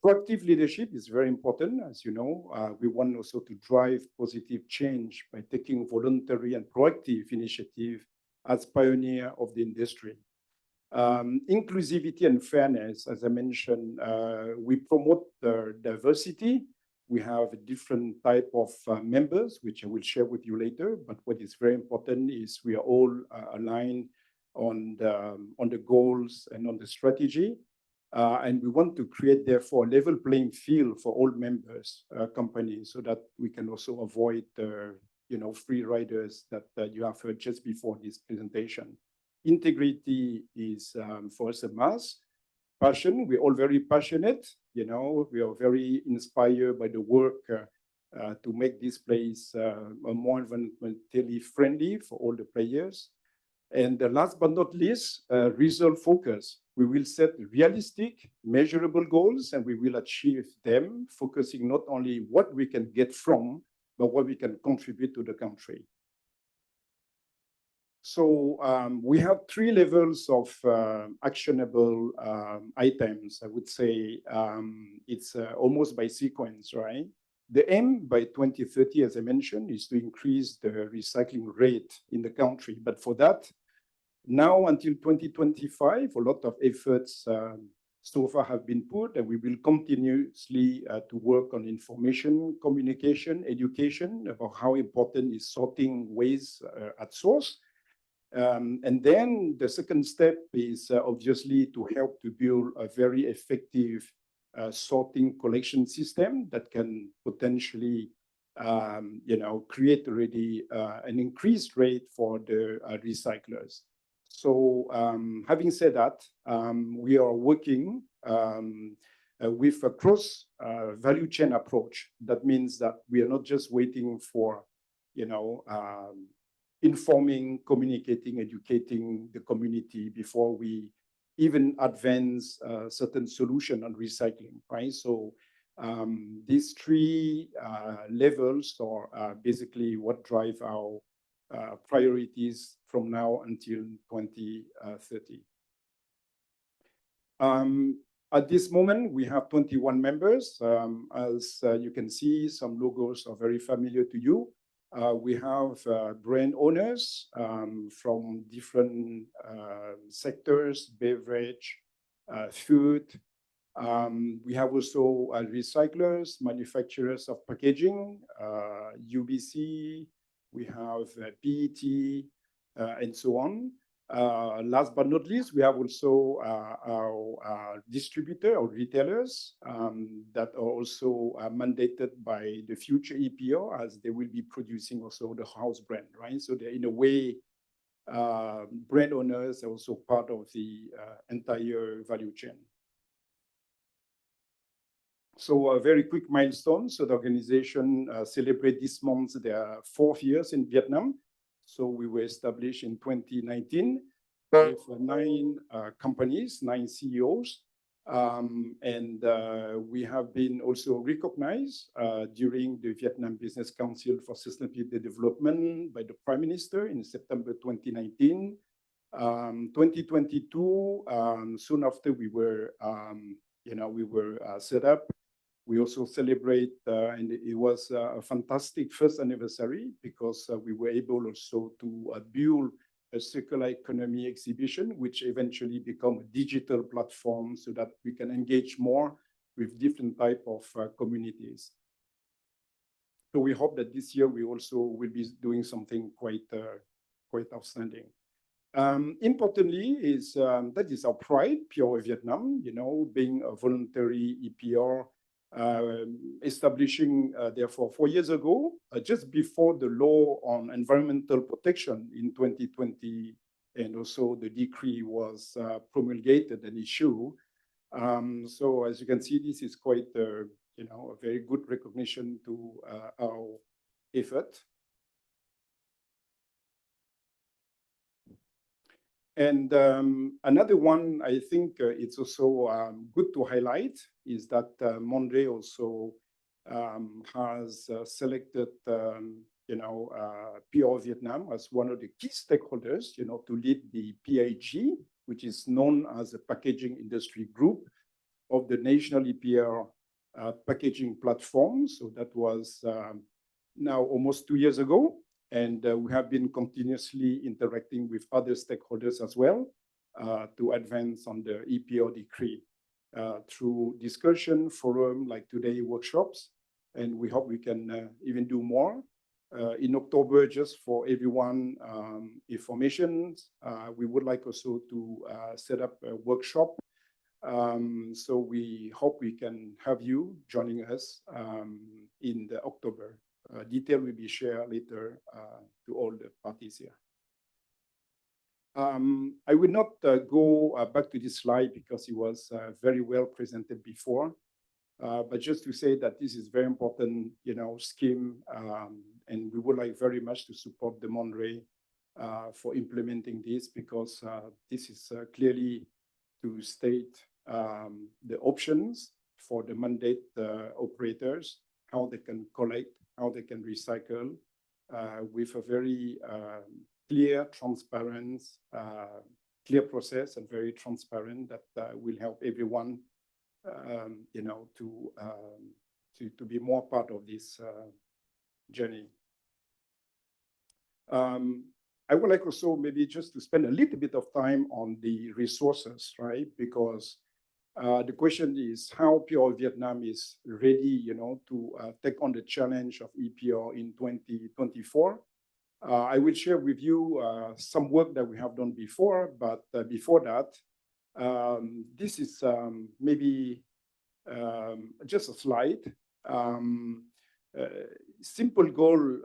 Proactive leadership is very important. As you know, we want also to drive positive change by taking voluntary and proactive initiative as pioneer of the industry. Inclusivity and fairness, as I mentioned, we promote diversity. We have a different type of members, which I will share with you later. But what is very important is we are all aligned on the goals and on the strategy. And we want to create, therefore, a level playing field for all members companies, so that we can also avoid free riders that you have heard just before this presentation. Integrity is for us a must. Passion, we're all very passionate. We are very inspired by the work to make this place more environmentally friendly for all the players. And last but not least, result focus. We will set realistic, measurable goals, and we will achieve them, focusing not only what we can get from, but what we can contribute to the country. So we have 3 levels of actionable items. I would say it's almost by sequence, right? The aim by 2030, as I mentioned, is to increase the recycling rate in the country. But for that, now until 2025, a lot of efforts so far have been put, and we will continuously to work on information, communication, education about how important is sorting waste at source. And then the second step is obviously to help to build a very effective sorting collection system that can potentially create already an increased rate for the recyclers. So having said that, we are working with a cross value chain approach. That means that we are not just waiting for, informing, communicating, educating the community before we even advance certain solution on recycling, right? So these 3 levels are basically what drive our priorities from now until 2030. At this moment, we have 21 members. As you can see, some logos are very familiar to you. We have brand owners from different sectors, beverage, food. We have also recyclers, manufacturers of packaging, UBC, we have PET, and so on. Last but not least, we have also our distributor or retailers that are also mandated by the future EPR, as they will be producing also the house brand, right? So they're in a way, brand owners are also part of the entire value chain. So a very quick milestone. So the organization celebrate this month their 4th years in Vietnam. So we were established in 2019 with 9 companies, 9 CEOs. And we have been also recognized during the Vietnam Business Council for Sustainable Development by the Prime Minister in September 2019. 2022, soon after we were, set up, we also celebrate, and it was a fantastic first anniversary because we were able also to build a circular economy exhibition, which eventually become a digital platform so that we can engage more with different type of communities. So we hope that this year we also will be doing something quite outstanding. Importantly is that is our pride, PRO Vietnam, you know, being a voluntary EPR, establishing therefore 4 years ago, just before the law on environmental protection in 2020, and also the decree was promulgated and issued. So as you can see, this is quite you know, a very good recognition to our effort. And another one, I think it's also good to highlight is that Monday also has selected, you know, PRO Vietnam as one of the key stakeholders, you know, to lead the PIG, which is known as the Packaging Industry Group of the National EPR Packaging Platform. So that was now almost 2 years ago. And we have been continuously interacting with other stakeholders as well to advance on the EPR decree through discussion, forum, like today, workshops. And we hope we can even do more. In October, just for everyone information, we would like also to set up a workshop. So we hope we can have you joining us in the October. Detail will be shared later to all the parties here. I will not go back to this slide because it was very well presented before, but just to say that this is very important, you know, scheme, and we would like very much to support the Monterey for implementing this, because this is clearly to state the options for the mandate operators, how they can collect, how they can recycle with a very clear, transparent, clear process, and very transparent that will help everyone, you know, to be more part of this journey. I would like also maybe just to spend a little bit of time on the resources, right? Because the question is how PRO Vietnam is ready, you know, to take on the challenge of EPR in 2024. I will share with you some work that we have done before, but before that, this is maybe just a slide. Simple goal,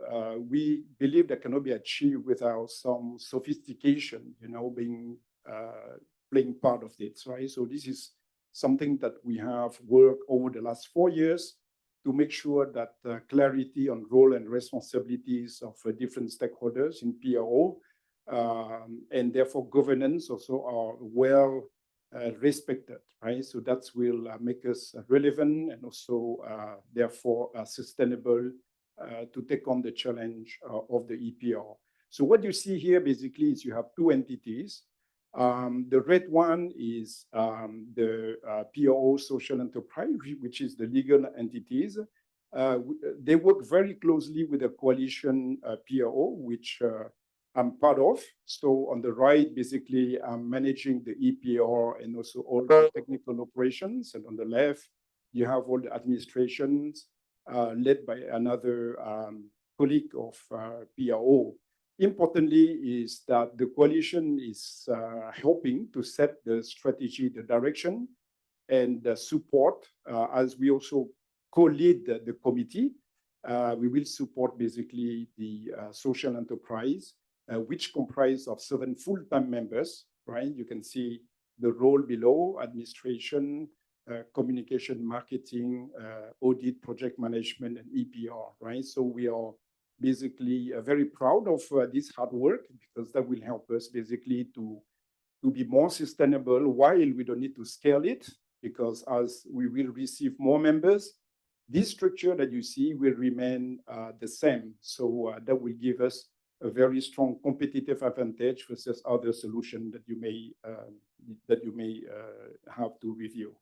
we believe that cannot be achieved without some sophistication, you know, being playing part of it, right? So this is something that we have worked over the last 4 years to make sure that clarity on role and responsibilities of different stakeholders in PRO, and therefore governance also are well respected, right? So that will make us relevant and also therefore sustainable to take on the challenge of the EPR. So what you see here basically is you have 2 entities. The red one is the PRO social enterprise, which is the legal entities. They work very closely with the coalition PRO, which I'm part of. So on the right, basically, I'm managing the EPR and also all the technical operations. And on the left, you have all the administrations led by another colleague of PRO. Importantly is that the coalition is helping to set the strategy, the direction, and the support as we also co-lead the committee. We will support basically the social enterprise, which comprise of 7 full-time members, right? You can see the role below: administration, communication, marketing, audit, project management, and EPR, right? So we are basically very proud of this hard work, because that will help us basically to be more sustainable while we don't need to scale it, because as we will receive more members, this structure that you see will remain the same. So that will give us a very strong competitive advantage versus other solutions that you may have to review.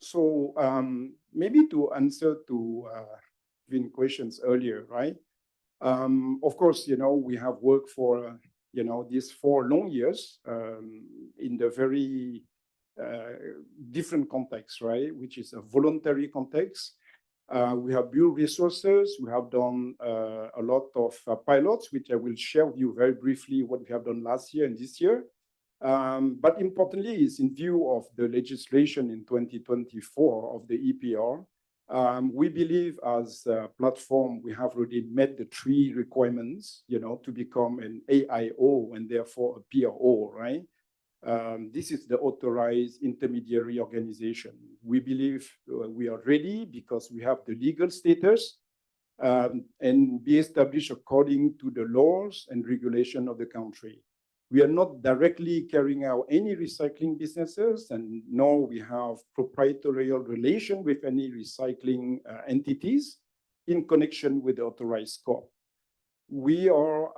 So maybe to answer to Vin's questions earlier, right? Of course, you know, we have worked for, you know, these 4 long years in the very different context, right? Which is a voluntary context. We have built resources. We have done a lot of pilots, which I will share with you very briefly what we have done last year and this year. But importantly, is in view of the legislation in 2024 of the EPR, we believe as a platform, we have already met the 3 requirements, to become an AIO and therefore a PRO, right? This is the authorized intermediary organization. We believe we are ready because we have the legal status and be established according to the laws and regulation of the country. We are not directly carrying out any recycling businesses, and nor we have proprietary relation with any recycling entities in connection with the authorized scope. We are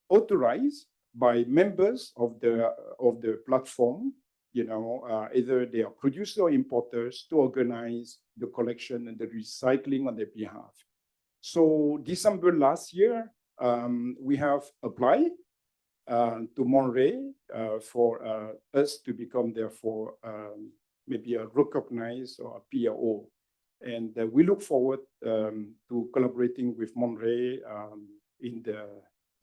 authorized by members of the platform, either they are producers or importers, to organize the collection and the recycling on their behalf. So December last year, we have applied to Monterey for us to become therefore maybe a recognized or a PRO. And we look forward to collaborating with Monterey in the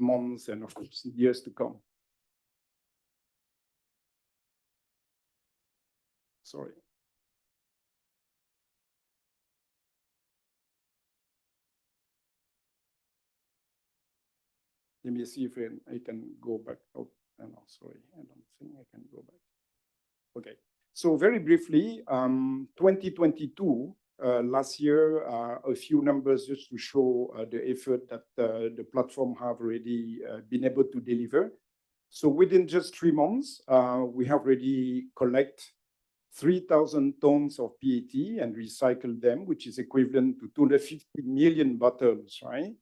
months and of course years to come. Sorry. Let me see if I can go back. Oh, no, sorry, I don't think I can go back. Okay, so very briefly, 2022, last year, a few numbers just to show the effort that the platform have already been able to deliver. So within just 3 months, we have already collected 3,000 tons of PET and recycled them, which is equivalent to 250 million bottles, right?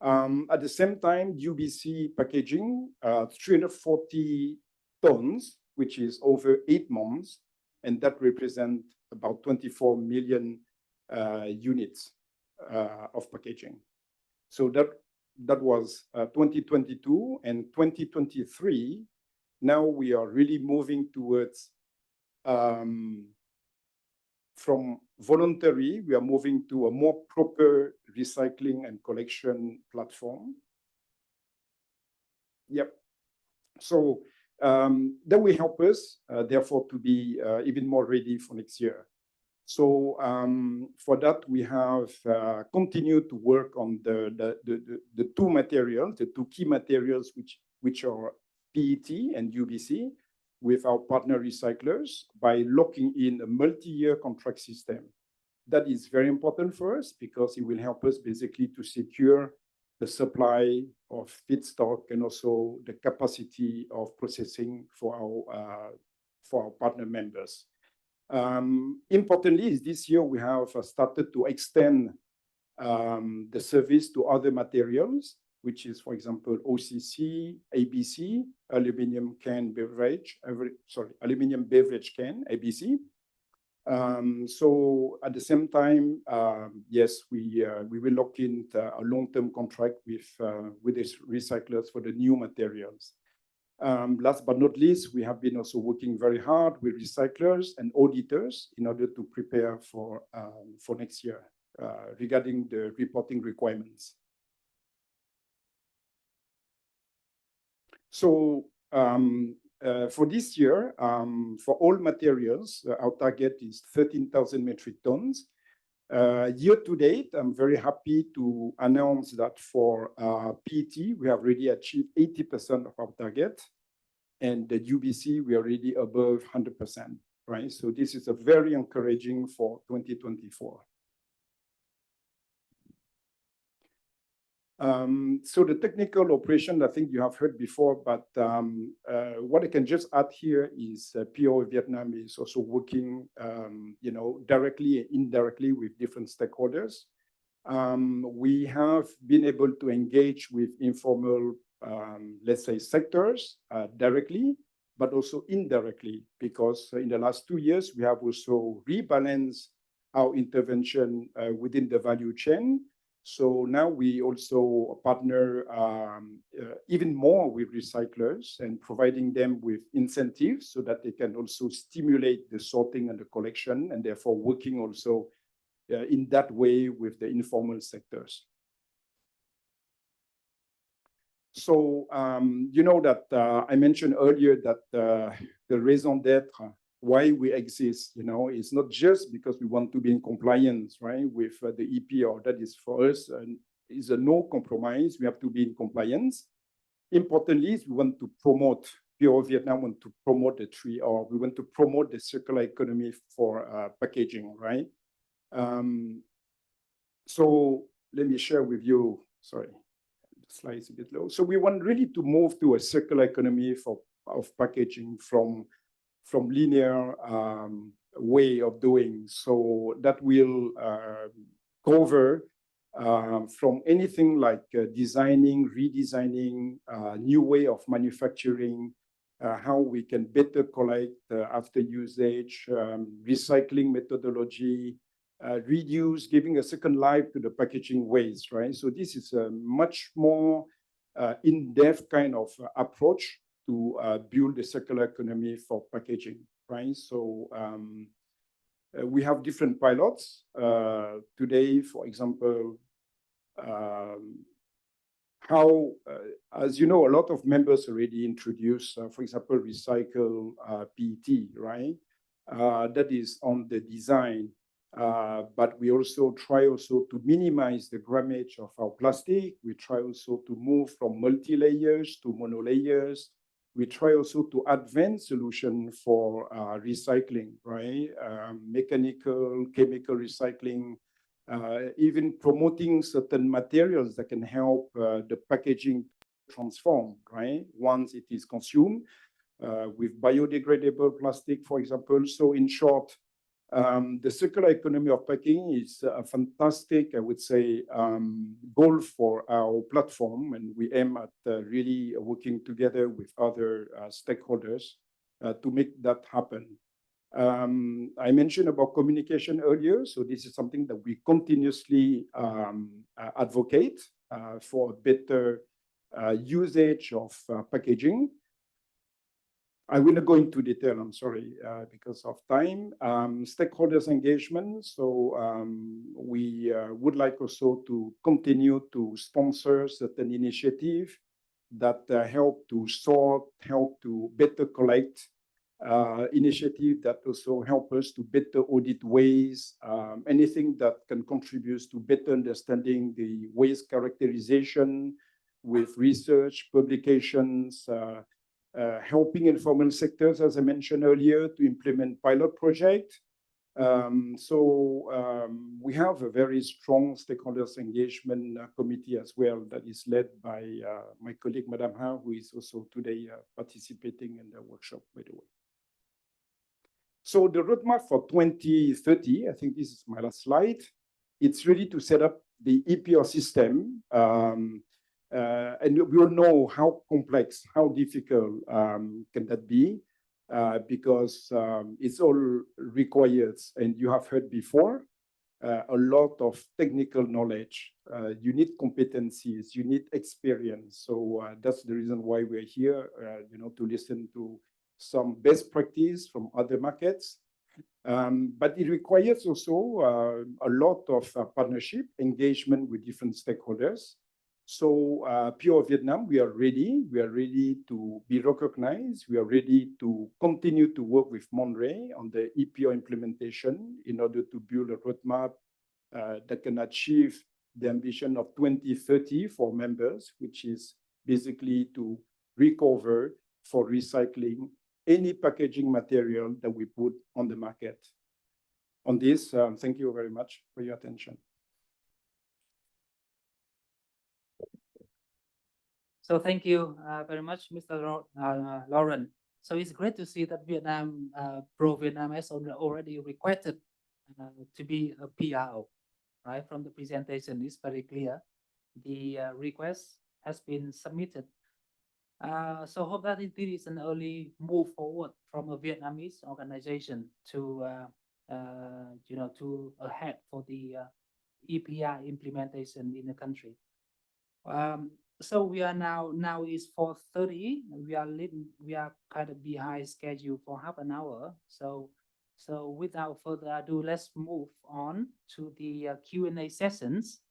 At the same time, UBC packaging, 340 tons, which is over 8 months, and that represents about 24 million units of packaging. So that was 2022 and 2023. Now we are really moving towards from voluntary, we are moving to a more proper recycling and collection platform. Yep. So that will help us, therefore, to be even more ready for next year. So for that, we have continued to work on the 2 materials, the 2 key materials, which are PET and UBC, with our partner recyclers by locking in a multi-year contract system. That is very important for us because it will help us basically to secure the supply of feedstock and also the capacity of processing for our partner members. Importantly, is this year we have started to extend the service to other materials, which is, for example, OCC, ABC, aluminum beverage can, ABC. So at the same time, yes, we will lock in a long-term contract with these recyclers for the new materials. Last but not least, we have been also working very hard with recyclers and auditors in order to prepare for next year regarding the reporting requirements. So for this year, for all materials, our target is 13,000 metric tons. Year to date, I'm very happy to announce that for PET, we have already achieved 80% of our target. And the UBC, we are already above 100%, right? So this is a very encouraging for 2024. So the technical operation, I think you have heard before, but what I can just add here is PO Viet Nam is also working, directly and indirectly with different stakeholders. We have been able to engage with informal, let's say, sectors directly, but also indirectly, because in the last 2 years, we have also rebalanced our intervention within the value chain. So now we also partner even more with recyclers and providing them with incentives so that they can also stimulate the sorting and the collection, and therefore working also in that way with the informal sectors. So you know that I mentioned earlier that the raison d'être, why we exist, you know, is not just because we want to be in compliance, right, with the EPR. That is for us is a no compromise. We have to be in compliance. Importantly, is we want to promote, PO Vietnam want to promote the 3R. We want to promote the circular economy for packaging, right? So let me share with you, sorry, the slide is a bit low. So we want really to move to a circular economy of packaging from linear way of doing. So that will cover from anything like designing, redesigning, new way of manufacturing, how we can better collect after usage, recycling methodology, reduce, giving a second life to the packaging waste, right? So this is a much more in-depth kind of approach to build a circular economy for packaging, right? So we have different pilots. Today, for example, how, as you know, a lot of members already introduced, for example, recycle PET, right? That is on the design. But we also try to minimize the grammage of our plastic. We try also to move from multi-layers to monolayers. We try also to advance solution for recycling, right? Mechanical, chemical recycling, even promoting certain materials that can help the packaging transform, right? Once it is consumed with biodegradable plastic, for example. So in short, the circular economy of packing is a fantastic, I would say, goal for our platform, and we aim at really working together with other stakeholders to make that happen. I mentioned about communication earlier, so this is something that we continuously advocate for better usage of packaging. I will not go into detail, I'm sorry, because of time. Stakeholders engagement. So we would like also to continue to sponsor certain initiatives that help to sort, help to better collect, initiatives that also help us to better audit waste, anything that can contribute to better understanding the waste characterization with research, publications, helping informal sectors, as I mentioned earlier, to implement pilot projects. We have a very strong stakeholders engagement committee as well that is led by my colleague, Madame Ha, who is also today participating in the workshop, by the way. So the roadmap for 2030, I think this is my last slide. It's really to set up the EPR system. And we all know how complex, how difficult can that be, because it's all requires, and you have heard before, a lot of technical knowledge. You need competencies, you need experience. So that's the reason why we're here, you know, to listen to some best practice from other markets. But it requires also a lot of partnership, engagement with different stakeholders. So PO Vietnam, we are ready. We are ready to be recognized. We are ready to continue to work with Monterey on the EPO implementation in order to build a roadmap that can achieve the ambition of 2030 for members, which is basically to recover for recycling any packaging material that we put on the market. On this, thank you very much for your attention. So thank you very much, Mr. Lauren. So it's great to see that Vietnam, Pro Vietnam has already requested to be a PRO, right? From the presentation, it's very clear. The request has been submitted. So hope that it is an early move forward from a Vietnamese organization to, you know, to ahead for the EPR implementation in the country. So we are now is 4:30. We are kind of behind schedule for half an hour. So without further ado, let's move on to the Q&A sessions.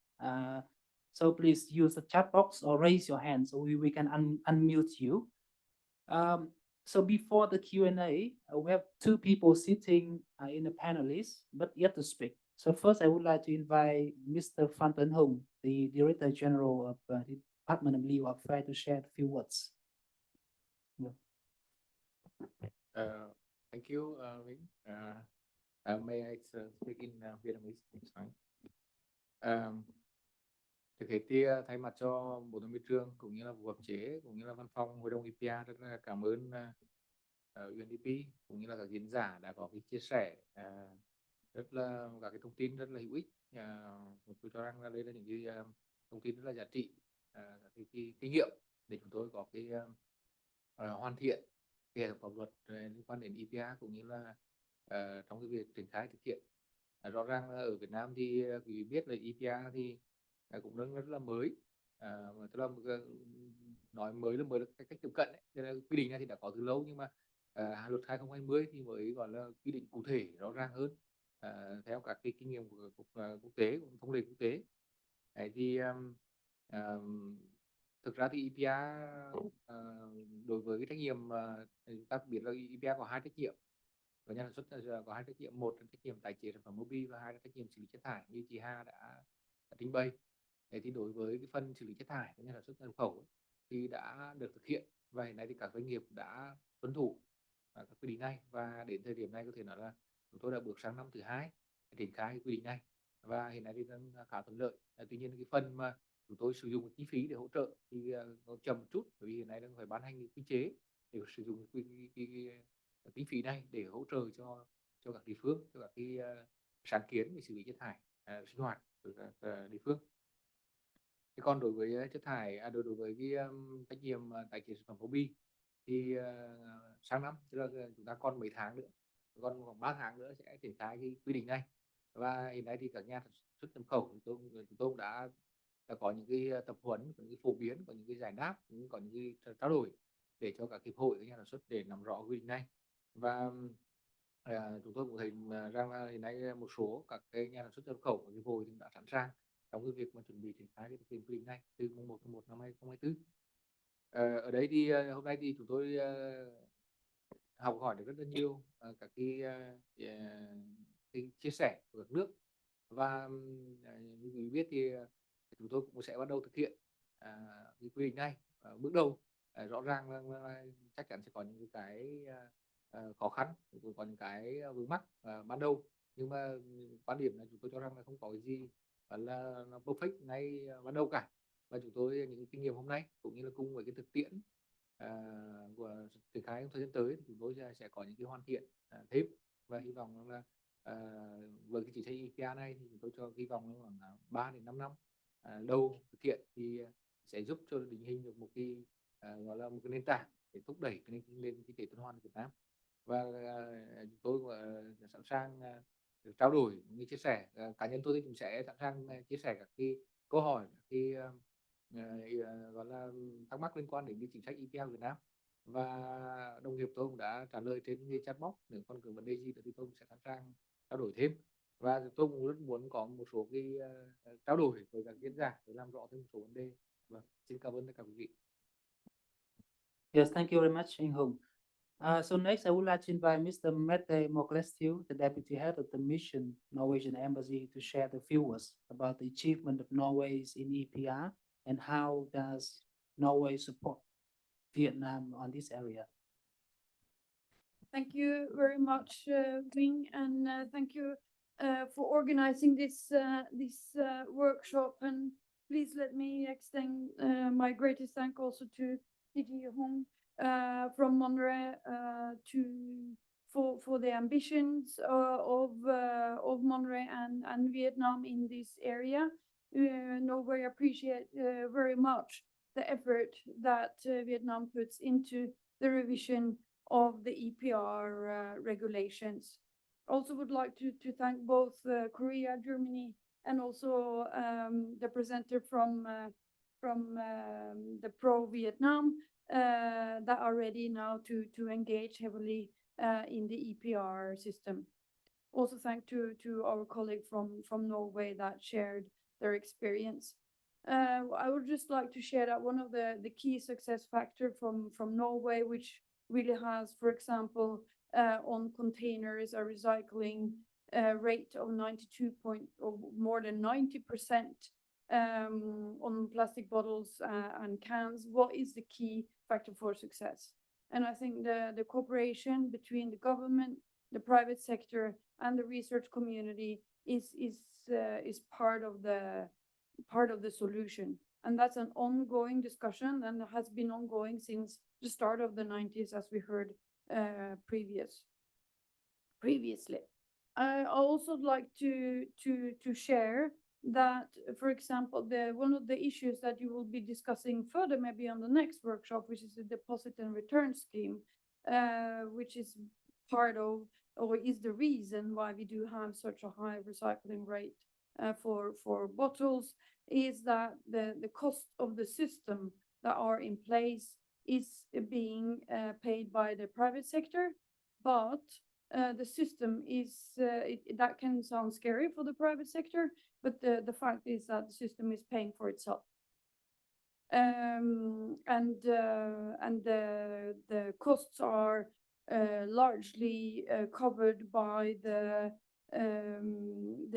So please use the chat box or raise your hand so we can unmute you. So before the Q&A, we have two people sitting in the panelists, but yet to speak. So first, I would like to invite Mr. Phan Tuấn Hùng, the Director General of the Department of Legal Affairs, to share a few words. Thank you, Vinh. May I speak in Vietnamese? It's fine. Thực hiện thay mặt cho Bộ Thông Tin Trường cũng như là vụ hợp chế cũng như là văn phòng Hội đồng EPR rất là cảm ơn UNDP cũng như là các diễn giả đã có cái chia sẻ rất là các cái thông tin rất là hữu ích. Tôi cho rằng là đây là những cái thông tin rất là giá trị, cái kinh nghiệm để chúng tôi có cái hoàn thiện cái hệ thống pháp luật liên quan đến EPR cũng như là trong cái việc triển khai thực hiện. Rõ ràng là ở Việt Nam thì quý vị biết là EPR thì cũng rất là mới, tức là nói mới là cách tiếp cận ấy. Cho nên quy định này thì đã có từ lâu, nhưng mà luật 2020 thì mới gọi là quy định cụ thể rõ ràng hơn theo các cái kinh nghiệm của quốc tế, của thông lệ quốc tế. Thì thực ra thì EPR đối với cái trách nhiệm chúng ta biết là EPR có hai trách nhiệm, và nhà sản xuất có hai trách nhiệm: một là trách nhiệm tái chế sản phẩm mobile và hai là trách nhiệm xử lý chất thải như chị Hà đã trình bày. Thì đối với cái phần xử lý chất thải của nhà sản xuất nhập khẩu thì đã được thực hiện, và hiện nay thì các doanh nghiệp đã tuân thủ các quy định này, và đến thời điểm này có thể nói là chúng tôi đã bước sang năm thứ 2 triển khai cái quy định này, và hiện nay thì đang khá thuận lợi. Tuy nhiên cái phần mà chúng tôi sử dụng kinh phí để hỗ trợ thì nó chậm một chút, bởi vì hiện nay đang phải ban hành quy chế để sử dụng cái kinh phí này để hỗ trợ cho các địa phương, cho các cái sáng kiến về xử lý chất thải sinh hoạt của các địa phương. Thế còn đối với chất thải, đối với cái trách nhiệm tái chế sản phẩm bao bì thì sang năm, tức là chúng ta còn mấy tháng nữa, còn khoảng 3 tháng nữa sẽ triển khai cái quy định này. Và hiện nay thì các nhà sản xuất nhập khẩu chúng tôi đã có những cái tập huấn, có những cái phổ biến, có những cái giải đáp, cũng có những cái trao đổi để cho các hiệp hội, các nhà sản xuất để nắm rõ quy định này. Và chúng tôi cũng thấy rằng là hiện nay một số các cái nhà sản xuất nhập khẩu của hiệp hội đã sẵn sàng trong cái việc mà chuẩn bị triển khai cái thực hiện quy định này từ mùng 1 tháng 1 năm 2024. Ở đây thì hôm nay thì chúng tôi học hỏi được rất là nhiều các cái chia sẻ của các nước, và như quý biết thì chúng tôi cũng sẽ bắt đầu thực hiện cái quy định này. Bước đầu rõ ràng là chắc chắn sẽ có những cái khó khăn, cũng có những cái vướng mắc ban đầu, nhưng mà quan điểm là chúng tôi cho rằng là không có cái gì là nó perfect ngay ban đầu cả. Và chúng tôi những kinh nghiệm hôm nay cũng như là cùng với cái thực tiễn của triển khai trong thời gian tới thì chúng tôi sẽ có những cái hoàn thiện thêm, và hy vọng là với cái chính sách EPR này thì chúng tôi cho hy vọng là khoảng 3 đến 5 năm đầu thực hiện thì sẽ giúp cho định hình được một cái gọi là một cái nền tảng để thúc đẩy cái nền kinh tế tuần hoàn của Việt Nam. Và chúng tôi sẵn sàng trao đổi, như chia sẻ cá nhân tôi thì cũng sẽ sẵn sàng chia sẻ các cái câu hỏi, các cái gọi là thắc mắc liên quan đến cái chính sách EPR Việt Nam, và đồng nghiệp tôi cũng đã trả lời trên cái chat box. Nếu còn có vấn đề gì thì tôi cũng sẽ sẵn sàng trao đổi thêm, và tôi cũng rất muốn có một số cái trao đổi với các diễn giả để làm rõ thêm một số vấn đề. Vâng, xin cảm ơn tất cả quý vị. Yes, thank you very much, Anh Hùng. So next, I would like to invite Mr. Mette Moklestiu, the Deputy Head of the Mission Norwegian Embassy, to share the few words about the achievement of Norway's in EPR and how does Norway support Vietnam on this area. Thank you very much, Vinh, and thank you for organizing this workshop. And please let me extend my greatest thanks also to DG Hong from Monterey for the ambitions of Monterey and Vietnam in this area. Norway appreciate very much the effort that Vietnam puts into the revision of the EPR regulations. Also would like to thank both Korea, Germany and also the presenter from the Pro Viet Nam that are ready now to engage heavily in the EPR system. Also thank to our colleague from Norway that shared their experience. I would just like to share that one of the key success factor from Norway, which really has, for example, on containers, a recycling rate of 92 point or more than 90%, on plastic bottles and cans. What is the key factor for success? And I think the cooperation between the government, the private sector, and the research community is part of the solution. And that's an ongoing discussion, and it has been ongoing since the start of the 90s, as we heard previously. I also like to share that, for example, one of the issues that you will be discussing further, maybe on the next workshop, which is the deposit and return scheme, which is part of, or is the reason why we do have such a high recycling rate for bottles, is that the cost of the system that are in place is being paid by the private sector, but the system is, that can sound scary for the private sector, but the fact is that the system is paying for itself. And the costs are largely covered by the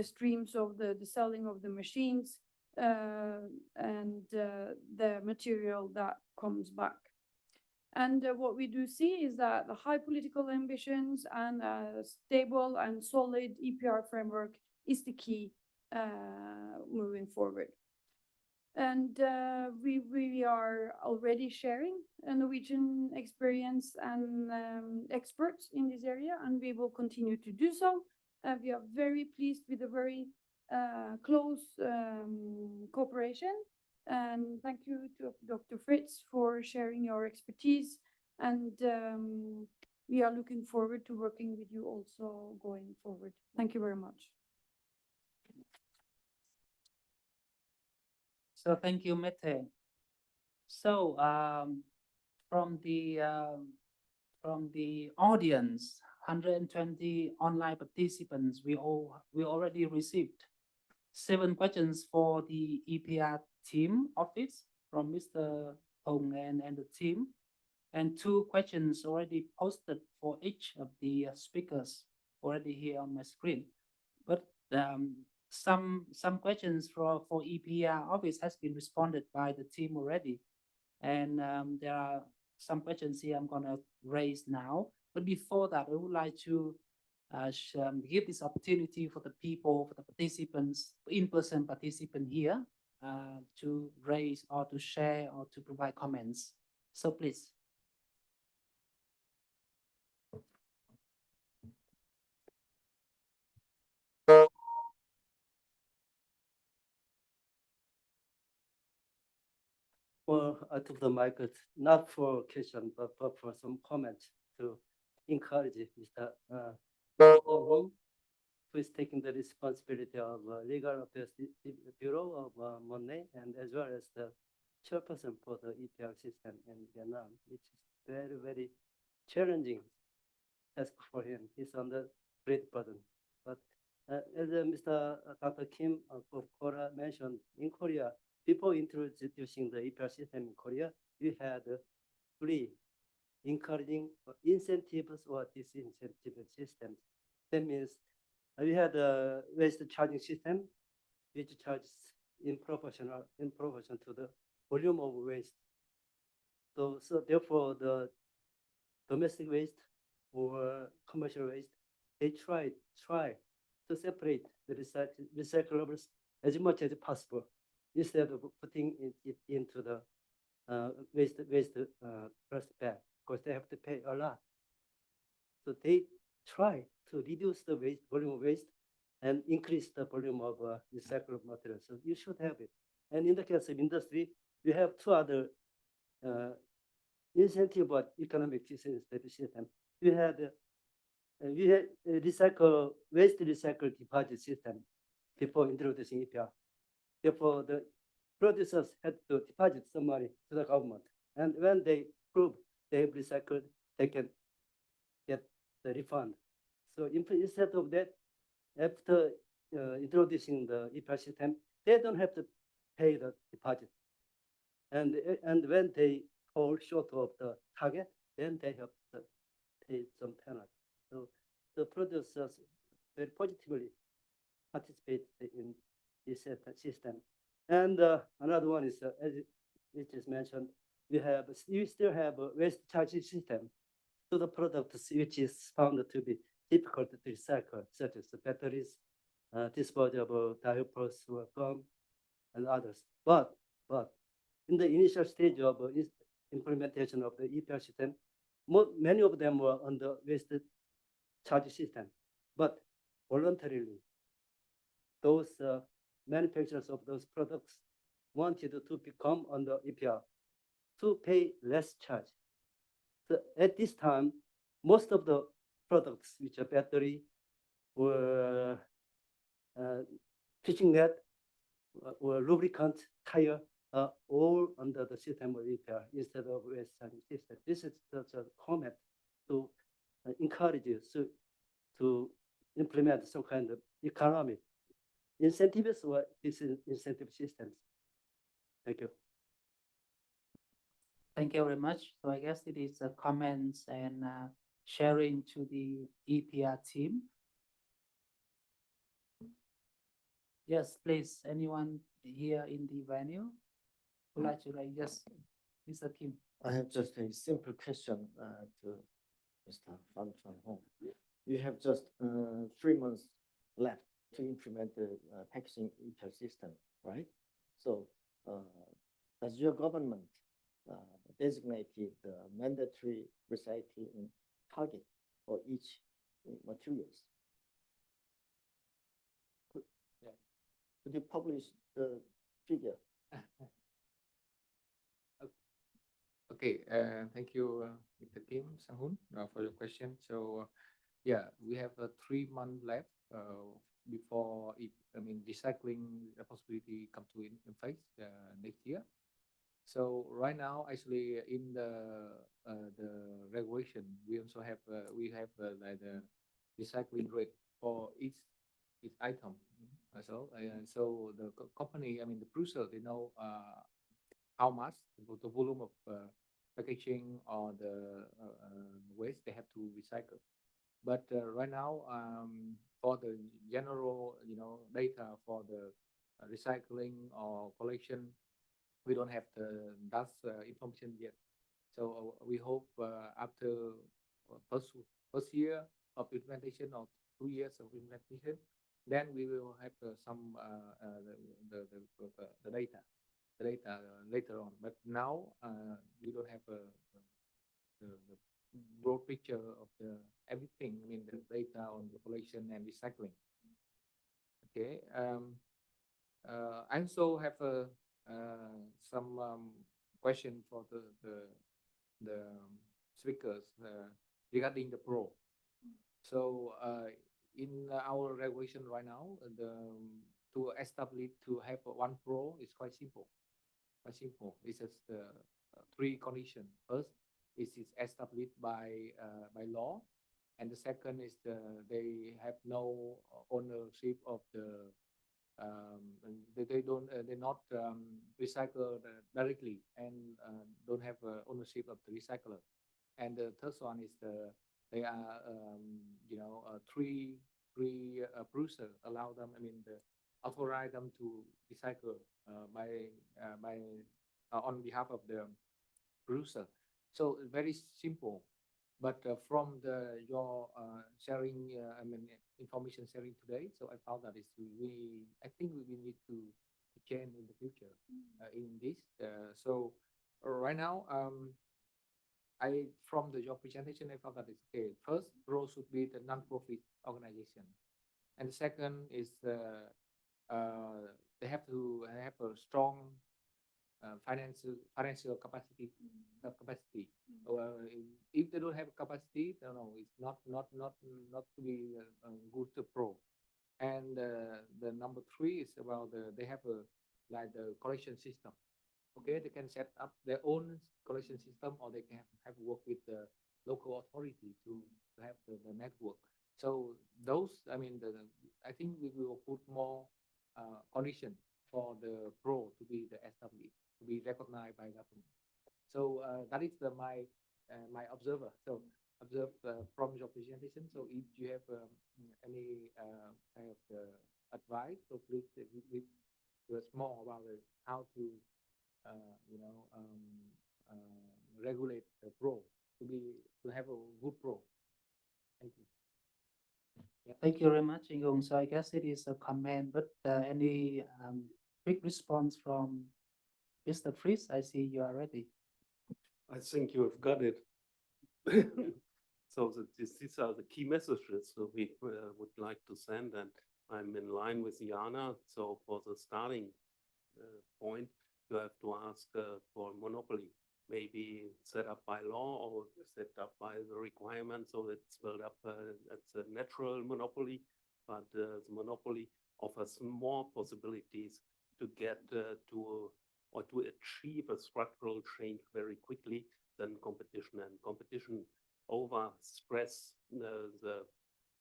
streams of the selling of the machines and the material that comes back. And what we do see is that the high political ambitions and a stable and solid EPR framework is the key moving forward. And we are already sharing a Norwegian experience and experts in this area, and we will continue to do so. We are very pleased with the very close cooperation. And thank you to Dr. Fritz for sharing your expertise. And we are looking forward to working with you also going forward. Thank you very much. So thank you, Mette. So from the audience, 120 online participants, we already received 7 questions for the EPR team office from Mr. Hong and the team, and 2 questions already posted for each of the speakers already here on my screen. But some questions for EPR office has been responded by the team already, and there are some questions here I'm gonna raise now. But before that, I would like to give this opportunity for the people, for the participants, in-person participant here, to raise or to share or to provide comments. So please. Well, I took the mic not for question, but for some comments to encourage Mr. Wong, who is taking the responsibility of Legal Affairs Bureau of Monet, and as well as the chairperson for the EPR system in Vietnam, which is very, very challenging task for him. He's under great burden. But as Mr. Dr. Kim of Korea mentioned, in Korea, before introducing the EPR system in Korea, we had 3 encouraging incentives or disincentive systems. That means we had a waste charging system, which charges in proportion to the volume of waste. So therefore, the domestic waste or commercial waste, they try to separate the recyclables as much as possible, instead of putting it into the waste plastic bag, because they have to pay a lot. So they try to reduce the volume of waste and increase the volume of recyclable material. So you should have it. And in the case of industry, we have 2 other incentive or economic disincentive system. We had waste recycle deposit system. before introducing EPR. Therefore, the producers had to deposit some money to the government. And when they prove they have recycled, they can get the refund. So instead of that, after introducing the EPR system, they don't have to pay the deposit. And when they fall short of the target, then they have to pay some penalty. So the producers very positively participate in this system. And another one is, as it is mentioned, we still have a waste charging system to the products which is found to be difficult to recycle, such as the batteries, disposable diapers, or gum, and others. But in the initial stage of implementation of the EPR system, many of them were on the waste charge system, but voluntarily, those manufacturers of those products wanted to become on the EPR to pay less charge. So at this time, most of the products, which are battery or fishing net or lubricant, tire, are all under the system of EPR instead of waste charging system. This is the comment to encourage you to implement some kind of economic incentives or disincentive systems. Thank you. Thank you very much. So I guess it is comments and sharing to the EPR team. Yes, please. Anyone here in the venue would like to raise? Yes, Mr. Kim. I have just a simple question to Mr. Van Hong. You have just 3 months left to implement the packaging EPR system, right? So does your government designated the mandatory recycling target for each materials? Could you publish the figure? Okay, thank you, Mr. Kim Sang-hoon, for your question. So, yeah, we have a 3 month left before recycling responsibility come to in phase next year. So right now, actually, in the regulation, we also have like the recycling rate for each item. So the company, the producer, they know how much the volume of packaging or the waste they have to recycle. But right now, for the general, data for the recycling or collection, we don't have that information yet. So we hope after first year of implementation or 2 years of implementation, then we will have some the data later on. But now we don't have the broad picture of everything. The data on the collection and recycling. Okay. I also have some question for the speakers regarding the pro. So in our regulation right now, to establish to have one pro is quite simple. It's just 3 conditions. First, it is established by law, and the second is they have no ownership of the they not recycle directly and don't have ownership of the recycler. And the third one is they are three producer allow them, authorize them to recycle by on behalf of the producer. So very simple. But from your sharing, information sharing today, so I found that I think we need to change in the future in this. So right now, from your presentation, I found that it's okay. First, role should be the non-profit organization, and the second is they have to have a strong financial capacity. If they don't have capacity, no, it's not to be good to pro. And the number 3 is about they have a like the collection system. Okay, they can set up their own collection system, or they can have work with the local authority to have the network. So those, I mean, I think we will put more condition for the pro to be the established, to be recognized by government. So that is my observer. So observe from your presentation. So if you have any kind of advice, so please give us more about how to regulate the pro to have a good pro. Thank you. Thank you very much, Ingung. So I guess it is a comment, but any quick response from Mr. Fries? I see you are ready. I think you have got it. So these are the key messages that we would like to send, and I'm in line with Jana. So for the starting point, you have to ask for monopoly, maybe set up by law or set up by the requirement, so it's built up as a natural monopoly, but the monopoly offers more possibilities to get to or to achieve a structural change very quickly than competition. And competition over stress the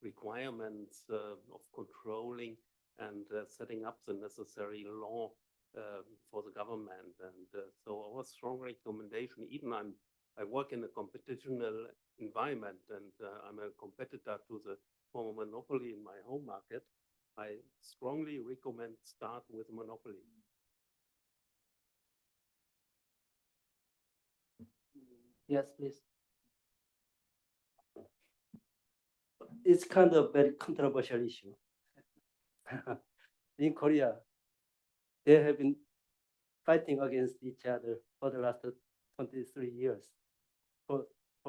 requirements of controlling and setting up the necessary law for the government. And so our strong recommendation, even I work in a competitional environment, and I'm a competitor to the former monopoly in my home market, I strongly recommend start with monopoly. Yes, please. It's kind of very controversial issue. In Korea, they have been fighting against each other for the last 23 years for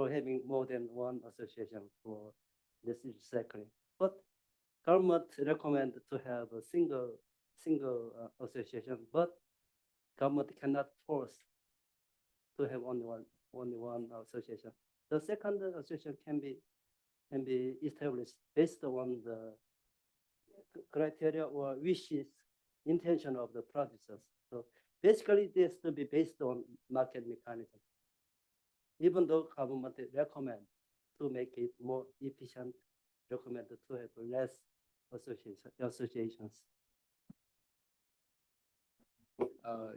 having more than one association for this recycling. But government recommend to have a single association, but government cannot force to have only one association. The second association can be established based on the criteria or wishes, intention of the producers. So basically, this to be based on market mechanism. Even though government recommend to make it more efficient, recommend to have less associations.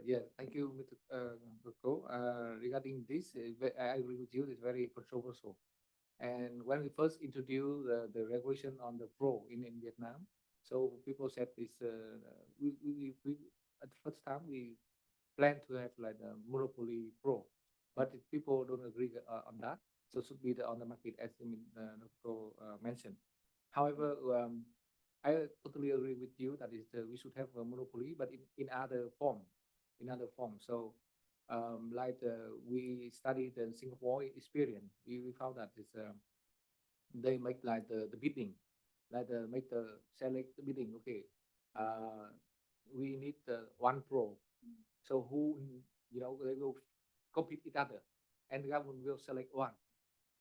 Yeah, thank you, Mr. Ko. Regarding this, I agree with you. It's very controversial. And when we first introduced the regulation on the pro in Vietnam, so people said this. We at the first time we plan to have like a monopoly pro, but people don't agree on that. So it should be on the market, as Ko mentioned. However, I totally agree with you that we should have a monopoly, but in other form. So like we studied the Singapore experience, we found that they make like the bidding, like make the select the bidding. Okay, we need one pro. So who they will compete each other, and the government will select one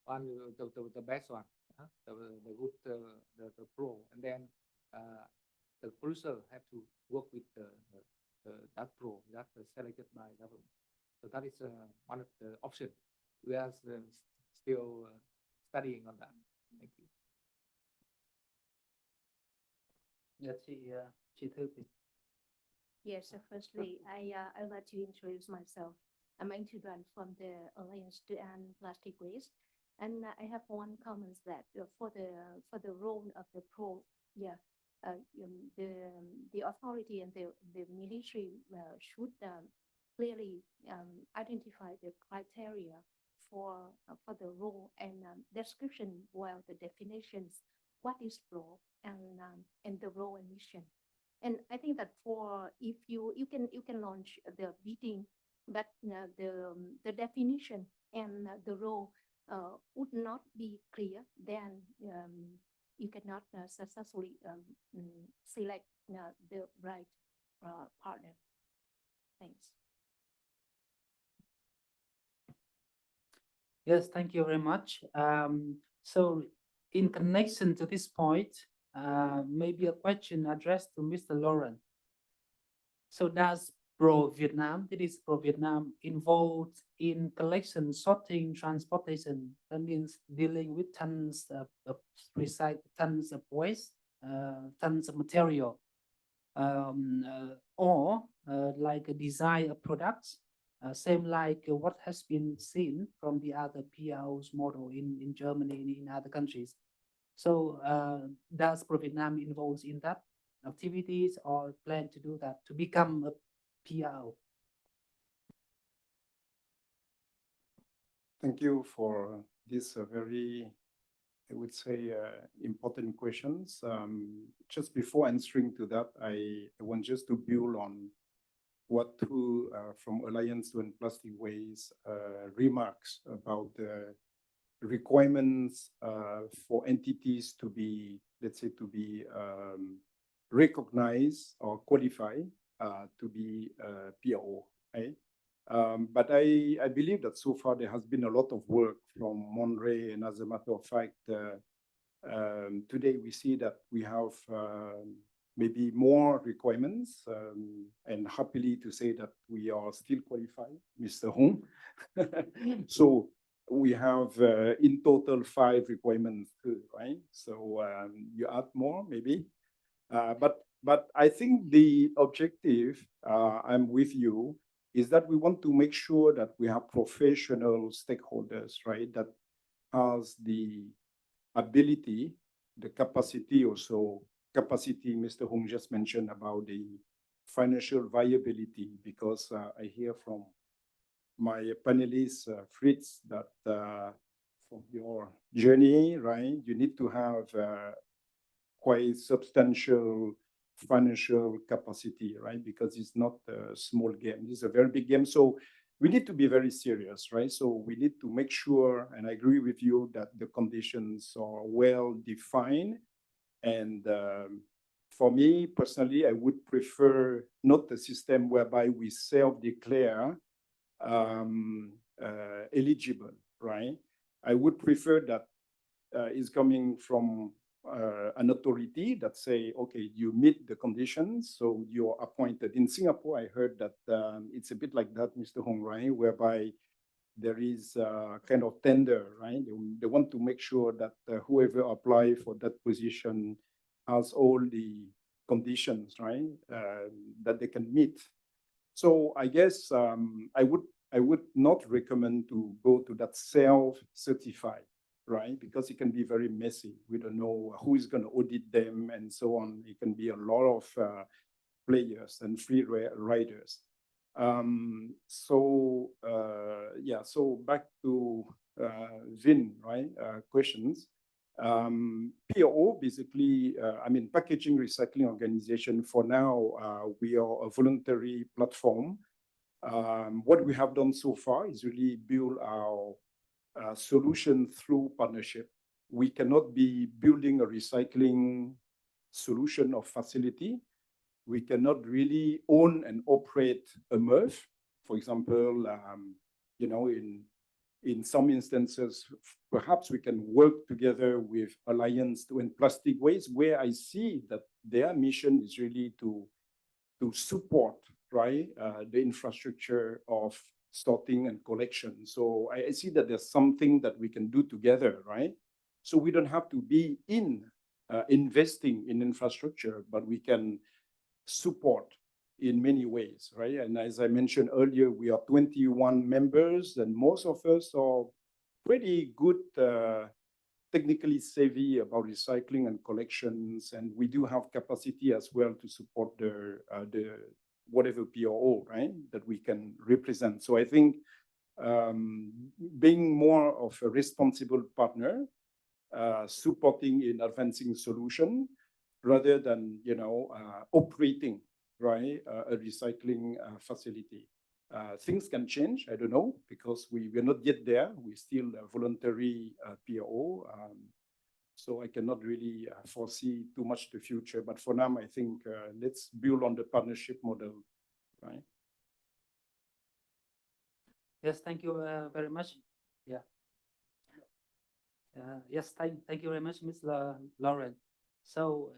the best one, the good the pro, and then the producer have to work with that pro that selected by government. So that is one of the options. We are still studying on that. Thank you. Yes, chị Thư, please. Yes, so firstly, I'd like to introduce myself. I'm Anh Thu Đoàn from the Alliance to End Plastic Waste, and I have one comment that for the role of the pro, the authority and the ministry should clearly identify the criteria for the role and description, well, the definitions, what is pro and the role and mission. And I think that if you can launch the bidding, but the definition and the role would not be clear, then you cannot successfully select the right partner. Thanks. Yes, thank you very much. So in connection to this point, maybe a question addressed to Mr. Lauren. So does Pro Vietnam, it is Pro Vietnam involved in collection, sorting, transportation? That means dealing with tons of recycle, tons of waste, tons of material, or like a design of products, same like what has been seen from the other PRO's model in Germany and in other countries. So does Pro Vietnam involves in that activities or plan to do that to become a PRO? Thank you for this very, I would say, important questions. Just before answering to that, I want just to build on what two from Alliance to End Plastic Waste remarks about the requirements for entities to be, let's say, to be recognized or qualified to be PRO, right? But I believe that so far there has been a lot of work from Monterey, and as a matter of fact, today we see that we have maybe more requirements, and happily to say that we are still qualified, Mr. Hong. So we have in total 5 requirements, right? So you add more maybe, but I think the objective, I'm with you, is that we want to make sure that we have professional stakeholders, right? That has the ability, the capacity also, capacity Mr. Hong just mentioned about the financial viability, because I hear from my panelists, Fritz, that from your journey, right, you need to have quite substantial financial capacity, right? Because it's not a small game, it's a very big game. So we need to be very serious, right? So we need to make sure, and I agree with you, that the conditions are well defined. And for me personally, I would prefer not a system whereby we self-declare eligible, right? I would prefer that is coming from an authority that say, okay, you meet the conditions, so you're appointed. In Singapore, I heard that it's a bit like that, Mr. Hong, right? Whereby there is a kind of tender, right? They want to make sure that whoever apply for that position has all the conditions, right? That they can meet. So I guess I would not recommend to go to that self-certified, right? Because it can be very messy. We don't know who is going to audit them and so on. It can be a lot of players and free riders. Yeah, so back to Vin, right? Questions. PRO, basically, I mean, packaging recycling organization, for now, we are a voluntary platform. What we have done so far is really build our solution through partnership. We cannot be building a recycling solution or facility. We cannot really own and operate a MRF. For example, you know, in some instances, perhaps we can work together with Alliance to End Plastic Waste, where I see that their mission is really to support, right, the infrastructure of sorting and collection. So I see that there's something that we can do together, right? So we don't have to be investing in infrastructure, but we can support in many ways, right? And as I mentioned earlier, we are 21 members, and most of us are pretty good, technically savvy about recycling and collections, and we do have capacity as well to support the whatever PRO, right, that we can represent. So I think being more of a responsible partner, supporting in advancing solution, rather than, you know, operating, right, a recycling facility. Things can change, I don't know, because we're not yet there. We're still a voluntary PRO. So I cannot really foresee too much the future. But for now, I think let's build on the partnership model, right? Yes, thank you very much. Yeah. Yes, thank you very much, Ms. Lauren. So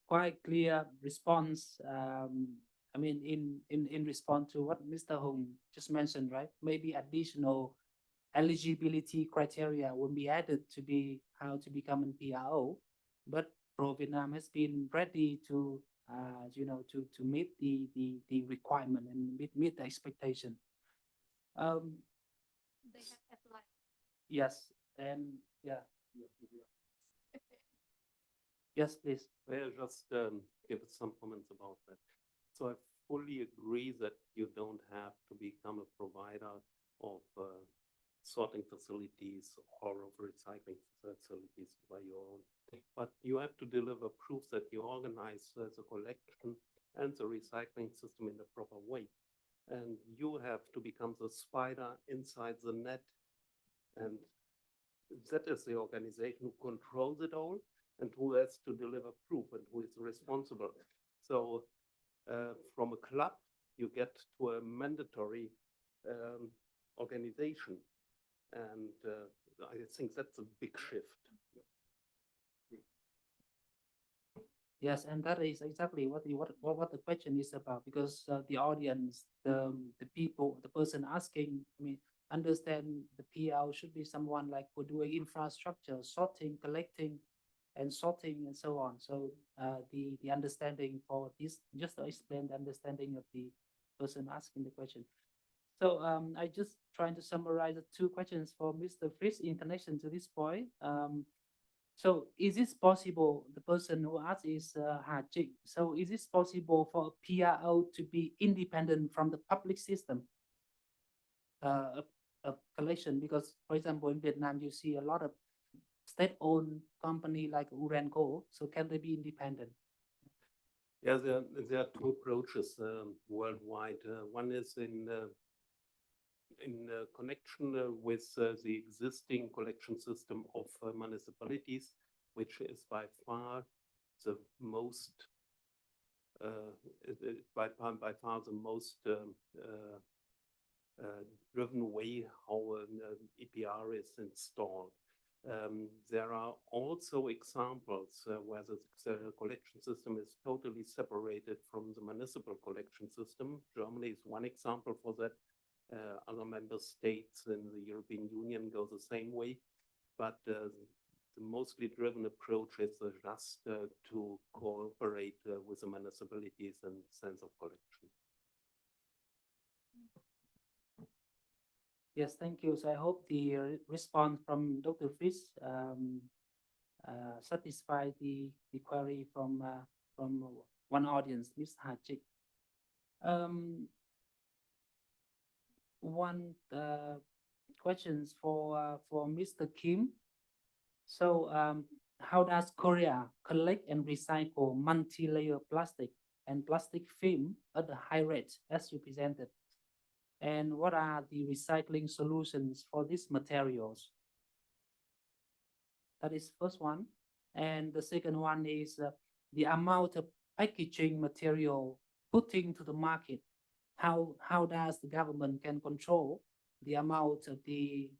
quite clear response. I mean, in response to what Mr. Hong just mentioned, right? Maybe additional eligibility criteria will be added to be how to become an PRO, but Pro Vietnam has been ready to to meet the requirement and meet the expectation. They have applied. Yes, and yeah. Yes, please. Well, just give some comments about that. So I fully agree that you don't have to become a provider of sorting facilities or of recycling facilities by your own. But you have to deliver proof that you organize the collection and the recycling system in the proper way. And you have to become the spider inside the net. And that is the organization who controls it all and who has to deliver proof and who is responsible. So from a club, you get to a mandatory organization. And I think that's a big shift. Yes, and that is exactly what the question is about, because the audience, the people, the person asking, I mean, understand the PL should be someone like who doing infrastructure, sorting, collecting, and sorting, and so on. So the understanding for this, just to explain the understanding of the person asking the question. So I just trying to summarize the two questions for Mr. Fritz in connection to this point. So is it possible, the person who asked is Ha Trinh. So is it possible for a PRO to be independent from the public system of collection? Because, for example, in Vietnam, you see a lot of state-owned company like Urenco. So can they be independent? Yeah, there are two approaches worldwide. One is in connection with the existing collection system of municipalities, which is by far the most driven way how an EPR is installed. There are also examples where the collection system is totally separated from the municipal collection system. Germany is one example for that. Other member states in the European Union go the same way, but the mostly driven approach is just to cooperate with the municipalities in sense of collection. Yes, thank you. So I hope the response from Dr. Fritz satisfy the query from one audience, Ms. Ha Trinh. One questions for Mr. Kim. So how does Korea collect and recycle multi-layer plastic and plastic film at a high rate as you presented? And what are the recycling solutions for these materials? That is first one. And the second one is the amount of packaging material putting to the market. How does the government can control the amount of the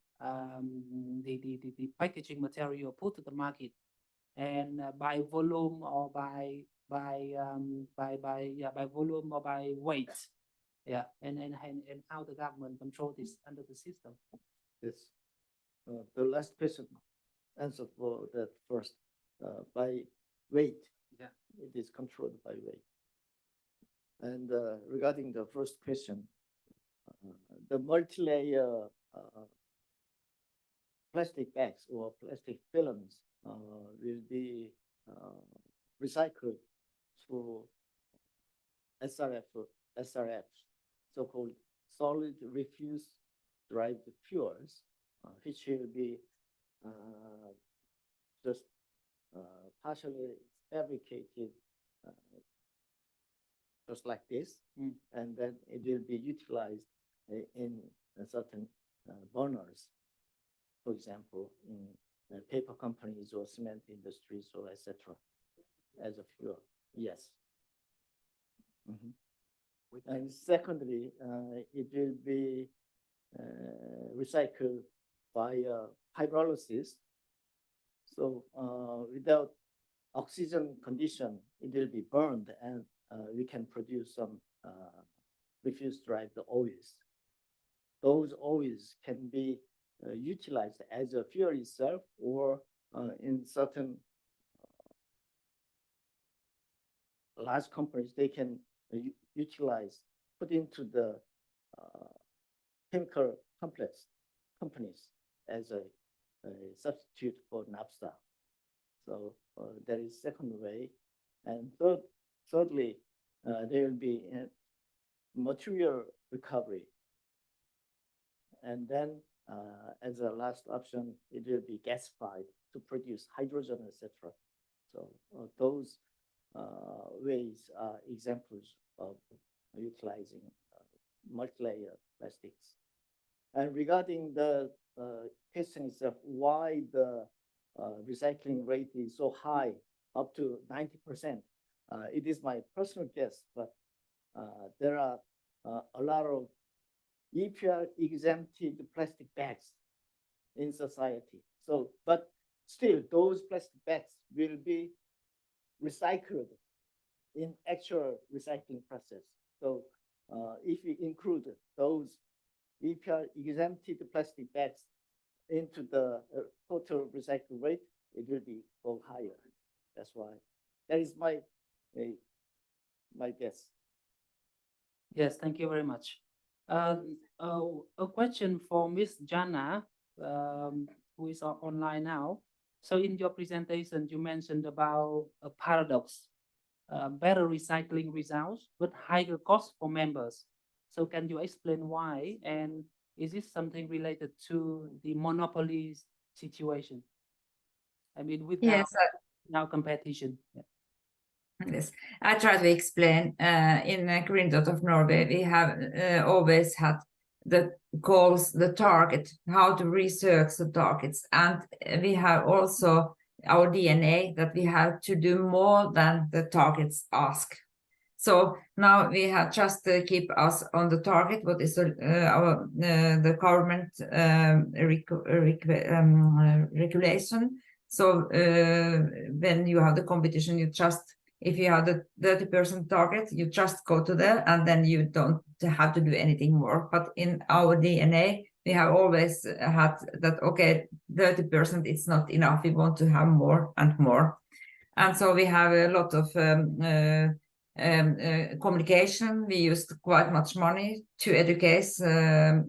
packaging material put to the market, and by volume or by volume or by weight? Yeah, and how the government control this under the system? Yes. The last question answer for that first. By weight. Yeah. It is controlled by weight. And regarding the first question, the multi-layer plastic bags or plastic films will be recycled through SRFs, so-called solid refuse derived fuels, which will be just partially fabricated just like this, and then it will be utilized in certain burners, for example, in paper companies or cement industries or etc. as a fuel. Yes. And secondly, it will be recycled by hydrolysis. So without oxygen condition, it will be burned and we can produce some refuse-derived oils. Those oils can be utilized as a fuel itself or in certain large companies, they can utilize, put into the chemical companies as a substitute for naphtha. So that is second way. And thirdly, there will be material recovery. And then as a last option, it will be gasified to produce hydrogen, etc. So those ways are examples of utilizing multi-layer plastics. And regarding the question itself, why the recycling rate is so high, up to 90%, it is my personal guess, but there are a lot of EPR exempted plastic bags in society. So, but still, those plastic bags will be recycled in actual recycling process. So if we include those EPR exempted plastic bags into the total recycle rate, it will be go higher. That's why that is my guess. Yes, thank you very much. A question for Miss Jana, who is online now. So in your presentation, you mentioned about a paradox, better recycling results, but higher cost for members. So can you explain why? And is this something related to the monopoly situation? I mean, without Yes, now competition. Yeah. yes, I try to explain. In Green Dot of Norway, we have always had the goals, the target, how to research the targets, and we have also our DNA that we have to do more than the targets ask. So now we have just to keep us on the target. What is the government regulation? So when you have the competition, you just, if you have the 30% target, you just go to there and then you don't have to do anything more. But in our DNA, we have always had that, okay, 30% is not enough. We want to have more and more. And so we have a lot of communication. We used quite much money to educate the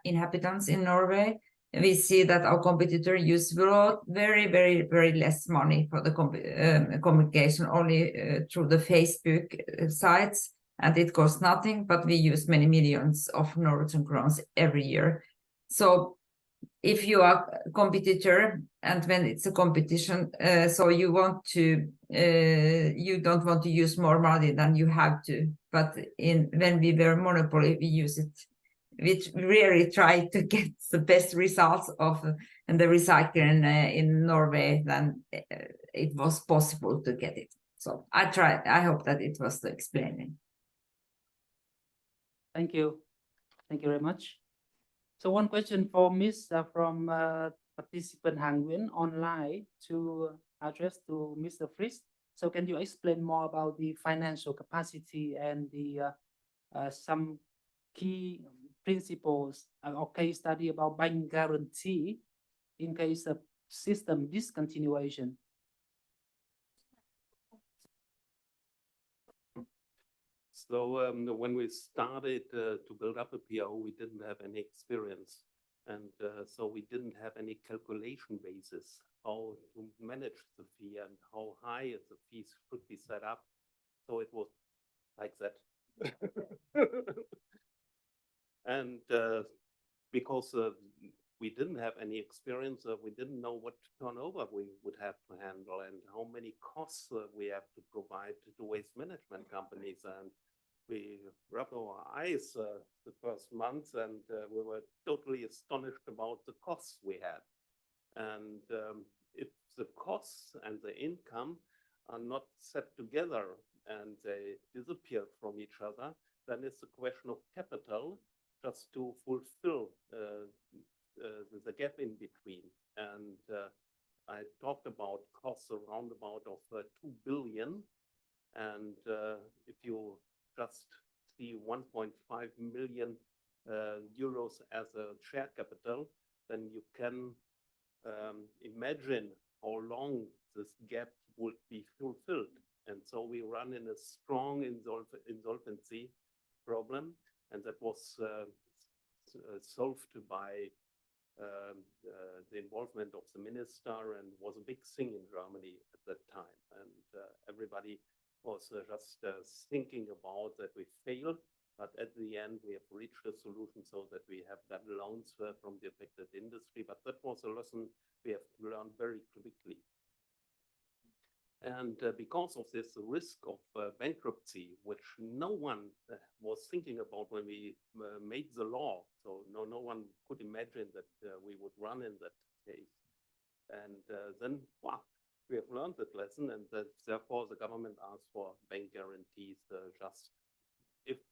inhabitants in Norway. We see that our competitor use very, very, very less money for the communication, only through the Facebook sites, and it costs nothing, but we use many millions of Norwegian crowns every year. So if you are a competitor and when it's a competition, so you want to, you don't want to use more money than you have to, but when we were monopoly, we use it. We really try to get the best results of the recycling in Norway than it was possible to get it. So I hope that it was explaining. Thank you. Thank you very much. So one question for Miss from participant Han Nguyen online to address to Mr. Fritz. So can you explain more about the financial capacity and the some key principles or case study about bank guarantee in case of system discontinuation? So when we started to build up a PO, we didn't have any experience. And so we didn't have any calculation basis how to manage the fee and how high the fees should be set up. So it was like that. And because we didn't have any experience, we didn't know what turnover we would have to handle and how many costs we have to provide to waste management companies. And we rubbed our eyes the first month, and we were totally astonished about the costs we had. And if the costs and the income are not set together and they disappear from each other, then it's a question of capital just to fulfill the gap in between. And I talked about cost costs around about of 2 billion. And if you just see 1.5 million euros as a share capital, then you can imagine how long this gap would be fulfilled. And so we run in a strong insolvency problem, and that was solved by the involvement of the minister, and was a big thing in Germany at that time. And everybody was just thinking about that we failed, but at the end we have reached a solution so that we have got loans from the affected industry. But that was a lesson we have to learn very quickly. And because of this risk of bankruptcy, which no one was thinking about when we made the law, so no one could imagine that we would run in that case. And then, wow, we have learned that lesson, and that therefore the government asked for bank guarantees. Just if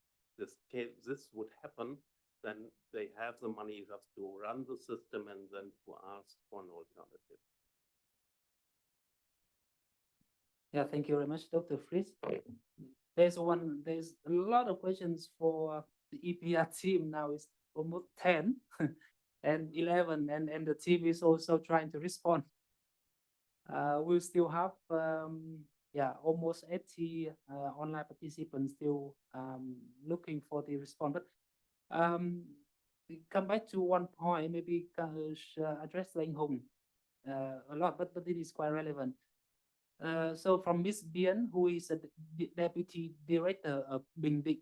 this would happen, then they have the money just to run the system and then to ask for an alternative. Yeah, thank you very much, Dr. Fritz. There's a lot of questions for the EPR team now. It's almost 10 and 11, and the team is also trying to respond. We'll still have, almost 80 online participants still looking for the response. But come back to one point, maybe address Lê Anh Hùng a lot, but it is quite relevant. So from Ms. Bien, who is the Deputy Director of Bình Định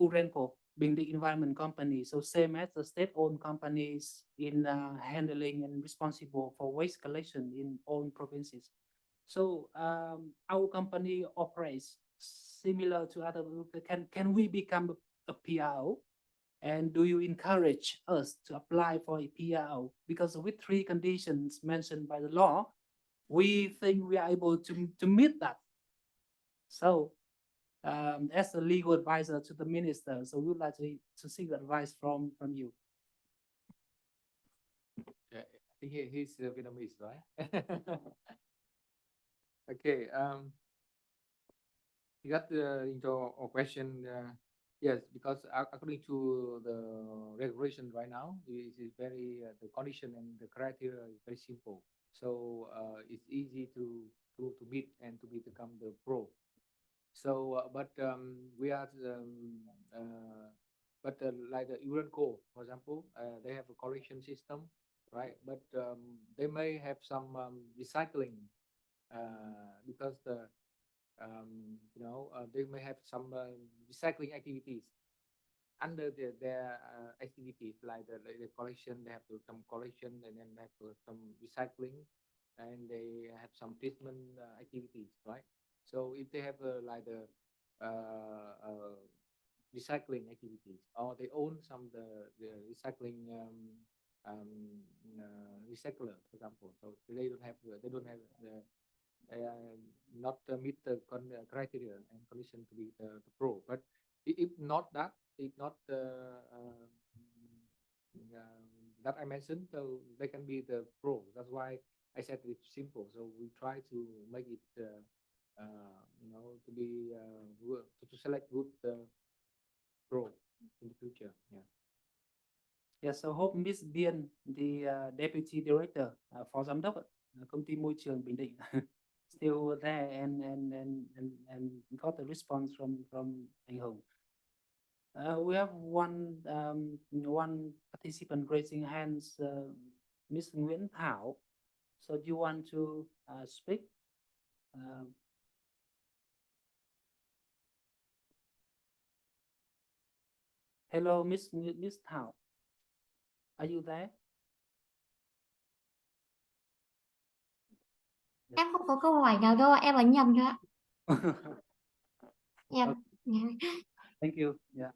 Urenco, Bình Định Environment Company, so same as the state-owned companies in handling and responsible for waste collection in all provinces. So our company operates similar to other. Can we become a PRO? And do you encourage us to apply for a PRO? Because with 3 conditions mentioned by the law, we think we are able to meet that. So as a legal advisor to the minister, so we would like to seek advice from you. Yeah, I think he's Vietnamese, right? Okay. You got into a question. Yes, because according to the regulation right now, it is very the condition and the criteria is very simple. So it's easy to meet and to become the pro. So, but we are, like the Urenco, for example, they have a collection system, right? But they may have some recycling because the they may have some recycling activities under their activities, like the collection. They have some collection, and then they have some recycling, and they have some treatment activities, right? So if they have like the recycling activities, or they own some the recycling recycler, for example, so they don't have the not meet the criteria and condition to be the pro. But if not that, that I mentioned, so they can be the pro. That's why I said it's simple. So we try to make it, to be to select good pro in the future. Yeah. Yes, so hope Ms. Bien, the Deputy Director, Phó Giám đốc Công ty Môi trường Bình Định, still there and got a response from Anh Hùng. We have one participant raising hands, Ms. Nguyễn Thảo. So do you want to speak? Hello, Miss Thảo. Are you there? Em không có câu hỏi nào đâu, em ấn nhầm thôi ạ. Em. Thank you. Yeah.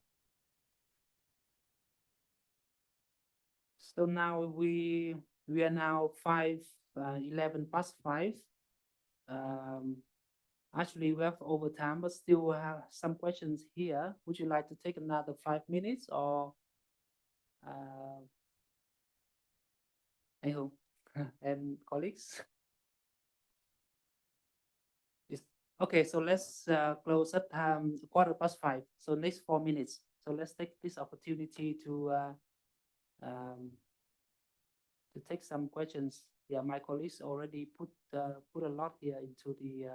So now we are now 11 past 5. Actually, we have overtime, but still have some questions here. Would you like to take another 5 minutes, or Anh Hùng and colleagues? Okay, so let's close at 5:15. So next 4 minutes. So let's take this opportunity to take some questions. Yeah, my colleagues already put a lot here into the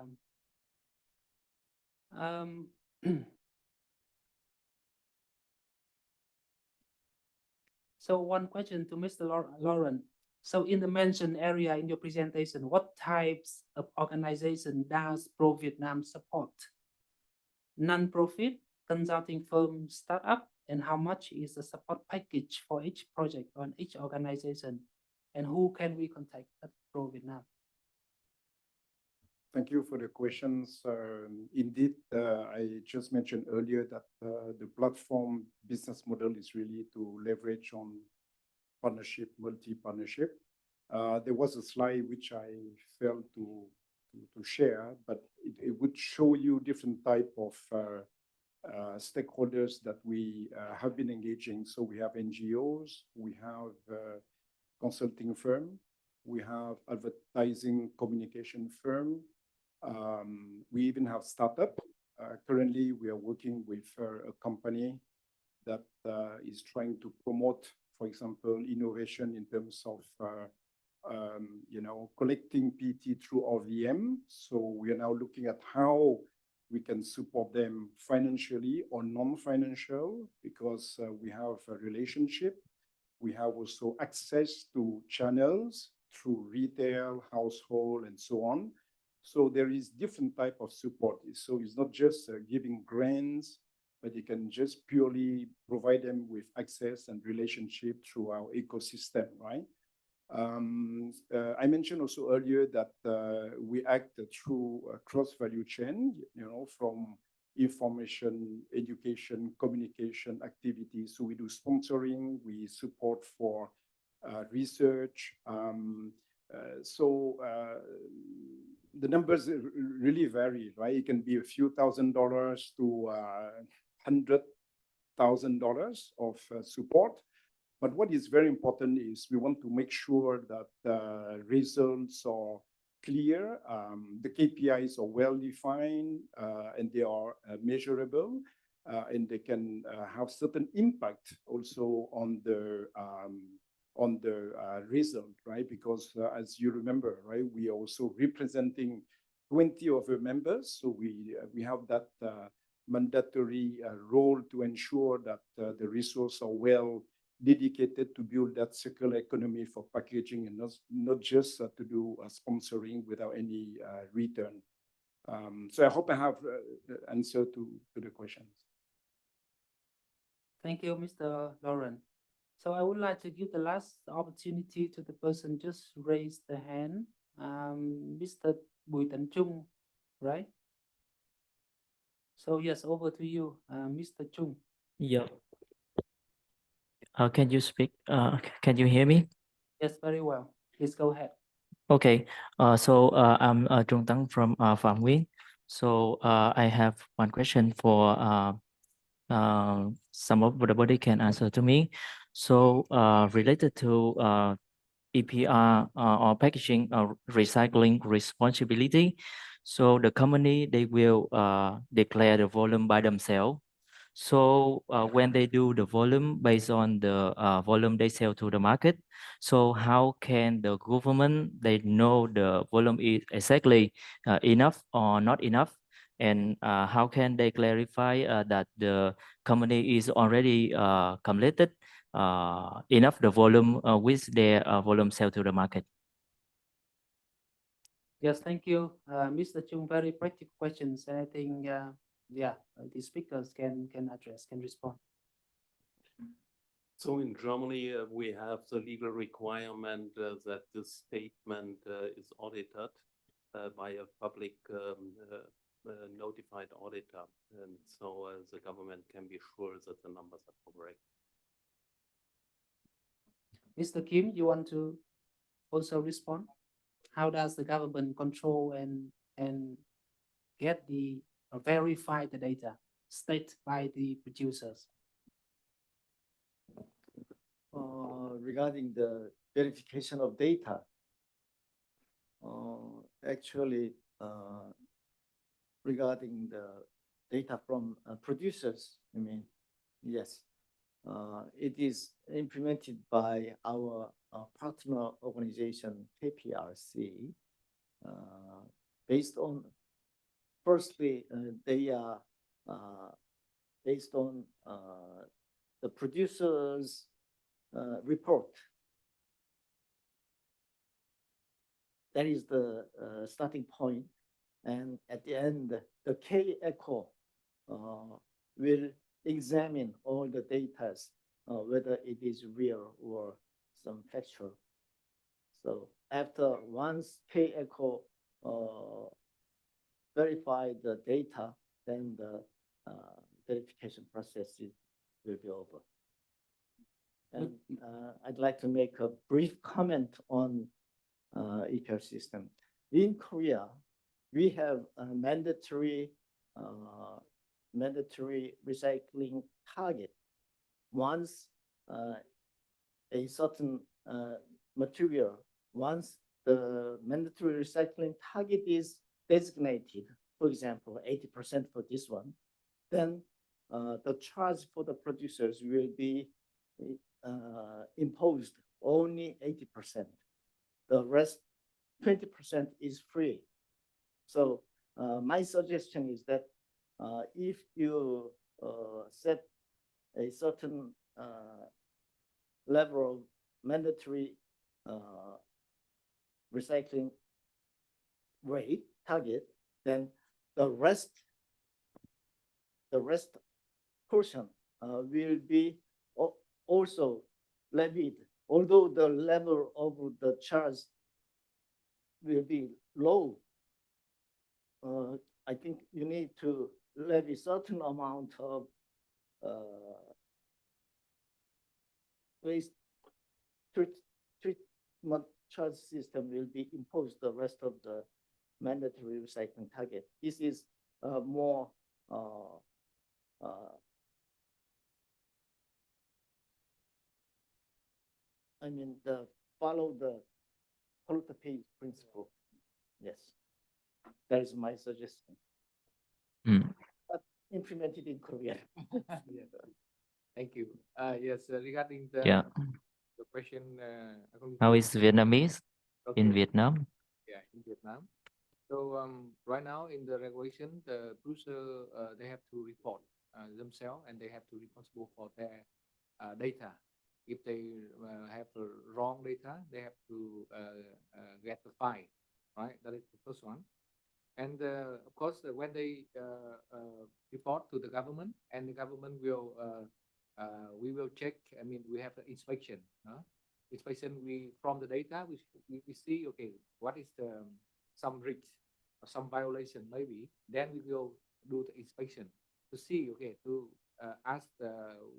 So one question to Mr. Lauren. So in the mentioned area in your presentation, what types of organization does Pro Vietnam support? Non-profit, consulting firm, startup, and how much is the support package for each project on each organization? And who can we contact at Pro Vietnam? Thank you for the questions. Indeed, I just mentioned earlier that the platform business model is really to leverage on partnership, multi-partnership. There was a slide which I failed to share, but it would show you different type of stakeholders that we have been engaging. So we have NGOs, we have consulting firm, we have advertising communication firm, we even have startup. Currently, we are working with a company that is trying to promote, for example, innovation in terms of collecting PT through RVM. So we are now looking at how we can support them financially or non-financial, because we have a relationship. We have also access to channels through retail, household, and so on. So there is different type of support. So it's not just giving grants, but you can just purely provide them with access and relationship through our ecosystem, right? I mentioned also earlier that we act through a cross-value chain, from information, education, communication activities. So we do sponsoring, we support for research. The numbers really vary, right? It can be a few $1,000s to $100,000 of support. But what is very important is we want to make sure that the results are clear, the KPIs are well defined, and they are measurable, and they can have certain impact also on the result, right? Because as you remember, right, we are also representing 20 of our members, so we have that mandatory role to ensure that the resources are well dedicated to build that circular economy for packaging, and not just to do sponsoring without any return. So I hope I have answer to the questions. Thank you, Mr. Lauren. So I would like to give the last opportunity to the person just raised the hand, Mr. Bùi Tấn Trung, right? So yes, over to you, Mr. Chung. Yeah. Can you speak? Can you hear me? Yes, very well. Please go ahead. Okay. So I'm Trung Tấn from Phạm Nguyễn. So I have one question for some of the body can answer to me. So related to EPR or packaging recycling responsibility. So the company, they will declare the volume by themselves. So when they do the volume based on the volume they sell to the market, so how can the government, they know the volume is exactly enough or not enough? And how can they clarify that the company is already completed enough the volume with their volume sell to the market? Yes, thank you, Mr. Chung. Very practical questions, and I think the speakers can address, can respond. So in Germany, we have the legal requirement that this statement is audited by a public notified auditor, and so the government can be sure that the numbers are correct. Mr. Kim, you want to also respond? How does the government control and get the verify the data stated by the producers? Regarding the verification of data, actually, regarding the data from producers, I mean, yes, it is implemented by our partner organization, KPRC, based on, firstly, they are based on the producers' report. That is the starting point. And at the end, the K-Echo will examine all the data, whether it is real or some factual. So after once K-Echo verify the data, then the verification process will be over. And I'd like to make a brief comment on EPR system. In Korea, we have a mandatory recycling target. Once a certain material, once the mandatory recycling target is designated, for example, 80% for this one, then the charge for the producers will be imposed only 80%. The rest, 20% is free. So my suggestion is that if you set a certain level of mandatory recycling rate target, then the rest portion will be also levied, although the level of the charge will be low. I think you need to levy certain amount of waste treatment charge system will be imposed the rest of the mandatory recycling target. This is more I mean, follow the polluter pays principle. Yes, that is my suggestion. But implemented in Korea. Yes. Thank you. Yes, regarding the question. How is Vietnamese in Vietnam? Yeah, in Vietnam. So right now in the regulation, the producer they have to report themselves, and they have to be responsible for their data. If they have wrong data, they have to get the fine, right? That is the first one. And of course, when they report to the government, and the government will we will check. I mean, we have the inspection. Inspection, we from the data we see, okay, what is the some risk or some violation maybe. Then we will do the inspection to see, okay, to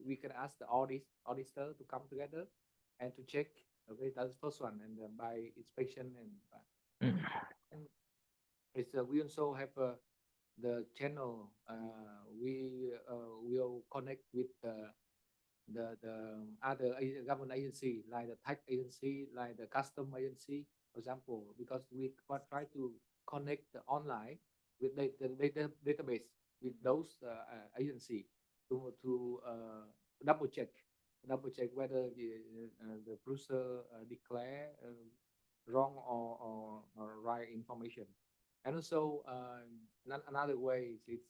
we can ask the auditor to come together and to check. Okay, that's the first one, and by inspection and it's we also have the channel. We will connect with the other government agency, like the tax agency, like the custom agency, for example, because we try to connect online with the database with those agency to double check whether the producer declare wrong or right information. And also another way is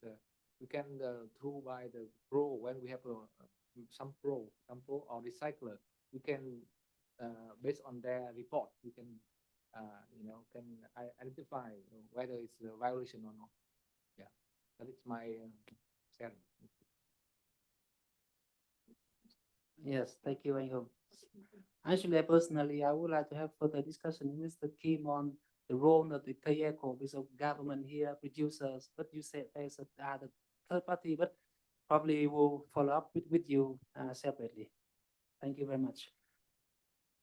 we can through by the pro, when we have some pro or recycler, we can based on their report, we can can identify whether it's a violation or not. Yeah, that is my sharing. Yes, thank you, Anh. Actually, personally, I would like to have further discussion with Mr. Kim on the role of the K-Echo with the government here, producers, but you said there's other third party, but probably we'll follow up with you separately. Thank you very much.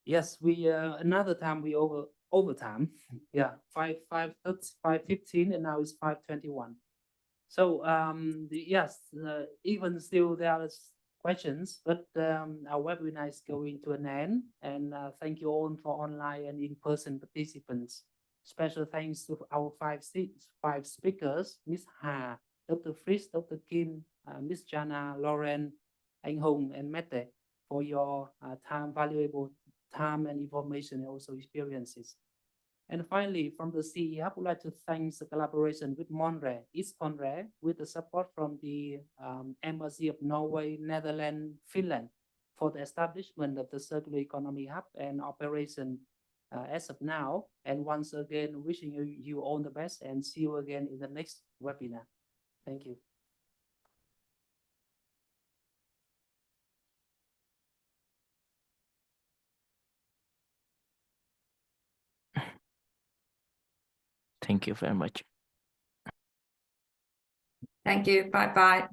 Yes, we another time we over time. Yeah, 5:15, and now it's 5:21. So yes, even still there are questions, but our webinar is going to an end, and thank you all for online and in-person participants. Special thanks to our five speakers, Ms. Hà, Dr. Fritz, Dr. Kim, Ms. Jana, Lauren, Anh Hùng, and Mette for your valuable time and information and also experiences. And finally, from the CE Hub, I would like to thank the collaboration with Monre, East Conre, with the support from the Embassy of Norway, Netherlands, Finland, for the establishment of the Circular Economy Hub and operation as of now. And once again, wishing you all the best and see you again in the next webinar. Thank you. Thank you very much. Thank you. Bye bye.